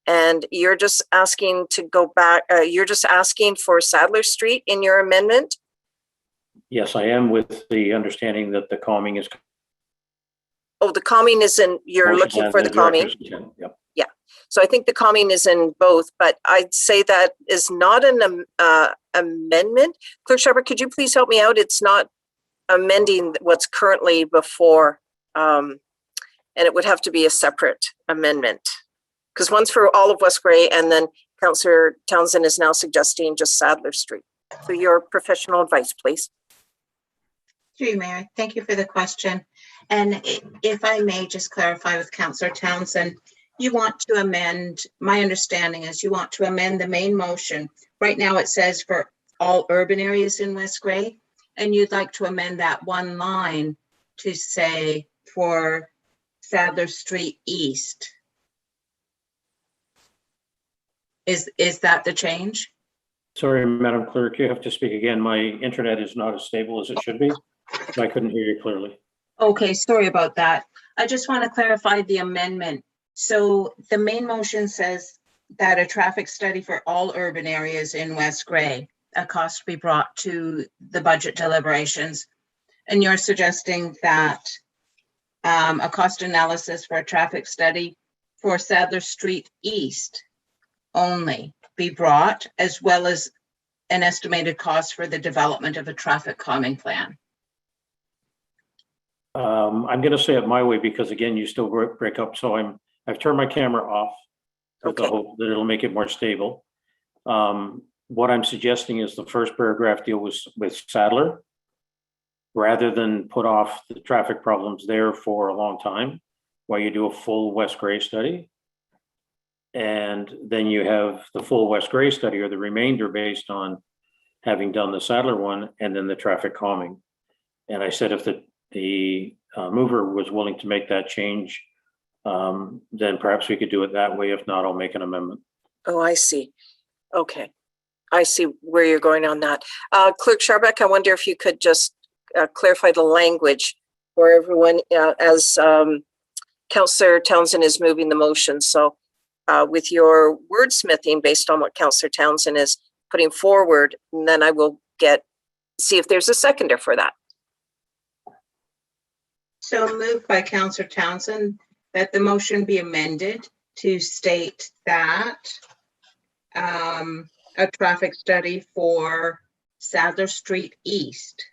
And you're just asking to go back, you're just asking for Sadler Street in your amendment? Yes, I am, with the understanding that the calming is. Oh, the calming is in, you're looking for the calming? Yep. Yeah, so I think the calming is in both, but I'd say that is not an amendment. Clerk Sharper, could you please help me out? It's not amending what's currently before, and it would have to be a separate amendment. Because one's for all of West Grey, and then Councillor Townsend is now suggesting just Sadler Street. For your professional advice, please. Through you, Mayor. Thank you for the question. And if I may just clarify with Councillor Townsend, you want to amend, my understanding is you want to amend the main motion. Right now it says for all urban areas in West Grey, and you'd like to amend that one line to say for Sadler Street East. Is that the change? Sorry, Madam Clerk, you have to speak again. My internet is not as stable as it should be. I couldn't hear you clearly. Okay, sorry about that. I just want to clarify the amendment. So the main motion says that a traffic study for all urban areas in West Grey, a cost be brought to the budget deliberations. And you're suggesting that a cost analysis for a traffic study for Sadler Street East only be brought, as well as an estimated cost for the development of a traffic calming plan. I'm going to say it my way because again, you still break up. So I've turned my camera off. with the Okay. hope that it'll make it more stable. What I'm suggesting is the first paragraph deal with Sadler, rather than put off the traffic problems there for a long time, while you do a full West Gray study. And then you have the full West Gray study, or the remainder based on having done the Sadler one, and then the traffic calming. And I said if the mover was willing to make that change, then perhaps we could do it that way. If not, I'll make an amendment. Oh, I see. Okay. I see where you're going on that. Clerk Scharbeck, I wonder if you could just clarify the language for everyone as Councillor Townsend is moving the motion. So with your wordsmithing based on what Councillor Townsend is putting forward, and then I will see if there's a seconder for that. So moved by Councillor Townsend that the motion be amended to state that a traffic study for Sadler Street East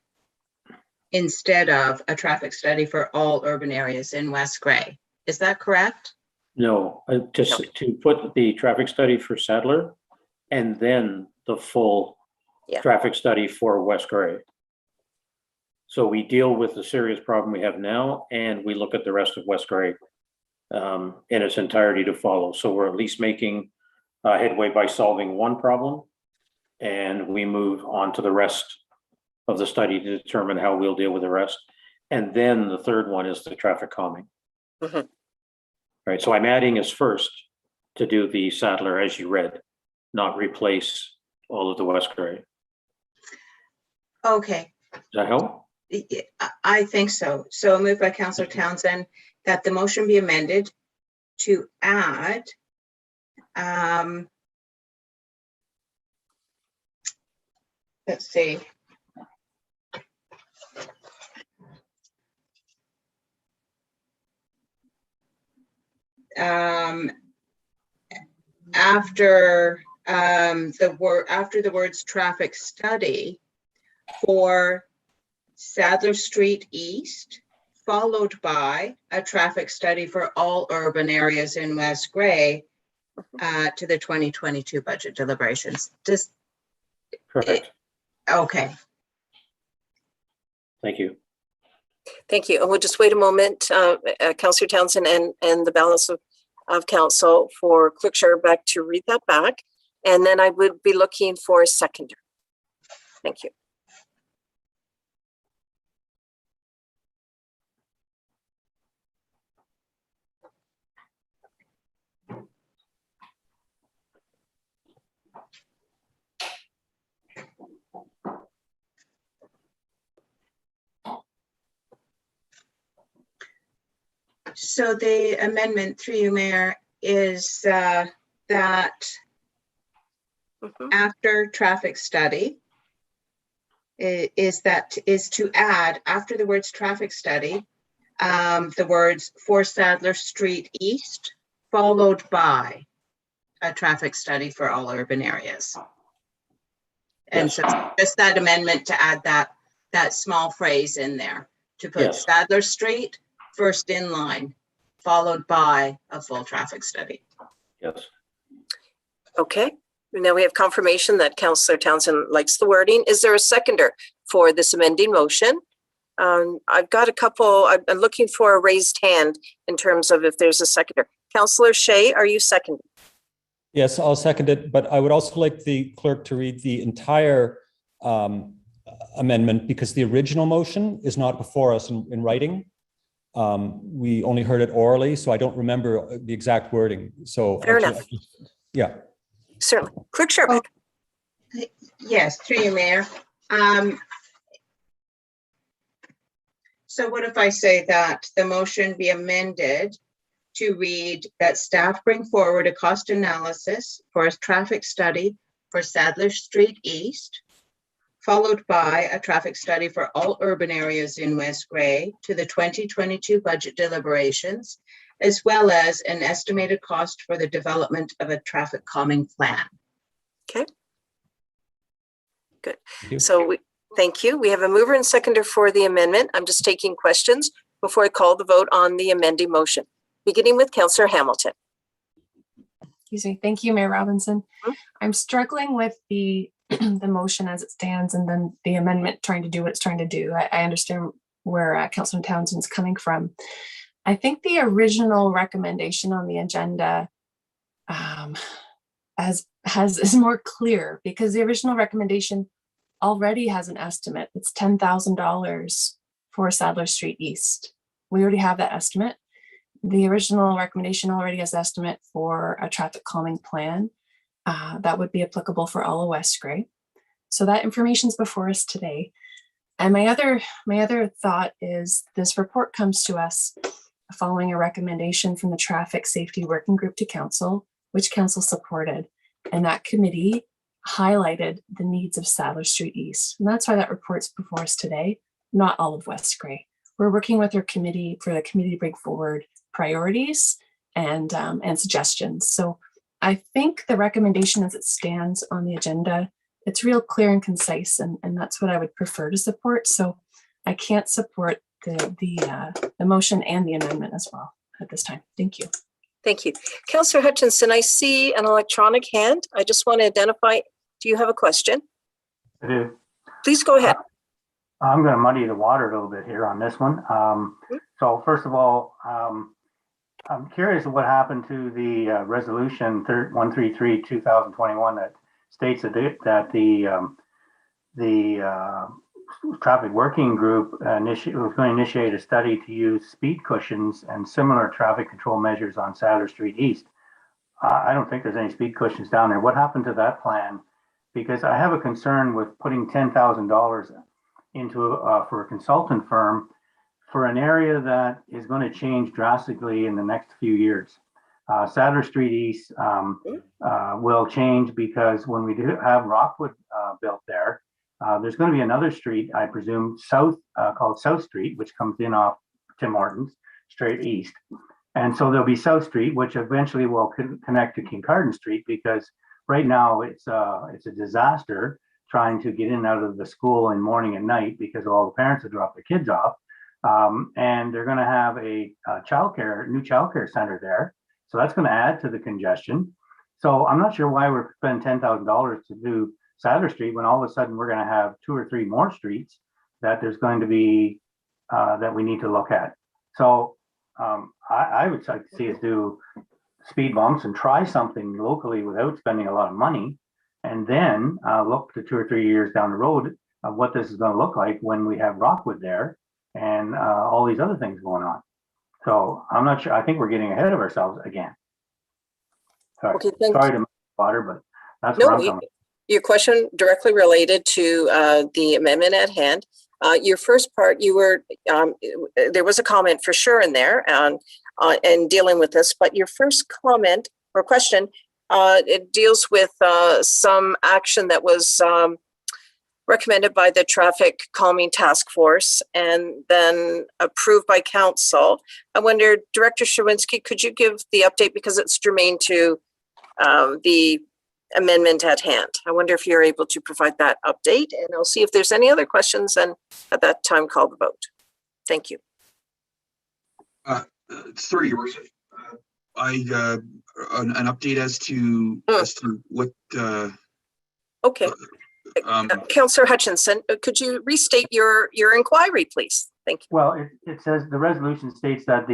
instead of a traffic study for all urban areas in West Gray. Is that correct? No, just to put the traffic study for Sadler and then the full traffic study for West Gray. So we deal with the serious problem we have now, and we look at the rest of West Gray in its entirety to follow. So we're at least making headway by solving one problem, and we move on to the rest of the study to determine how we'll deal with the rest. And then the third one is the traffic calming. Mm-hmm. Right, so I'm adding as first to do the Sadler as you read, not replace all of the West Gray. Okay. Does that help? I think so. So moved by Councillor Townsend that the motion be amended to add let's see. After the words traffic study for Sadler Street East, followed by a traffic study for all urban areas in West Gray to the 2022 budget deliberations. Perfect. Okay. Thank you. Thank you. And we'll just wait a moment, Councillor Townsend and the balance of council for Clerk Scharbeck to read that back. And then I would be looking for a seconder. Thank you. So the amendment through you, Mayor, is that after traffic study is to add after the words traffic study, the words for Sadler Street East, followed by a traffic study for all urban areas. And so just that amendment to add that small phrase in there to put Sadler Street first in line, followed by a full traffic study. Yes. Okay. Now we have confirmation that Councillor Townsend likes the wording. Is there a seconder for this amending motion? I've got a couple. I'm looking for a raised hand in terms of if there's a seconder. Councillor Shea, are you seconding? Yes, I'll second it, but I would also like the clerk to read the entire amendment because the original motion is not before us in writing. We only heard it orally, so I don't remember the exact wording. So fair enough. Yeah. Certainly. Clerk Scharbeck. Yes, through you, Mayor. So what if I say that the motion be amended to read that staff bring forward a cost analysis for a traffic study for Sadler Street East, followed by a traffic study for all urban areas in West Gray to the 2022 budget deliberations, as well as an estimated cost for the development of a traffic calming plan. Okay. Good. So thank you. We have a mover and seconder for the amendment. I'm just taking questions before I call the vote on the amending motion, beginning with Councillor Hamilton. Excuse me. Thank you, Mayor Robinson. Mhm. I'm struggling with the the motion as it stands and then the amendment trying to do what it's trying to do. I understand where Councilman Townsend's coming from. I think the original recommendation on the agenda is more clear because the original recommendation already has an estimate. It's $10,000 for Sadler Street East. We already have that estimate. The original recommendation already has an estimate for a traffic calming plan that would be applicable for all of West Grey. So that information's before us today. And my other thought is this report comes to us following a recommendation from the Traffic Safety Working Group to Council, which Council supported. And that committee highlighted the needs of Sadler Street East. And that's why that report's before us today, not all of West Grey. We're working with our committee for the committee to bring forward priorities and suggestions. So I think the recommendation as it stands on the agenda, it's real clear and concise, and that's what I would prefer to support. So I can't support the motion and the amendment as well at this time. Thank you. Thank you. Councillor Hutchinson, I see an electronic hand. I just want to identify, do you have a question? I do. Please go ahead. I'm going to muddy the water a little bit here on this one. So first of all, I'm curious what happened to the resolution 133/2021 that states that the traffic working group was going to initiate a study to use speed cushions and similar traffic control measures on Sadler Street East. I don't think there's any speed cushions down there. What happened to that plan? Because I have a concern with putting $10,000 into for a consultant firm for an area that is going to change drastically in the next few years. Sadler Street East will change because when we do have Rockwood built there, there's going to be another street, I presume, south called South Street, which comes in off Tim Hortons straight east. And so there'll be South Street, which eventually will connect to Kincardine Street, because right now it's a disaster trying to get in and out of the school in morning and night because all the parents have dropped their kids off. And they're going to have a new childcare center there. So that's going to add to the congestion. So I'm not sure why we're spending $10,000 to do Sadler Street when all of a sudden we're going to have 2 or 3 more streets that there's going to be that we need to look at. So I would like to see us do speed bumps and try something locally without spending a lot of money, and then look to 2 or 3 years down the road of what this is going to look like when we have Rockwood there and all these other things going on. So I'm not sure. I think we're getting ahead of ourselves again. Sorry, Okay, sorry to water, but that's where I'm coming. Your question directly related to the amendment at hand. Your first part, you were there was a comment for sure in there and dealing with this, but your first comment or question it deals with some action that was recommended by the Traffic Calming Task Force and then approved by Council. I wonder, Director Sherwinski, could you give the update because it's germane to the amendment at hand? I wonder if you're able to provide that update, and I'll see if there's any other questions, and at that time call the vote. Thank you. Sorry, Your Worship. An update as to what. Okay. Councillor Hutchinson, could you restate your inquiry, please? Thank you. Well, it says the resolution states that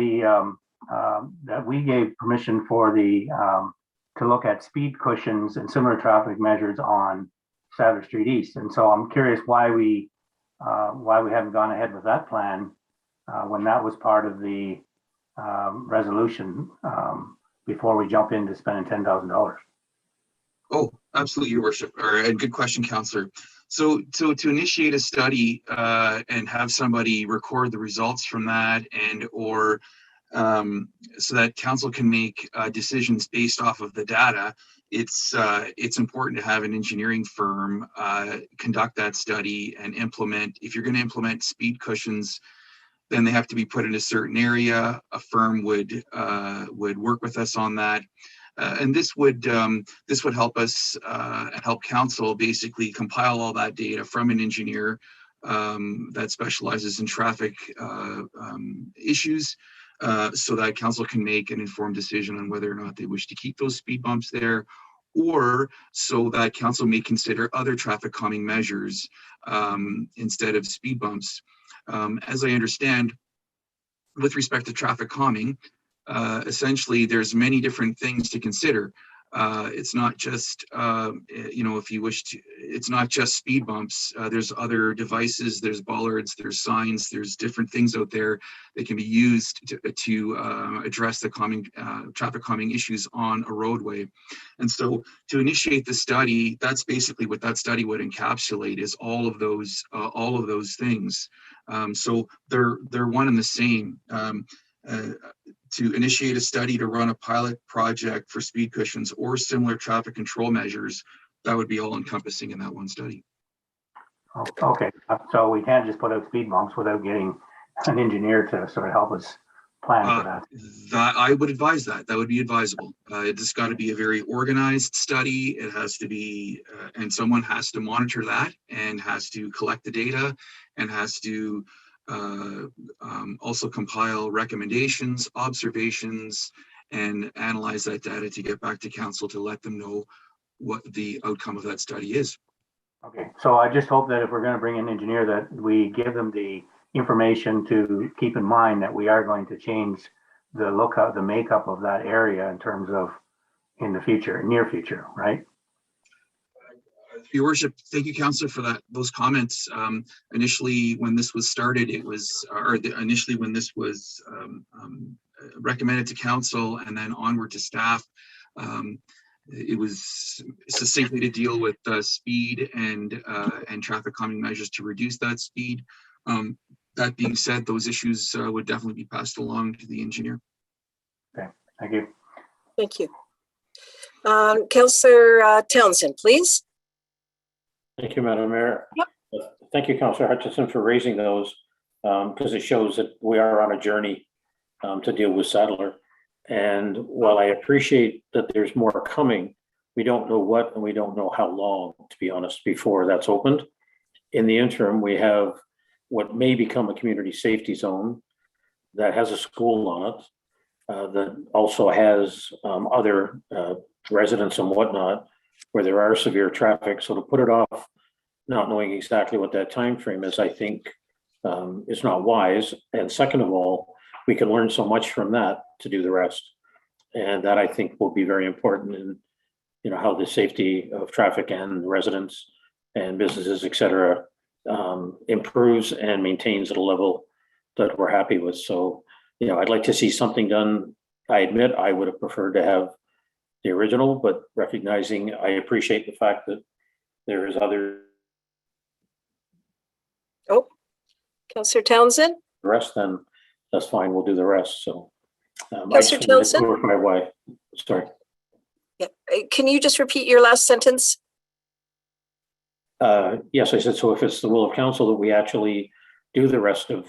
that we gave permission for to look at speed cushions and similar traffic measures on Sadler Street East, and so I'm curious why we haven't gone ahead with that plan when that was part of the resolution before we jump into spending $10,000. Oh, absolutely, Your Worship. A good question, Councillor. So to initiate a study and have somebody record the results from that, and or so that Council can make decisions based off of the data, it's important to have an engineering firm conduct that study and implement. If you're going to implement speed cushions, then they have to be put in a certain area. A firm would work with us on that. And this would help us and help Council basically compile all that data from an engineer that specializes in traffic issues, so that council can make an informed decision on whether or not they wish to keep those speed bumps there, or so that council may consider other traffic calming measures instead of speed bumps. As I understand, with respect to traffic calming, essentially there's many different things to consider. It's not just, if you wish to, it's not just speed bumps. There's other devices, there's bollards, there's signs, there's different things out there that can be used to address the traffic calming issues on a roadway. And so to initiate the study, that's basically what that study would encapsulate, is all of those things. So they're one and the same. To initiate a study to run a pilot project for speed cushions or similar traffic control measures, that would be all encompassing in that one study. Okay, so we can't just put out speed bumps without getting an engineer to sort of help us plan for that. That I would advise that would be advisable. It's got to be a very organized study. It has to be, and someone has to monitor that and has to collect the data and has to also compile recommendations, observations, and analyze that data to get back to council to let them know what the outcome of that study is. Okay, so I just hope that if we're going to bring an engineer, that we give them the information to keep in mind that we are going to change the makeup of that area in terms of in the future, near future, right? Your worship, thank you, Councillor, for those comments. Initially, when this was started, it was, initially when this was recommended to council and then onward to staff, it was succinctly to deal with speed and traffic calming measures to reduce that speed. That being said, those issues would definitely be passed along to the engineer. Okay, thank you. Thank you. Councillor Townsend, please. Thank you, Madam Mayor. Yep. Thank you, Councillor Hutchinson, for raising those, because it shows that we are on a journey to deal with Sadler. And while I appreciate that there's more coming, we don't know what and we don't know how long, to be honest, before that's opened. In the interim, we have what may become a community safety zone that has a school on it, that also has other residents and whatnot, where there are severe traffic. So to put it off, not knowing exactly what that time frame is, I think is not wise. And second of all, we can learn so much from that to do the rest. And that, I think, will be very important in, how the safety of traffic and residents and businesses, et cetera, improves and maintains at a level that we're happy with. So, I'd like to see something done. I admit I would have preferred to have the original, but recognizing I appreciate the fact that there is other. Oh, Councillor Townsend? The rest, then that's fine. We'll do the rest. So, Councillor Townsend? With my wife. Sorry. Yeah. Can you just repeat your last sentence? Yes, I said, so if it's the will of council that we actually do the rest of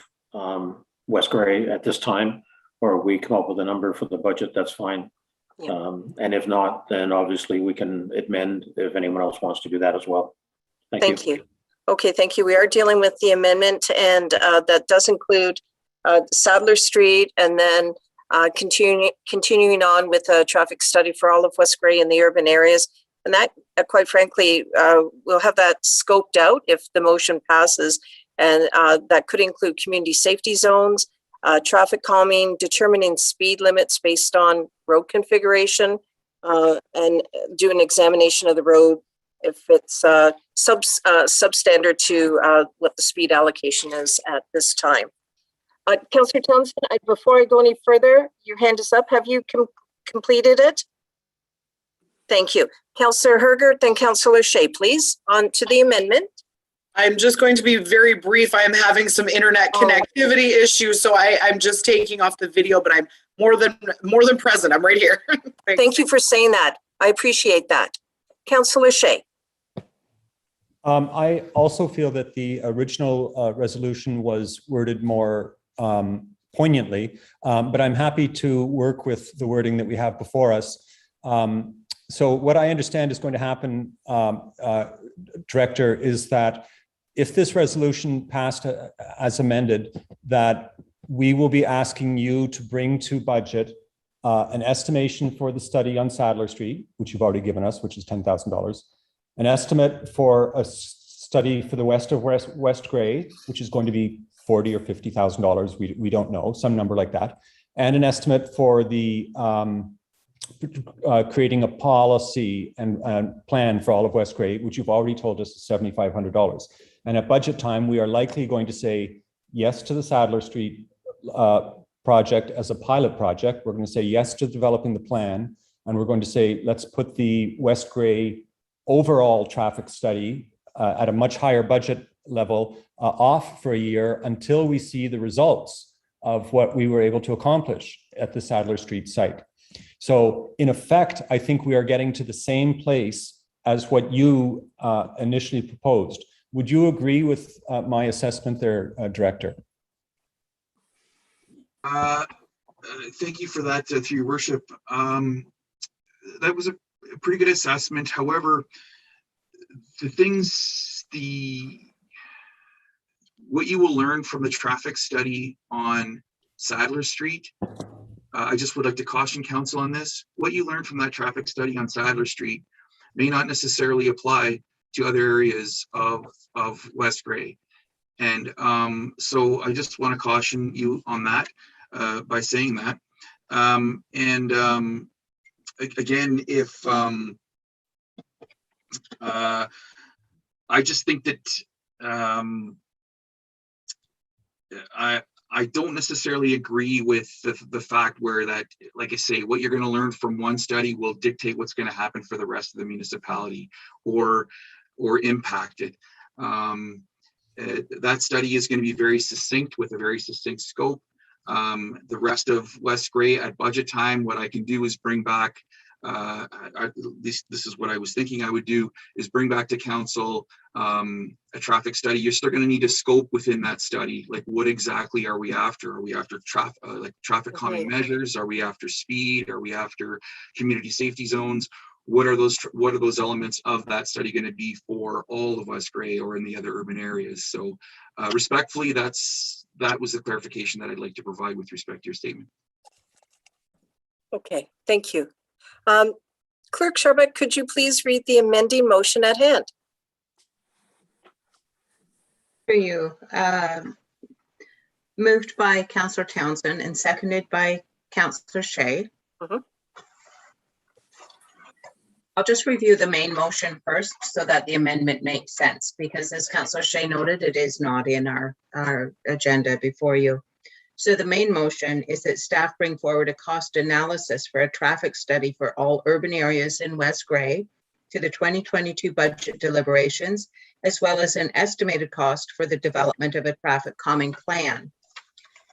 West Grey at this time, or we come up with a number for the budget, that's fine. Yeah. And if not, then obviously we can amend if anyone else wants to do that as well. Thank you. Okay, thank you. We are dealing with the amendment, and that does include Sadler Street, and then continuing on with a traffic study for all of West Grey in the urban areas. And that, quite frankly, we'll have that scoped out if the motion passes. And that could include community safety zones, traffic calming, determining speed limits based on road configuration, and do an examination of the road if it's substandard to what the speed allocation is at this time. Councillor Townsend, before I go any further, your hand is up. Have you completed it? Thank you. Councillor Hergert, then Councillor Shea, please, on to the amendment. I'm just going to be very brief. I'm having some internet connectivity issues, so I'm just taking off the video, but I'm more than present. I'm right here. Thank you for saying that. I appreciate that. Councillor Shea. I also feel that the original resolution was worded more poignantly, but I'm happy to work with the wording that we have before us. So what I understand is going to happen, Director, is that if this resolution passed as amended, that we will be asking you to bring to budget an estimation for the study on Sadler Street, which you've already given us, which is $10,000, an estimate for a study for the west of West Gray, which is going to be $40,000 or $50,000. We don't know, some number like that, and an estimate for the creating a policy and plan for all of West Gray, which you've already told us is $7,500. And at budget time, we are likely going to say yes to the Sadler Street project as a pilot project. We're going to say yes to developing the plan, and we're going to say, let's put the West Gray overall traffic study at a much higher budget level off for a year until we see the results of what we were able to accomplish at the Sadler Street site. So in effect, I think we are getting to the same place as what you initially proposed. Would you agree with my assessment there, Director? Thank you for that, through your worship. That was a pretty good assessment. However, what you will learn from the traffic study on Sadler Street, I just would like to caution council on this. What you learn from that traffic study on Sadler Street may not necessarily apply to other areas of West Gray. And so I just want to caution you on that by saying that. Again, if I just think that I don't necessarily agree with the fact where that, like I say, what you're going to learn from one study will dictate what's going to happen for the rest of the municipality or impact it. That study is going to be very succinct with a very succinct scope. The rest of West Gray at budget time, what I can do is bring back, this is what I was thinking I would do, is bring back to council a traffic study. You're still going to need a scope within that study. Like, what exactly are we after? Are we after traffic calming measures? Are we after speed? Are we after community safety zones? What are those elements of that study going to be for all of West Gray or in the other urban areas? So respectfully, that was the clarification that I'd like to provide with respect to your statement. Okay, thank you. Clerk Sharbuck, could you please read the amending motion at hand? For you, moved by Councillor Townsend and seconded by Councillor Shay. I'll just review the main motion first so that the amendment makes sense, because as Councillor Shay noted, it is not in our agenda before you. So the main motion is that staff bring forward a cost analysis for a traffic study for all urban areas in West Gray to the 2022 budget deliberations, as well as an estimated cost for the development of a traffic calming plan.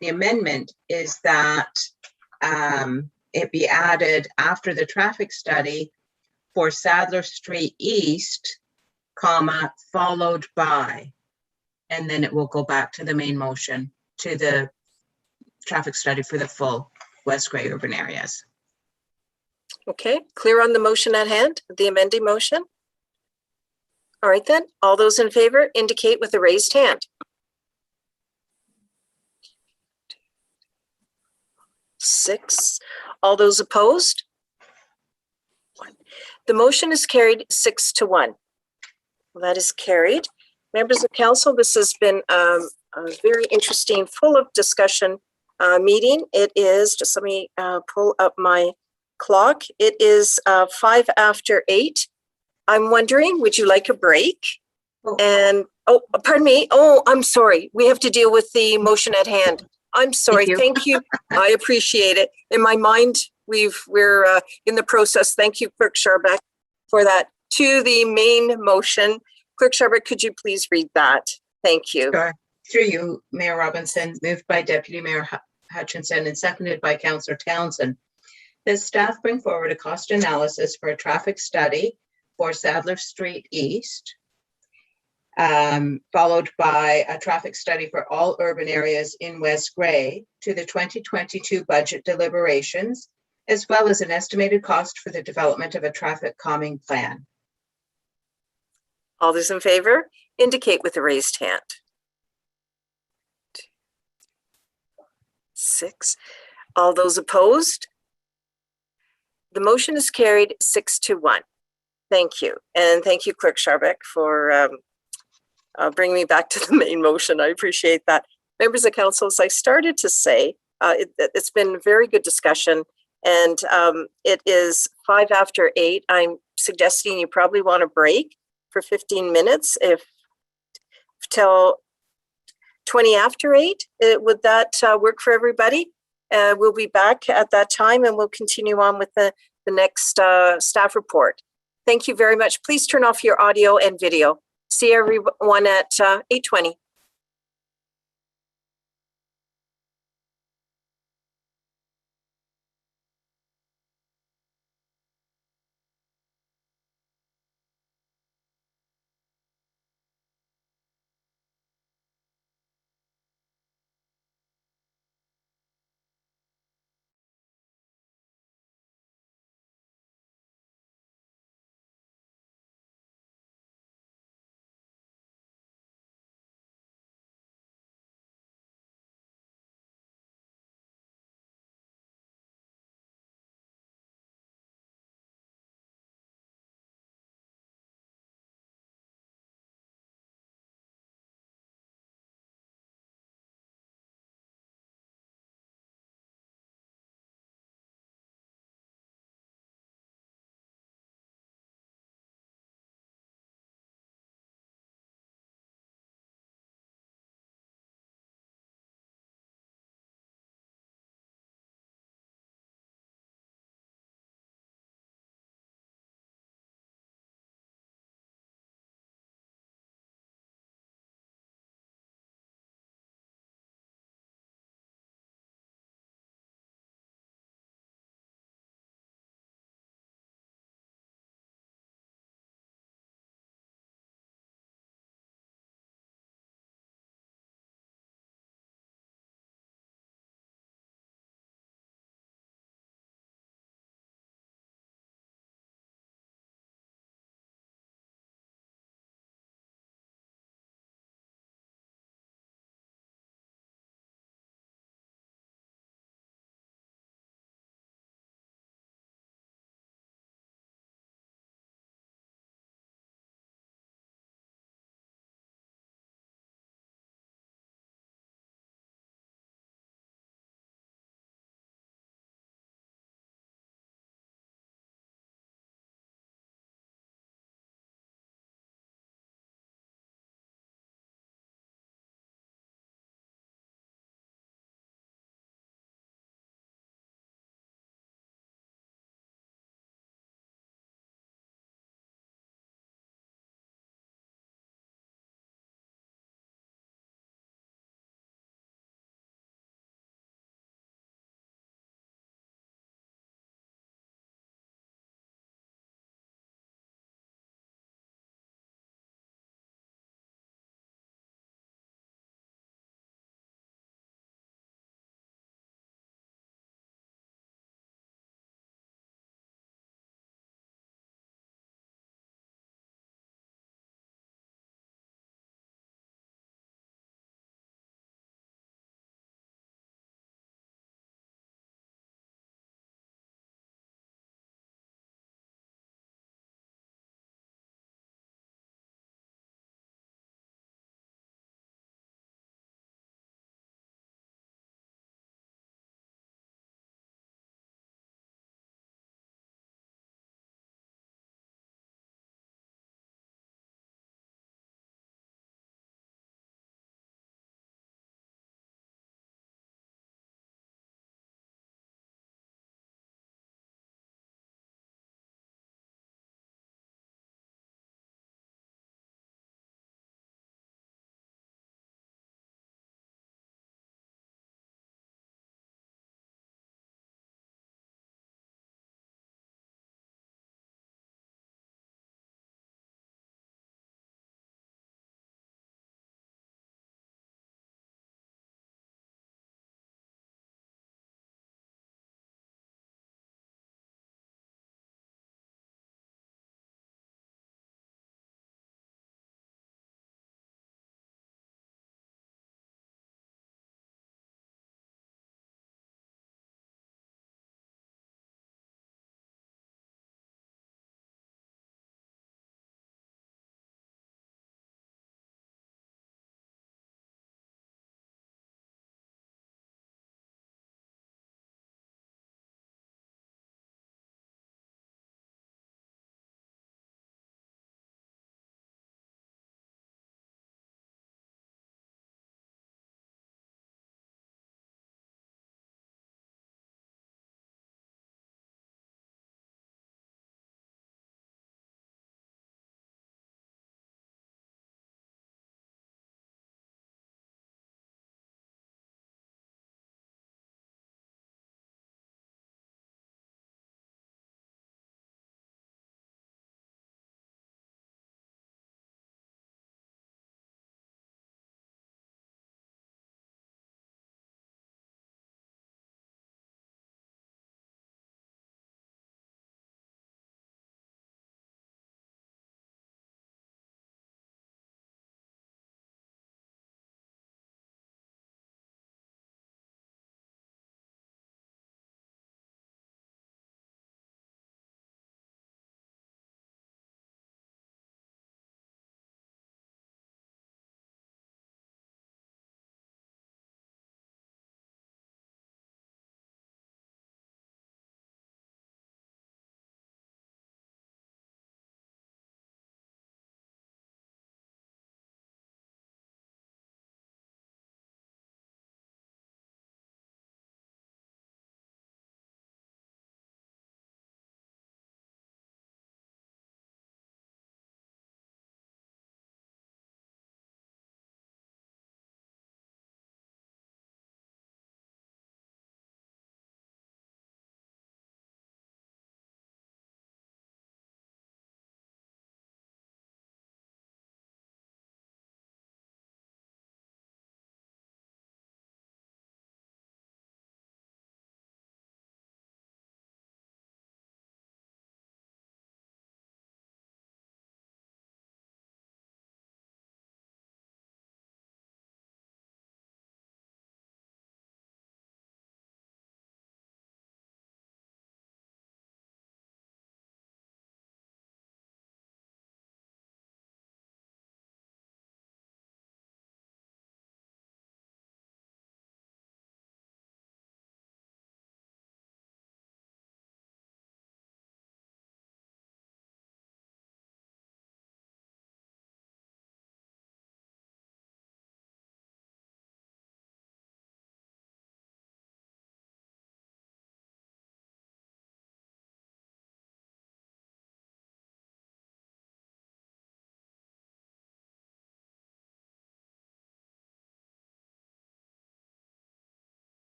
The amendment is that it be added after the traffic study for Sadler Street East, followed by, and then it will go back to the main motion, to the traffic study for the full West Gray urban areas. Okay, clear on the motion at hand, the amending motion? All right then, all those in favor indicate with a raised hand. 6. All those opposed? 1. The motion is carried 6-1. Well, that is carried. Members of council, this has been a very interesting, full of discussion meeting. It is, just let me pull up my clock. It is 5 after 8. I'm wondering, would you like a break? And, oh, pardon me. Oh, I'm sorry. We have to deal with the motion at hand. I'm sorry. Thank you. I appreciate it. In my mind, we're in the process. Thank you, Clerk Sharbuck, for that. To the main motion, Clerk Sharbuck, could you please read that? Thank you. Sure. Through you, Mayor Robinson, moved by Deputy Mayor Hutchinson and seconded by Councillor Townsend. The staff bring forward a cost analysis for a traffic study for Sadler Street East, followed by a traffic study for all urban areas in West Gray to the 2022 budget deliberations, as well as an estimated cost for the development of a traffic calming plan. All those in favor indicate with a raised hand. 6. All those opposed? The motion is carried 6-1. Thank you. And thank you, Clerk Scharbeck, for bringing me back to the main motion. I appreciate that. Members of council, as I started to say, it's been a very good discussion, and it is 5 after 8. I'm suggesting you probably want a break for 15 minutes, if till 20 after 8. Would that work for everybody? We'll be back at that time, and we'll continue on with the next staff report. Thank you very much. Please turn off your audio and video. See everyone at 8:20.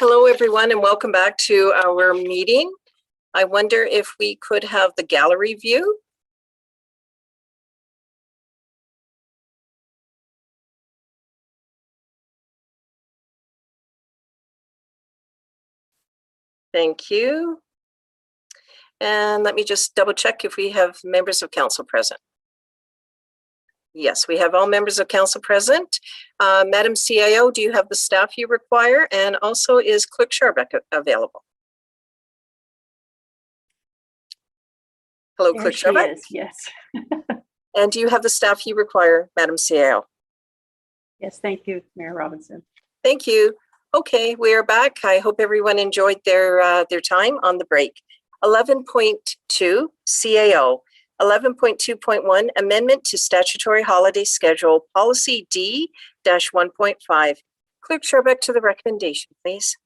Hello, everyone, and welcome back to our meeting. I wonder if we could have the gallery view. Thank you. And let me just double check if we have members of council present. Yes, we have all members of council present. Madam CIO, do you have the staff you require? And also, is Clerk Sharbeck available? Hello, There Clerk she Sharbeck. is, yes. And do you have the staff you require, Madam CIO? Yes, thank you, Mayor Robinson. Thank you. Okay, we are back. I hope everyone enjoyed their time on the break. 11.2 CAO. 11.2.1 Amendment to Statutory Holiday Schedule, Policy D-1.5. Clerk Sharbeck to the recommendation, please.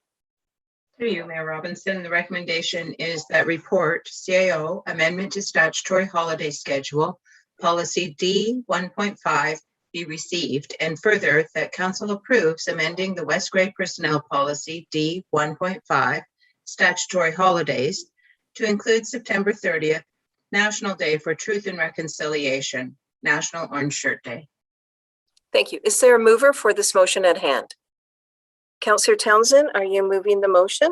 Through you, Mayor Robinson, the recommendation is that report CAO Amendment to Statutory Holiday Schedule, Policy D-1.5 be received, and further that Council approves amending the West Grey Personnel Policy D-1.5 Statutory Holidays to include September 30th, National Day for Truth and Reconciliation, National Orange Shirt Day. Thank you. Is there a mover for this motion at hand? Councillor Townsend, are you moving the motion?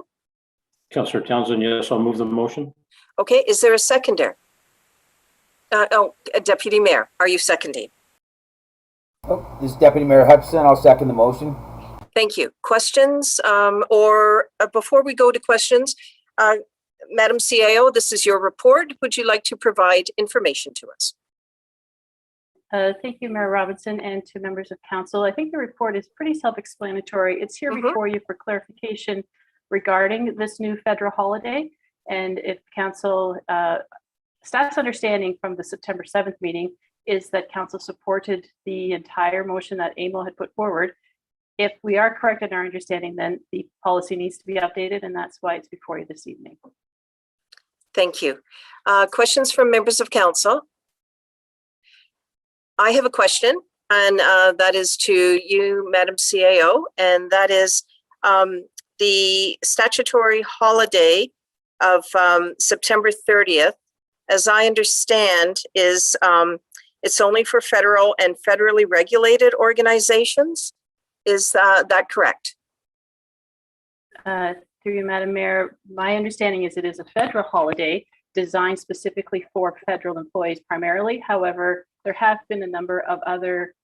Councillor Townsend, yes, I'll move the motion. Okay, is there a seconder? Deputy Mayor, are you seconding? Oh, this is Deputy Mayor Hutchison. I'll second the motion. Thank you. Questions before we go to questions, Madam CIO, this is your report. Would you like to provide information to us? Thank you, Mayor Robinson, and to members of council. I think the report is pretty self-explanatory. It's here before you for clarification regarding this new federal holiday. And if council, staff's understanding from the September 7th meeting is that council supported the entire motion that Emil had put forward. If we are correct in our understanding, then the policy needs to be updated, and that's why it's before you this evening. Thank you. Questions from members of council? I have a question, and that is to you, Madam CAO, and that is the statutory holiday of September 30th, as I understand, is it's only for federal and federally regulated organizations. Is that correct? Through you, Madam Mayor, my understanding is it is a federal holiday designed specifically for federal employees primarily. However, there have been a number of other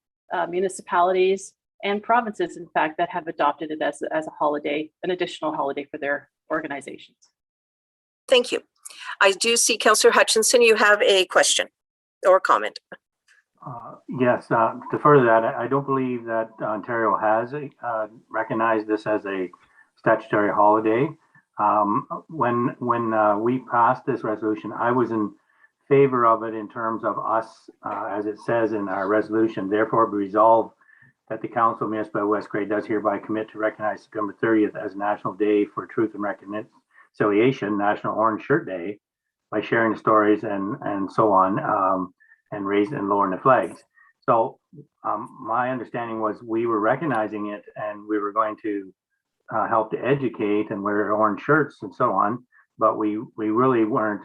municipalities and provinces, in fact, that have adopted it as a holiday, an additional holiday for their organizations. Thank you. I do see Councillor Hutchinson, you have a question or comment. Yes, to further that, I don't believe that Ontario has recognized this as a statutory holiday. When we passed this resolution, I was in favor of it in terms of us, as it says in our resolution, therefore be resolved that the Council of Municipal West Grey does hereby commit to recognize September 30th as National Day for Truth and Reconciliation, National Orange Shirt Day, by sharing the stories and so on, and raising and lowering the flags. So my understanding was we were recognizing it and we were going to help to educate and wear orange shirts and so on, but we really weren't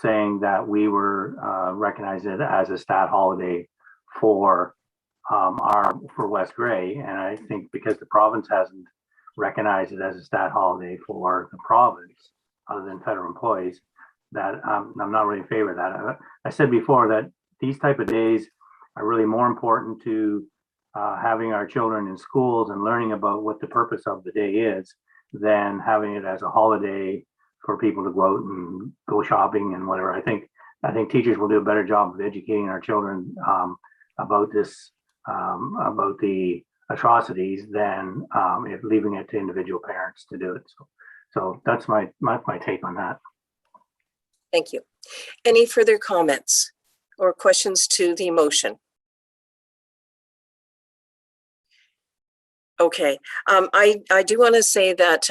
saying that we were recognizing it as a stat holiday for West Grey. And I think because the province hasn't recognized it as a stat holiday for the province, other than federal employees, that I'm not really in favor of that. I said before that these type of days are really more important to having our children in schools and learning about what the purpose of the day is than having it as a holiday for people to go out and go shopping and whatever. I think teachers will do a better job of educating our children about this, about the atrocities than if leaving it to individual parents to do it. So that's my take on that. Thank you. Any further comments or questions to the motion? Okay, I do want to say that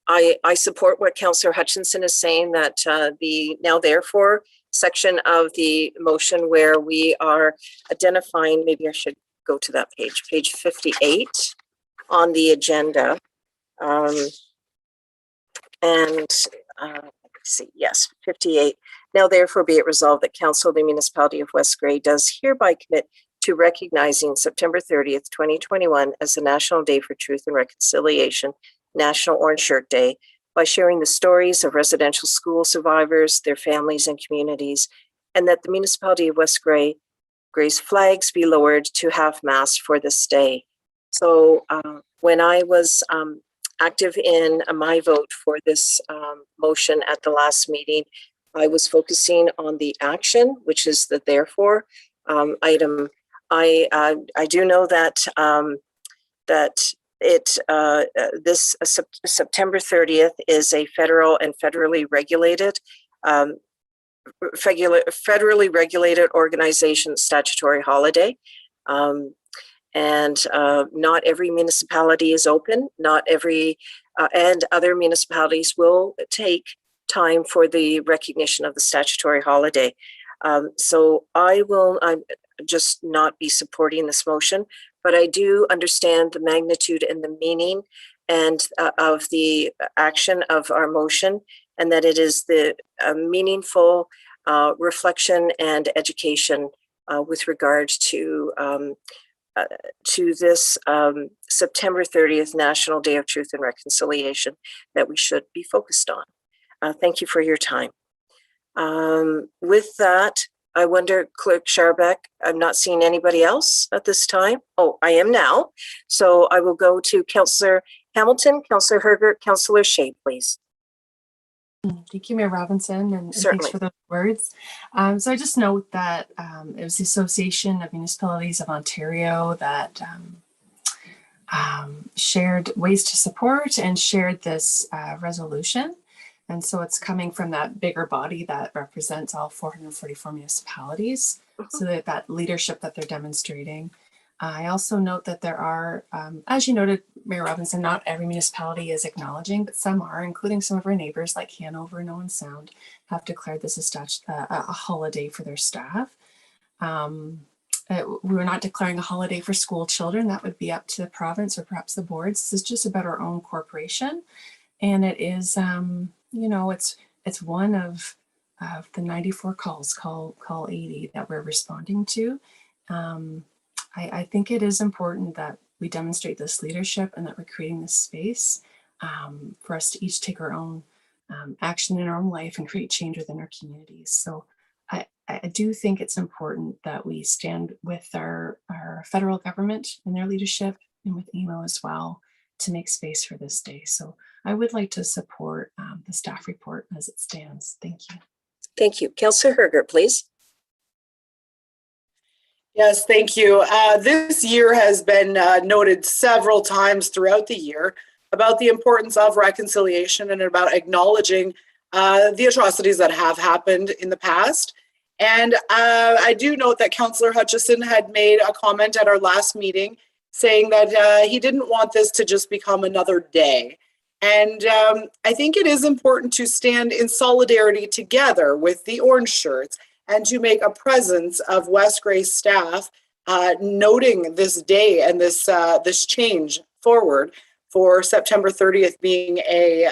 I support what Councillor Hutchinson is saying, that the now therefore section of the motion where we are identifying, maybe I should go to that page 58. on the agenda. Let's see, yes, 58. Now therefore be it resolved that Council of the Municipality of West Grey does hereby commit to recognizing September 30th, 2021 as the National Day for Truth and Reconciliation, National Orange Shirt Day, by sharing the stories of residential school survivors, their families and communities, and that the Municipality of West Grey's flags be lowered to half-mast for this day. So when I was active in my vote for this motion at the last meeting, I was focusing on the action, which is the therefore item. I do know that this September 30th is a federally regulated organization statutory holiday. And not every municipality is open. Not every, and other municipalities will take time for the recognition of the statutory holiday. So I'm just not be supporting this motion, but I do understand the magnitude and the meaning and of the action of our motion, and that it is the meaningful reflection and education with regard to this September 30th National Day of Truth and Reconciliation that we should be focused on. Thank you for your time. With that, I wonder, Clerk Scharbeck, I'm not seeing anybody else at this time. Oh, I am now. So I will go to Councillor Hamilton, Councillor Hergert, Councillor Shea, please. Thank you, Mayor Robinson, and thanks for those words. So I just note that it was the Association of Municipalities of Ontario that shared ways to support and shared this resolution. And so it's coming from that bigger body that represents all 444 municipalities. So that leadership that they're demonstrating. I also note that there are, as you noted, Mayor Robinson, not every municipality is acknowledging, but some are, including some of our neighbors like Hanover and Owen Sound, have declared this a holiday for their staff. We're not declaring a holiday for school children. That would be up to the province or perhaps the boards. This is just about our own corporation. And it is, you know, it's one of the 94 calls, call 80 that we're responding to. I think it is important that we demonstrate this leadership and that we're creating this space for us to each take our own action in our own life and create change within our communities. So I do think it's important that we stand with our federal government and their leadership and with AMO as well to make space for this day. So I would like to support the staff report as it stands. Thank you. Thank you. Councillor Hergert, please. Yes, thank you. This year has been noted several times throughout the year about the importance of reconciliation and about acknowledging the atrocities that have happened in the past. And I do note that Councillor Hutchison had made a comment at our last meeting saying that he didn't want this to just become another day. And I think it is important to stand in solidarity together with the orange shirts and to make a presence of West Grey staff noting this day and this change forward for September 30th being a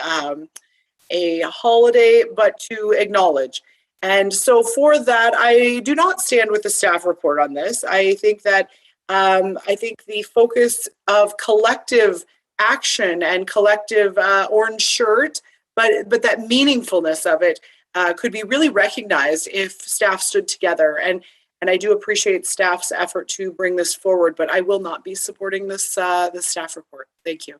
holiday, but to acknowledge. And so for that, I do not stand with the staff report on this. I think that the focus of collective action and collective orange shirt, but that meaningfulness of it could be really recognized if staff stood together. And I do appreciate staff's effort to bring this forward, but I will not be supporting this the staff report. Thank you.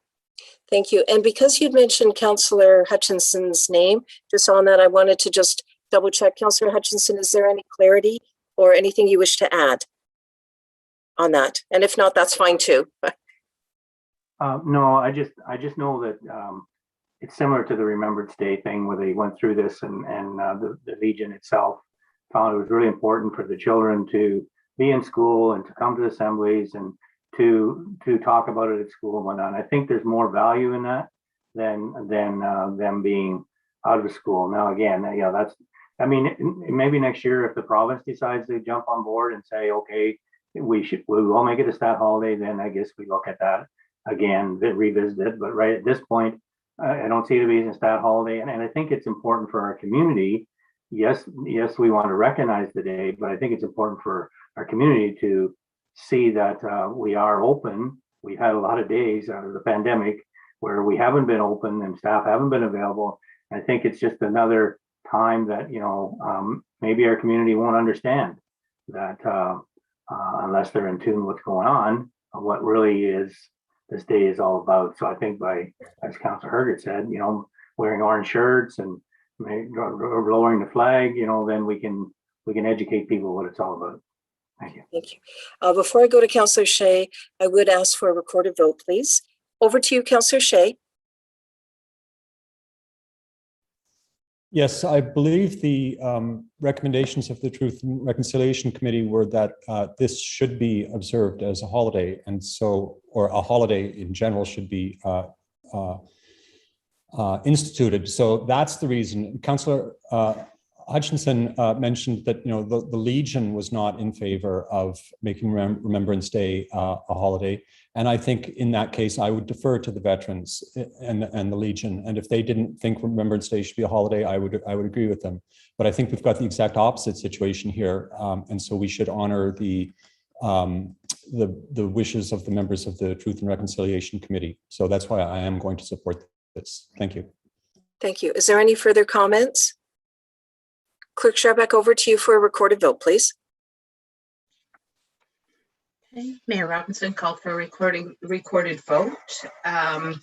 Thank you. And because you'd mentioned Councillor Hutchinson's name, just on that, I wanted to just double check. Councillor Hutchinson, is there any clarity or anything you wish to add on that? And if not, that's fine too. No, I just know that it's similar to the Remembrance Day thing where they went through this and the Legion itself found it was really important for the children to be in school and to come to assemblies and to talk about it at school and whatnot. I think there's more value in that than them being out of school. Now, again, you know, maybe next year if the province decides to jump on board and say, okay, we will make it a stat holiday, then I guess we look at that again, revisit it. But right at this point, I don't see it as a stat holiday. And I think it's important for our community. Yes, we want to recognize the day, but I think it's important for our community to see that we are open. We've had a lot of days out of the pandemic where we haven't been open and staff haven't been available. I think it's just another time that, maybe our community won't understand that unless they're in tune with what's going on, what really is this day is all about. So I think as Councillor Hergert said, wearing orange shirts and lowering the flag, then we can educate people what it's all about. Thank you. Thank you. Before I go to Councillor Shea, I would ask for a recorded vote, please. Over to you, Councillor Shea. Yes, I believe the recommendations of the Truth and Reconciliation Committee were that this should be observed as a holiday, and so, or a holiday in general should be instituted. So that's the reason. Councillor Hutchinson mentioned that the Legion was not in favor of making Remembrance Day a holiday, and I think in that case I would defer to the veterans and the Legion. And if they didn't think Remembrance Day should be a holiday, I would agree with them. But I think we've got the exact opposite situation here, and so we should honor the wishes of the members of the Truth and Reconciliation Committee. So that's why I am going to support this. Thank you. Thank you. Is there any further comments? Clerk Sharbeck, over to you for a recorded vote, please. Okay. Mayor Robinson called for a recorded vote. And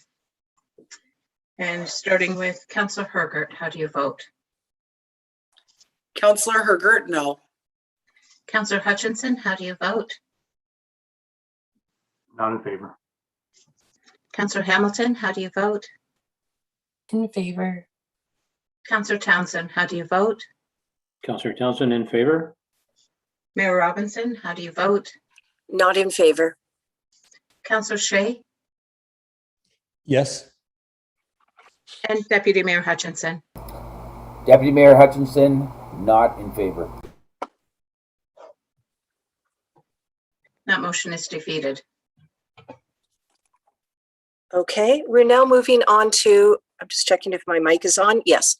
starting with Councillor Hergert, how do you vote? Councillor Hergert, no. Councillor Hutchinson, how do you vote? Not in favor. Councillor Hamilton, how do you vote? In favor. Councillor Townsend, how do you vote? Councillor Townsend in favor. Mayor Robinson, how do you vote? Not in favor. Councillor Shea? Yes. And Deputy Mayor Hutchinson? Deputy Mayor Hutchinson, not in favor. That motion is defeated. Okay, we're now moving on to, I'm just checking if my mic is on. Yes.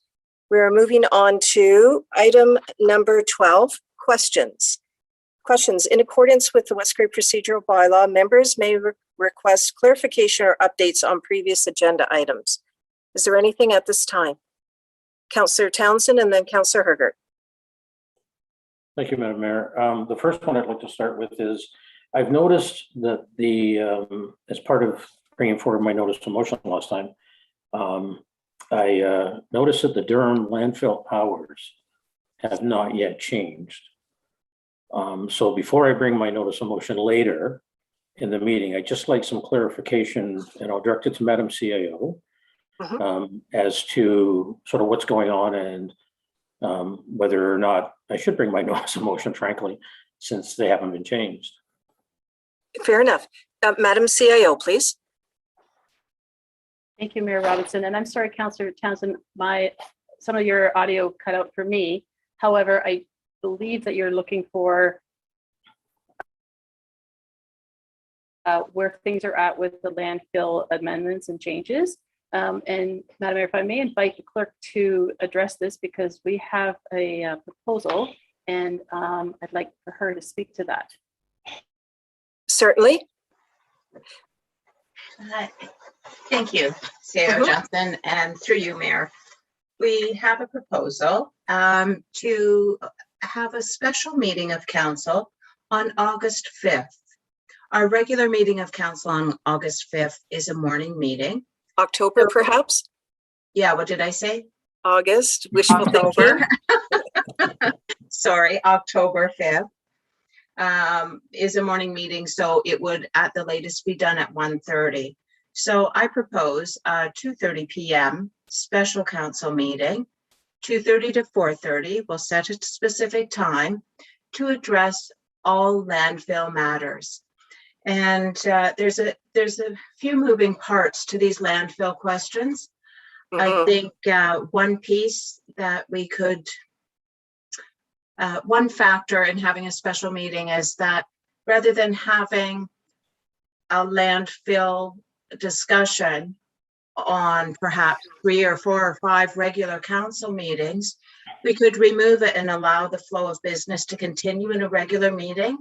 We're moving on to item number 12, questions. Questions. In accordance with the West Grey procedural bylaw, members may request clarification or updates on previous agenda items. Is there anything at this time? Councillor Townsend and then Councillor Hergert. Thank you, Madam Mayor. The first one I'd like to start with is I've noticed that as part of bringing forward my notice of motion last time, I noticed that the Durham landfill hours have not yet changed. So before I bring my notice of motion later in the meeting, I'd just like some clarification, and I'll direct it to Madam CAO as to sort of what's going on and whether or not I should bring my notice of motion, frankly, since they haven't been changed. Fair enough. Madam CAO, please. Thank you, Mayor Robinson. And I'm sorry, Councillor Townsend, some of your audio cut out for me. However, I believe that you're looking for where things are at with the landfill amendments and changes. And Madam Mayor, if I may invite the clerk to address this, because we have a proposal and I'd like for her to speak to that. Certainly. Thank you, Sarah Johnson, and through you, Mayor. We have a proposal to have a special meeting of council on August 5th. Our regular meeting of council on August 5th is a morning meeting. October, perhaps? Yeah, what did I say? August, wishful thinking. Sorry, October 5th is a morning meeting, so it would at the latest be done at 1:30. So I propose 2:30 p.m. special council meeting, 2:30 to 4:30. We'll set a specific time to address all landfill matters. And there's a few moving parts to these landfill questions. I think one piece that we could, one factor in having a special meeting is that rather than having a landfill discussion on perhaps 3 or 4 or 5 regular council meetings, we could remove it and allow the flow of business to continue in a regular meeting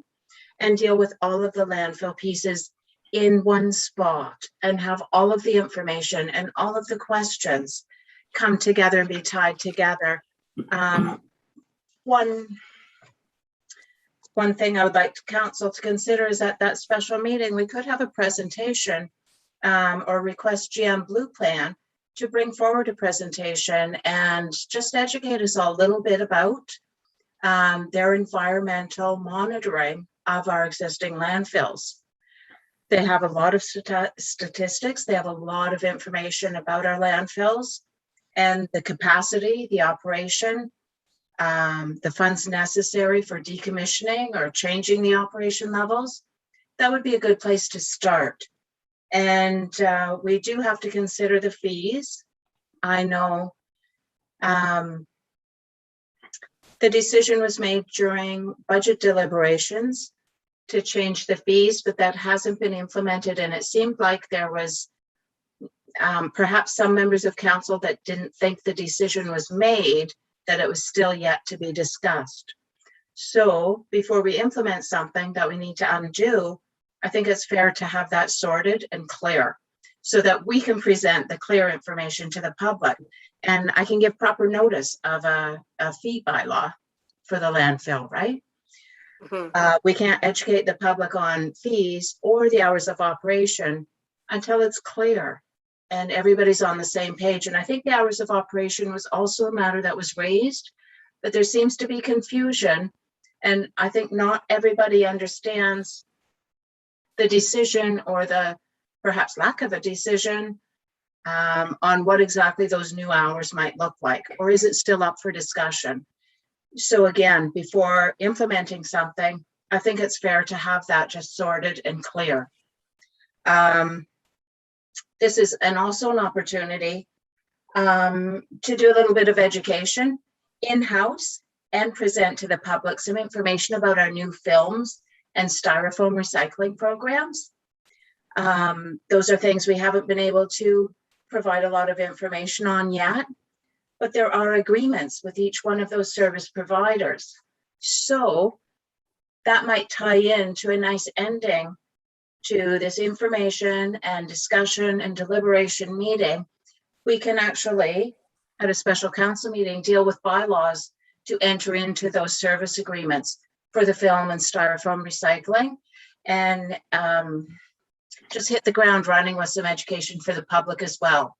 and deal with all of the landfill pieces in one spot and have all of the information and all of the questions come together and be tied together. One thing I would like council to consider is at that special meeting, we could have a presentation or request GM Blue Plan to bring forward a presentation and just educate us all a little bit about their environmental monitoring of our existing landfills. They have a lot of statistics. They have a lot of information about our landfills and the capacity, the operation, the funds necessary for decommissioning or changing the operation levels. That would be a good place to start. And we do have to consider the fees. I know the decision was made during budget deliberations to change the fees, but that hasn't been implemented. And it seemed like there was perhaps some members of council that didn't think the decision was made, that it was still yet to be discussed. So before we implement something that we need to undo, I think it's fair to have that sorted and clear so that we can present the clear information to the public. And I can give proper notice of a fee bylaw for the landfill, right? We can't educate the public on fees or the hours of operation until it's clear and everybody's on the same page. And I think the hours of operation was also a matter that was raised, but there seems to be confusion. And I think not everybody understands the decision or the perhaps lack of a decision on what exactly those new hours might look like, or is it still up for discussion? So again, before implementing something, I think it's fair to have that just sorted and clear. This is also an opportunity to do a little bit of education in-house and present to the public some information about our new films and styrofoam recycling programs. Those are things we haven't been able to provide a lot of information on yet, but there are agreements with each one of those service providers. So that might tie into a nice ending to this information and discussion and deliberation meeting. We can actually, at a special council meeting, deal with bylaws to enter into those service agreements for the film and styrofoam recycling, and just hit the ground running with some education for the public as well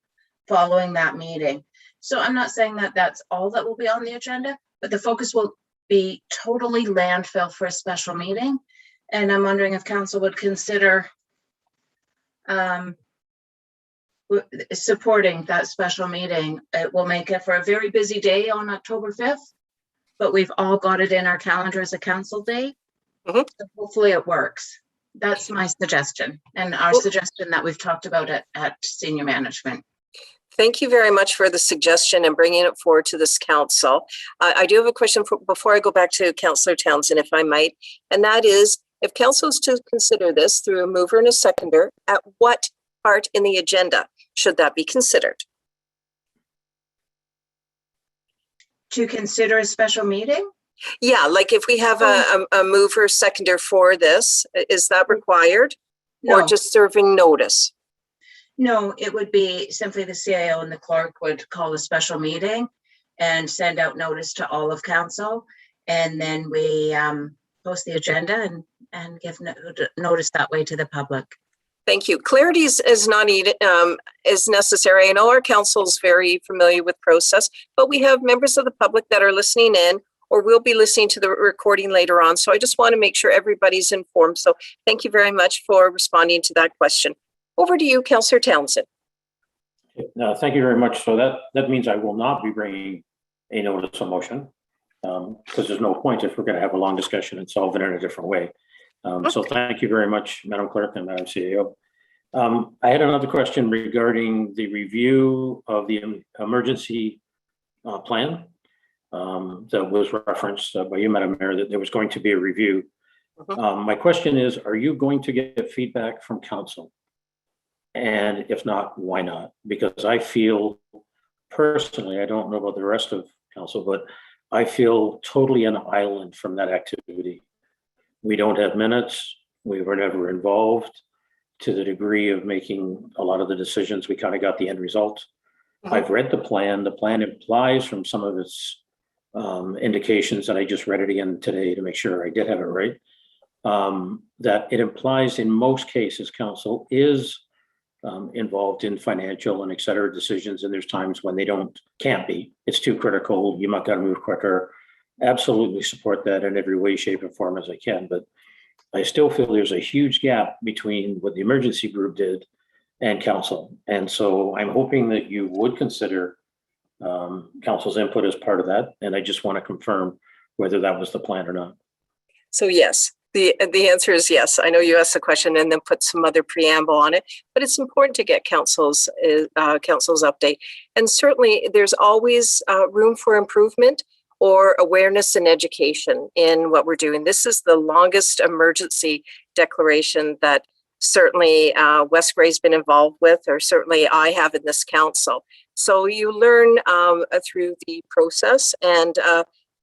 following that meeting. So I'm not saying that that's all that will be on the agenda, but the focus will be totally landfill for a special meeting. And I'm wondering if council would consider supporting that special meeting. It will make it for a very busy day on October 5th, but we've all got it in our calendar as a council day. So hopefully it works. That's my suggestion, and our suggestion that we've talked about at senior management. Thank you very much for the suggestion and bringing it forward to this council. I do have a question before I go back to Councillor Townsend, if I might, and that is, if council is to consider this through a mover and a seconder, at what part in the agenda should that be considered? To consider a special meeting? Yeah, like if we have a mover seconder for this, is that required? No. Or just serving notice? No, it would be simply the CIO and the clerk would call a special meeting and send out notice to all of council. And then we post the agenda and give notice that way to the public. Thank you. Clarity is not needed, is necessary. I know our council is very familiar with process, but we have members of the public that are listening in or will be listening to the recording later on. So I just want to make sure everybody's informed. So thank you very much for responding to that question. Over to you, Councillor Townsend. No, thank you very much. So that means I will not be bringing a notice of motion because there's no point if we're going to have a long discussion and solve it in a different way. So thank you very much, Madam Clerk and Madam CEO. I had another question regarding the review of the emergency plan that was referenced by you, Madam Mayor, that there was going to be a review. My question is, are you going to get feedback from council? And if not, why not? Because I feel personally, I don't know about the rest of council, but I feel totally an island from that activity. We don't have minutes. We were never involved to the degree of making a lot of the decisions. We kind of got the end result. I've read the plan. The plan implies from some of its indications, and I just read it again today to make sure I did have it right, that it implies in most cases council is involved in financial and et cetera decisions, and there's times when they can't be. It's too critical. You might got to move quicker. Absolutely support that in every way, shape, and form as I can. But I still feel there's a huge gap between what the emergency group did and council. And so I'm hoping that you would consider council's input as part of that. And I just want to confirm whether that was the plan or not. So yes, the answer is yes. I know you asked the question and then put some other preamble on it, but it's important to get council's update. And certainly there's always room for improvement or awareness and education in what we're doing. This is the longest emergency declaration that certainly West Grey's been involved with, or certainly I have in this council. So you learn through the process, and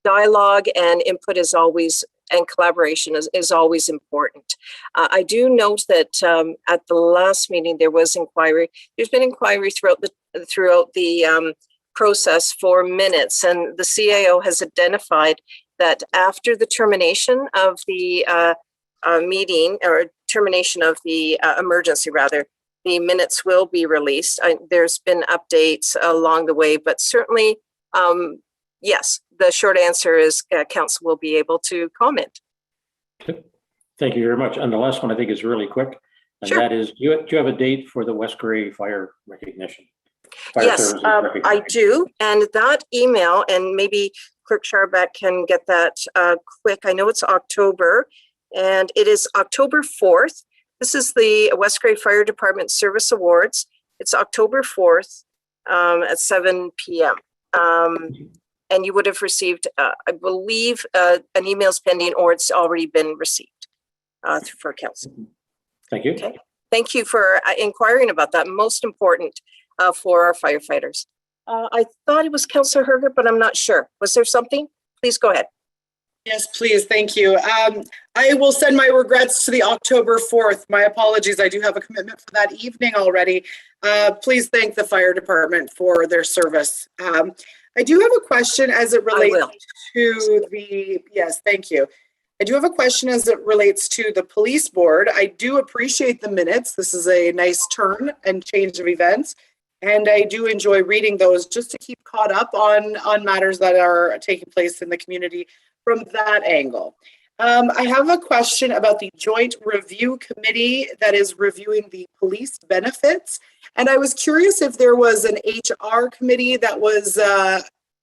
dialogue and input is always, and collaboration is always important. I do note that at the last meeting there was inquiry. There's been inquiry throughout the process for minutes, and the CAO has identified that after the termination of the meeting, or termination of the emergency rather, the minutes will be released. There's been updates along the way, but certainly, yes, the short answer is council will be able to comment. Thank you very much. And the last one I think is really quick, and Sure. that is, do you have a date for the West Grey fire recognition? Fire Yes, services I recognition. do. And that email, and maybe Clerk Scharbeck can get that quick. I know it's October, and it is October 4th. This is the West Grey Fire Department Service Awards. It's October 4th at 7 p.m. And you would have received, I believe, an email's pending, or it's already been received for council. Thank you. Okay. Thank you for inquiring about that. Most important for our firefighters. I thought it was Councillor Herger, but I'm not sure. Was there something? Please go ahead. Yes, please. Thank you. I will send my regrets to the October 4th. My apologies. I do have a commitment for that evening already. Please thank the fire department for their service. I do have a question as it relates to the, yes, thank you. I do have a question as it relates to the police board. I do appreciate the minutes. This is a nice turn and change of events. And I do enjoy reading those just to keep caught up on matters that are taking place in the community from that angle. I have a question about the joint review committee that is reviewing the police benefits. And I was curious if there was an HR committee that was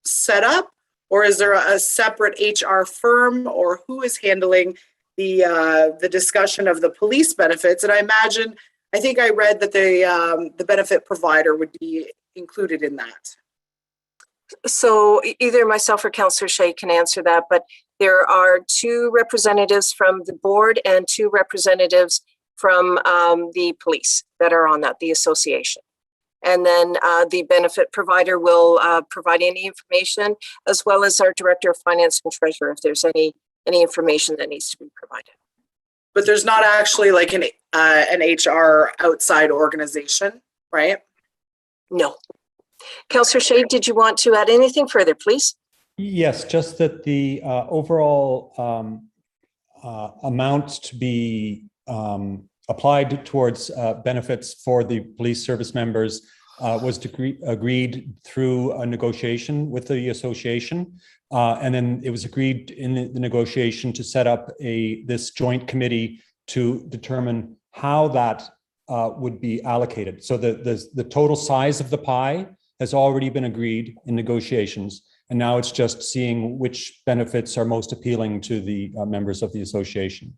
set up, or is there a separate HR firm, or who is handling the discussion of the police benefits? And I think I read that the benefit provider would be included in that. So either myself or Councillor Shea can answer that, but there are 2 representatives from the board and 2 representatives from the police that are on that, the association. And then the benefit provider will provide any information, as well as our Director of Finance and Treasurer, if there's any information that needs to be provided. But there's not actually like an HR outside organization, right? No. Councillor Shea, did you want to add anything further, please? Yes, just that the overall amount to be applied towards benefits for the police service members was agreed through a negotiation with the association. And then it was agreed in the negotiation to set up this joint committee to determine how that would be allocated. So the total size of the pie has already been agreed in negotiations. And now it's just seeing which benefits are most appealing to the members of the association.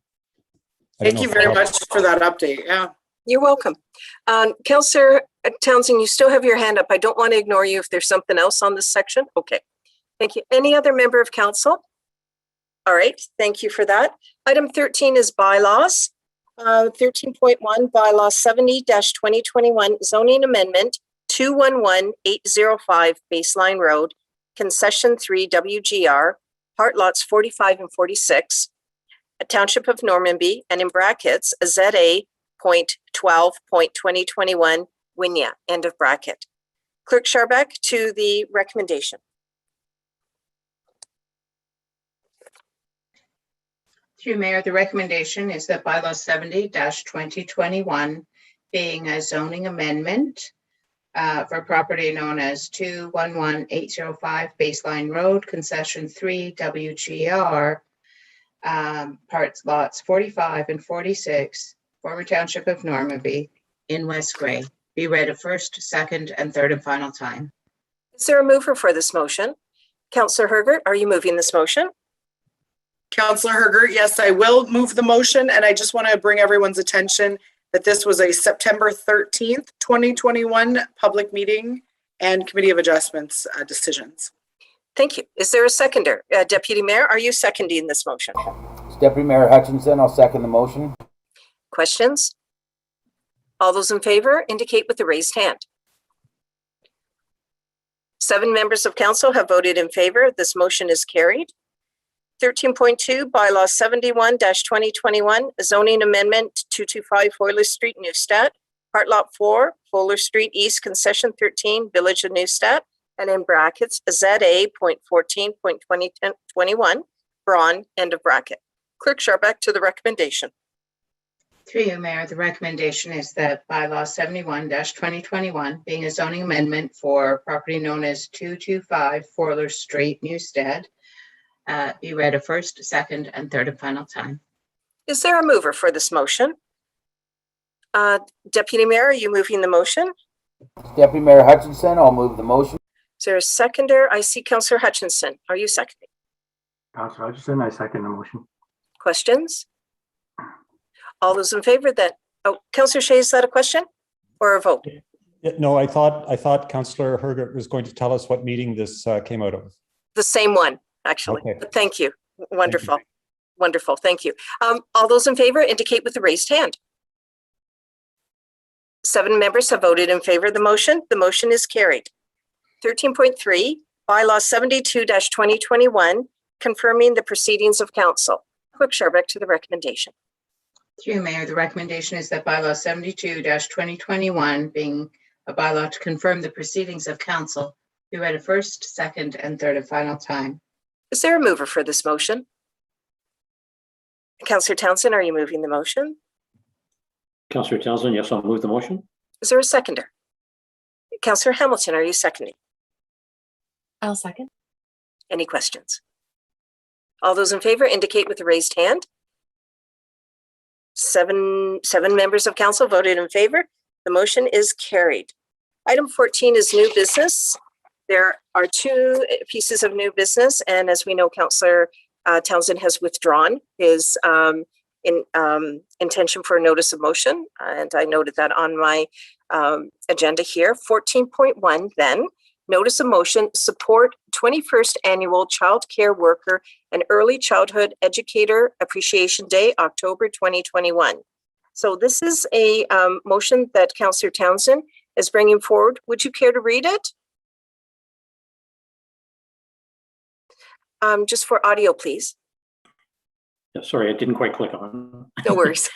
Thank you very much for that update. Yeah. You're welcome. Councillor Townsend, you still have your hand up. I don't want to ignore you if there's something else on this section. Okay. Thank you. Any other member of council? All right. Thank you for that. Item 13 is bylaws. 13.1 bylaw 70-2021 zoning amendment 211805 Baseline Road, concession 3 WGR, part lots 45 and 46, a Township of Normanby, and in brackets, a ZA.12.2021 Winya, end of bracket. Clerk Scharbeck to the recommendation. Through Mayor, the recommendation is that bylaw 70-2021 being a zoning amendment for property known as 211805 Baseline Road, concession 3 WGR, parts lots 45 and 46, former Township of Normanby in West Gray, be read a first, second, and third and final time. Is there a mover for this motion? Councillor Hergert, are you moving this motion? Councillor Hergert, yes, I will move the motion, and I just want to bring everyone's attention that this was a September 13th, 2021 public meeting and Committee of Adjustments decisions. Thank you. Is there a seconder? Deputy Mayor, are you seconding this motion? It's Deputy Mayor Hutchinson. I'll second the motion. Questions? All those in favor indicate with the raised hand. 7 members of council have voted in favor. This motion is carried. 13.2 bylaw 71-2021 zoning amendment 225 Hoyler Street, Neustadt, part lot 4, Hoyler Street East, concession 13, Village of Neustadt, and in brackets, ZA.14.2021, Braun, end of bracket. Clerk Scharbeck to the recommendation. Through you, Mayor, the recommendation is that bylaw 71-2021 being a zoning amendment for property known as 225 Hoyler Street, Neustadt, be read a first, second, and third and final time. Is there a mover for this motion? Deputy Mayor, are you moving the motion? Deputy Mayor Hutchinson, I'll move the motion. Is there a seconder? I see Councillor Hutchinson. Are you seconding? Councillor Hutchinson, I second the motion. Questions? All those in favor then? Oh, Councillor Shea, is that a question or a vote? Yeah, no, I thought Councillor Hergert was going to tell us what meeting this came out of. The same one, actually. Okay. But thank you. Wonderful. Wonderful. Thank you. All those in favor indicate with the raised hand. 7 members have voted in favor of the motion. The motion is carried. 13.3, bylaw 72-2021, confirming the proceedings of council. Clerk Scharbeck to the recommendation. Through you, Mayor, the recommendation is that bylaw 72-2021 being a bylaw to confirm the proceedings of council be read a first, second, and third and final time. Is there a mover for this motion? Councillor Townsend, are you moving the motion? Councillor Townsend, yes, I'll move the motion. Is there a seconder? Councillor Hamilton, are you seconding? I'll second. Any questions? All those in favor indicate with the raised hand. 7 members of council voted in favor. The motion is carried. Item 14 is new business. There are 2 pieces of new business, and as we know, Councillor Townsend has withdrawn his intention for a notice of motion, and I noted that on my agenda here. 14.1 then, notice of motion, support 21st Annual Child Care Worker and Early Childhood Educator Appreciation Day, October 2021. So this is a motion that Councillor Townsend is bringing forward. Would you care to read it? Just for audio, please. Yeah, sorry, I didn't quite click on. No worries.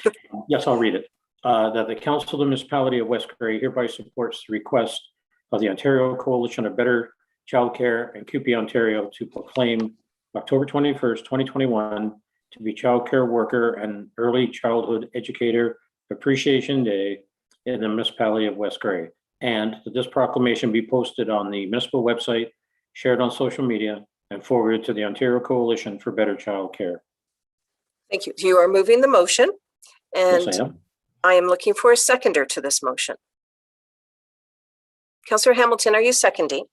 Yes, I'll read it. That the Council of the Municipality of West Gray hereby supports the request of the Ontario Coalition of Better Childcare and CUPE Ontario to proclaim October 21st, 2021 to be Child Care Worker and Early Childhood Educator Appreciation Day in the Municipality of West Gray. And that this proclamation be posted on the municipal website, shared on social media, and forwarded to the Ontario Coalition for Better Child Care. Thank you. You are moving the motion, and Yes, I am. I am looking for a seconder to this motion. Councillor Hamilton, are you seconding?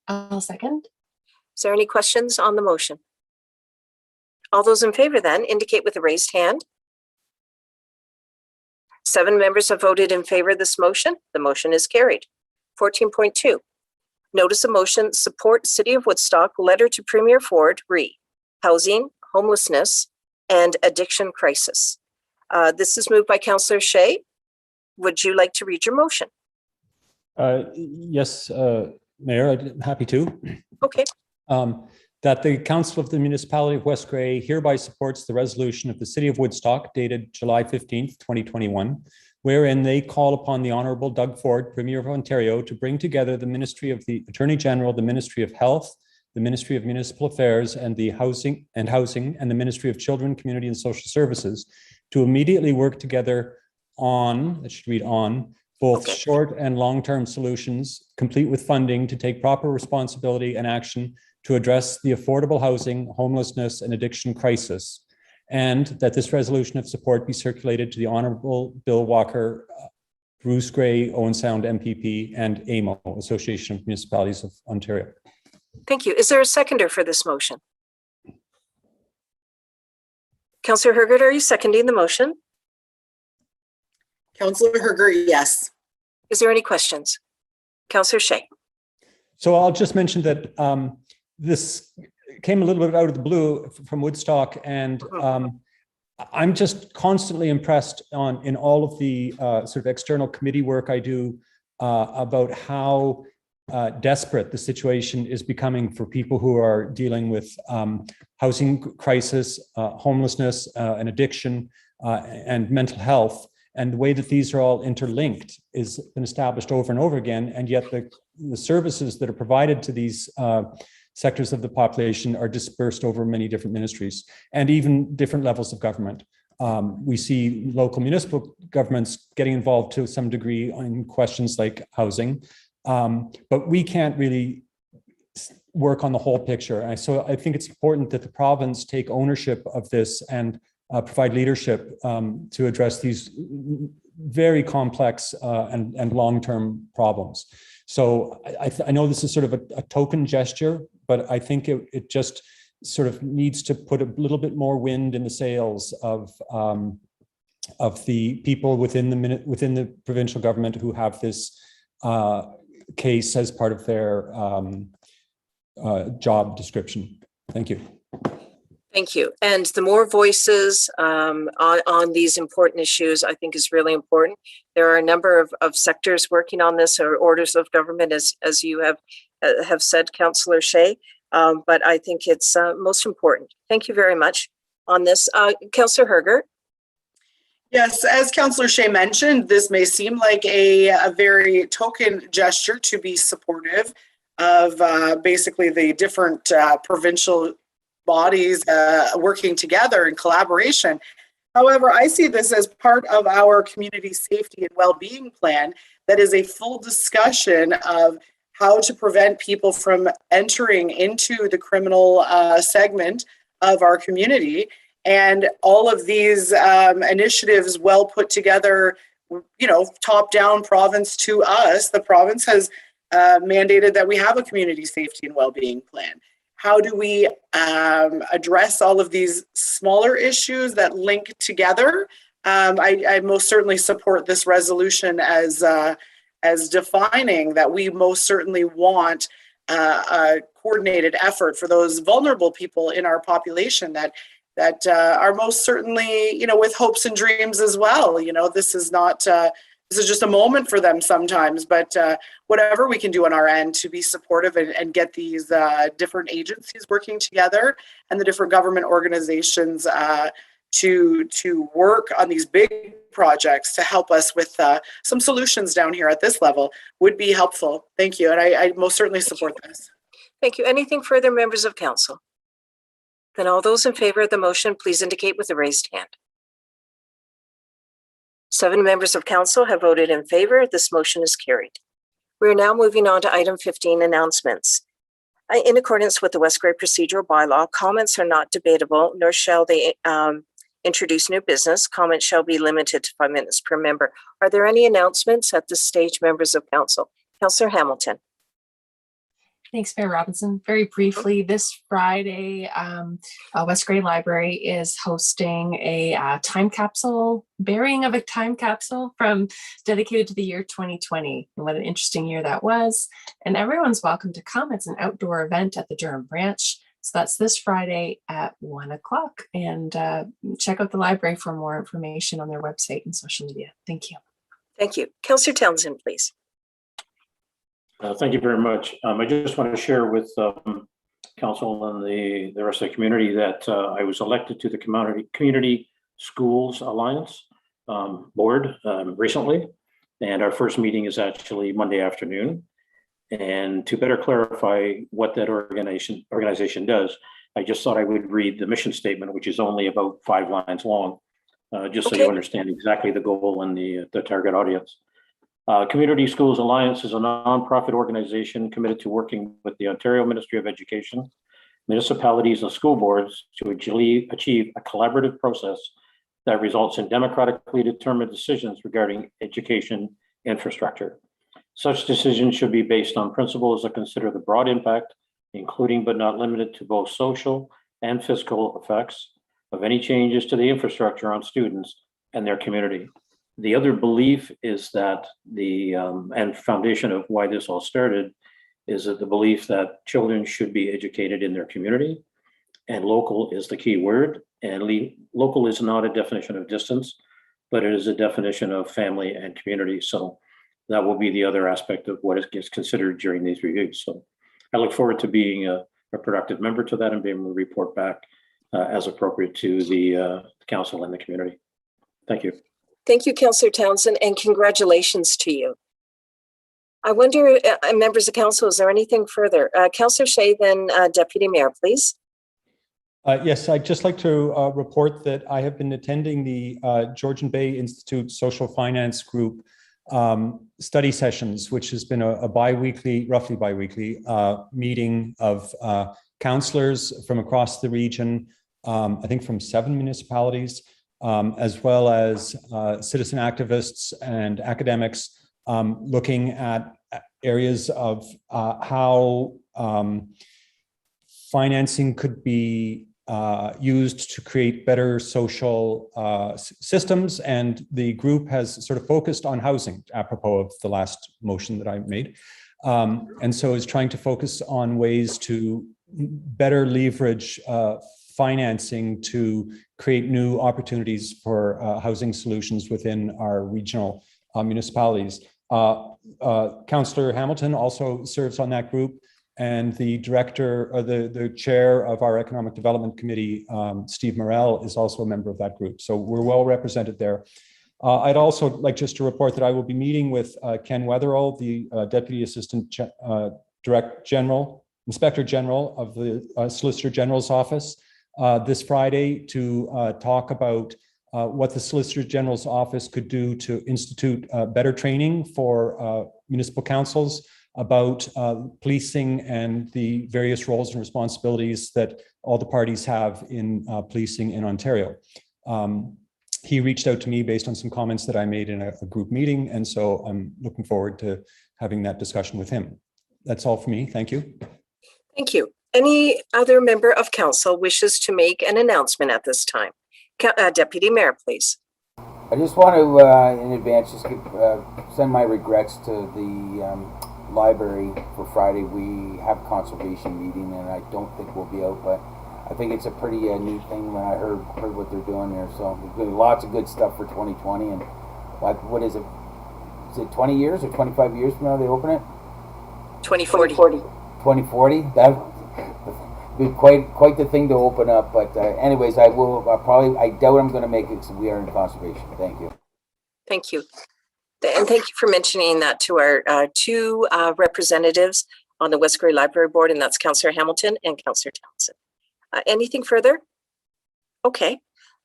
I'll second. Is there any questions on the motion? All those in favor then indicate with a raised hand. 7 members have voted in favor of this motion. The motion is carried. 14.2, notice of motion, support City of Woodstock letter to Premier Ford, RE, housing, homelessness, and addiction crisis. This is moved by Councillor Shea. Would you like to read your motion? Yes, Mayor, I'm happy to. Okay. That the Council of the Municipality of West Grey hereby supports the resolution of the City of Woodstock dated July 15th, 2021, wherein they call upon the Honourable Doug Ford, Premier of Ontario, to bring together the Ministry of the Attorney General, the Ministry of Health, the Ministry of Municipal Affairs, and the Housing, and the Ministry of Children, Community and Social Services to immediately work together on, that should read on, both short and long-term solutions, complete with funding to take proper responsibility and action to address the affordable housing, homelessness, and addiction crisis, and that this resolution of support be circulated to the Honourable Bill Walker, Bruce Gray, Owen Sound MPP, and AMO, Association of Municipalities of Ontario. Thank you. Is there a seconder for this motion? Councillor Hergert, are you seconding the motion? Councillor Hergert, yes. Is there any questions? Councillor Shea. So I'll just mention that this came a little bit out of the blue from Woodstock, and I'm just constantly impressed in all of the sort of external committee work I do about how desperate the situation is becoming for people who are dealing with housing crisis, homelessness, and addiction, and mental health. And the way that these are all interlinked is been established over and over again, and yet the services that are provided to these sectors of the population are dispersed over many different ministries and even different levels of government. We see local municipal governments getting involved to some degree on questions like housing, but we can't really work on the whole picture. And so I think it's important that the province take ownership of this and provide leadership to address these very complex and long-term problems. So I know this is sort of a token gesture, but I think it just sort of needs to put a little bit more wind in the sails of the people within the provincial government who have this case as part of their job description. Thank you. Thank you. And the more voices on these important issues, I think is really important. There are a number of sectors working on this, or orders of government, as you have said, Councillor Shea. But I think it's most important. Thank you very much on this. Councillor Hergert. Yes, as Councillor Shea mentioned, this may seem like a very token gesture to be supportive of basically the different provincial bodies working together in collaboration. However, I see this as part of our community safety and well-being plan that is a full discussion of how to prevent people from entering into the criminal segment of our community. And all of these initiatives well put together, top-down province to us. The province has mandated that we have a community safety and well-being plan. How do we address all of these smaller issues that link together? I most certainly support this resolution as defining that we most certainly want a coordinated effort for those vulnerable people in our population that are most certainly, with hopes and dreams as well. This is not. This is just a moment for them sometimes, but whatever we can do on our end to be supportive and get these different agencies working together and the different government organizations to work on these big projects to help us with some solutions down here at this level would be helpful. Thank you. And I most certainly support this. Thank you. Anything further, members of council? Then all those in favor of the motion, please indicate with a raised hand. 7 members of council have voted in favor. This motion is carried. We are now moving on to item 15, announcements. In accordance with the West Grey procedural bylaw, comments are not debatable, nor shall they introduce new business. Comments shall be limited to 5 minutes per member. Are there any announcements at this stage, members of council? Councillor Hamilton. Thanks, Mayor Robinson. Very briefly, this Friday, West Grey Library is hosting a time capsule, burying of a time capsule dedicated to the year 2020. And what an interesting year that was. And everyone's welcome to come. It's an outdoor event at the Durham branch. So that's this Friday at 1 o'clock. And check out the library for more information on their website and social media. Thank you. Thank you. Councillor Townsend, please. Thank you very much. I just want to share with council and the rest of the community that I was elected to the Community Schools Alliance board recently, and our first meeting is actually Monday afternoon. And to better clarify what that organization does, I just thought I would read the mission statement, which is only about 5 lines long, just so you understand exactly the goal and the target audience. Community Schools Alliance is a nonprofit organization committed to working with the Ontario Ministry of Education, municipalities, and school boards to achieve a collaborative process that results in democratically determined decisions regarding education infrastructure. Such decisions should be based on principles that consider the broad impact, including but not limited to both social and fiscal effects of any changes to the infrastructure on students and their community. The other belief is that and foundation of why this all started is that the belief that children should be educated in their community, and local is the key word. And local is not a definition of distance, but it is a definition of family and community. So that will be the other aspect of what gets considered during these reviews. So I look forward to being a productive member to that and being able to report back as appropriate to the council and the community. Thank you. Thank you, Councillor Townsend, and congratulations to you. I wonder, members of council, is there anything further? Councillor Shea, then Deputy Mayor, please. Yes, I'd just like to report that I have been attending the Georgian Bay Institute Social Finance Group study sessions, which has been a roughly bi-weekly meeting of councillors from across the region, I think from 7 municipalities, as well as citizen activists and academics looking at areas of how financing could be used to create better social systems. And the group has sort of focused on housing, apropos of the last motion that I made. And so is trying to focus on ways to better leverage financing to create new opportunities for housing solutions within our regional municipalities. Councillor Hamilton also serves on that group, and the director or the chair of our Economic Development Committee, Steve Morrell, is also a member of that group. So we're well represented there. I'd also like just to report that I will be meeting with Ken Wetherell, the Deputy Assistant Inspector General of the Solicitor General's Office, this Friday to talk about what the Solicitor General's Office could do to institute better training for municipal councils about policing and the various roles and responsibilities that all the parties have in policing in Ontario. He reached out to me based on some comments that I made in a group meeting, and so I'm looking forward to having that discussion with him. That's all for me. Thank you. Thank you. Any other member of council wishes to make an announcement at this time? Deputy Mayor, please. I just want to, in advance, just send my regrets to the library for Friday. We have a conservation meeting, and I don't think we'll be out, but I think it's a pretty neat thing when I heard what they're doing there. So there's been lots of good stuff for 2020, and what is it? Is it 20 years or 25 years from now they open it? 2040. 2040. That would be quite the thing to open up. But anyways, I doubt I'm going to make it because we are in conservation. Thank you. Thank you. And thank you for mentioning that to our two representatives on the West Grey Library Board, and that's Councillor Hamilton and Councillor Townsend. Anything further? Okay.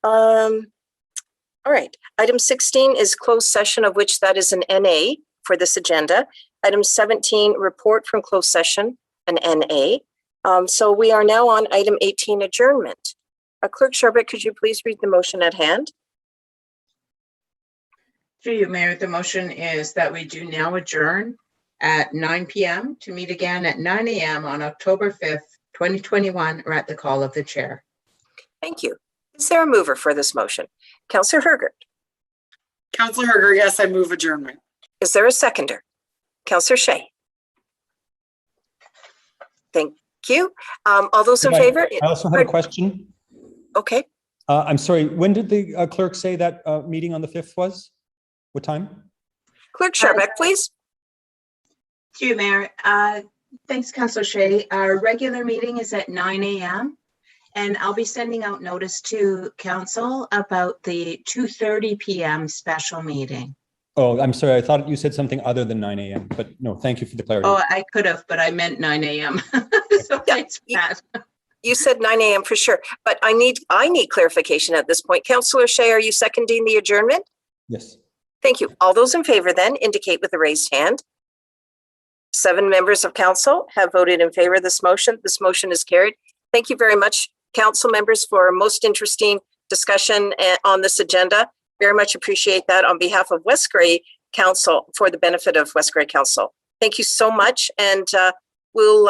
All right. Item 16 is closed session, of which that is an NA for this agenda. Item 17, report from closed session, an NA. So we are now on item 18, adjournment. Clerk Sherbet, could you please read the motion at hand? Through you, Mayor, the motion is that we do now adjourn at 9 p.m. to meet again at 9 a.m. on October 5th, 2021, or at the call of the chair. Thank you. Is there a mover for this motion? Councillor Hergert. Councillor Herger, yes, I move adjournment. Is there a seconder? Councillor Shea. Thank Thank you. All those in favor? I also have a question. Okay. I'm sorry, when did the clerk say that meeting on the 5th was? What time? Clerk Sharbeck, please. Through you, Mayor. Thanks, Councillor Shea. Our regular meeting is at 9 a.m. and I'll be sending out notice to council about the 2:30 p.m. special meeting. Oh, I'm sorry. I thought you said something other than 9 a.m., but no, thank you for the clarity. Oh, I could have, but I meant 9 a.m. So thanks for that. You said 9 a.m. for sure, but I need clarification at this point. Councillor Shea, are you seconding the adjournment? Yes. Thank you. All those in favor then indicate with a raised hand. 7 members of council have voted in favor of this motion. This motion is carried. Thank you very much, council members, for a most interesting discussion on this agenda. Very much appreciate that on behalf of West Grey Council, for the benefit of West Grey Council. Thank you so much, and we'll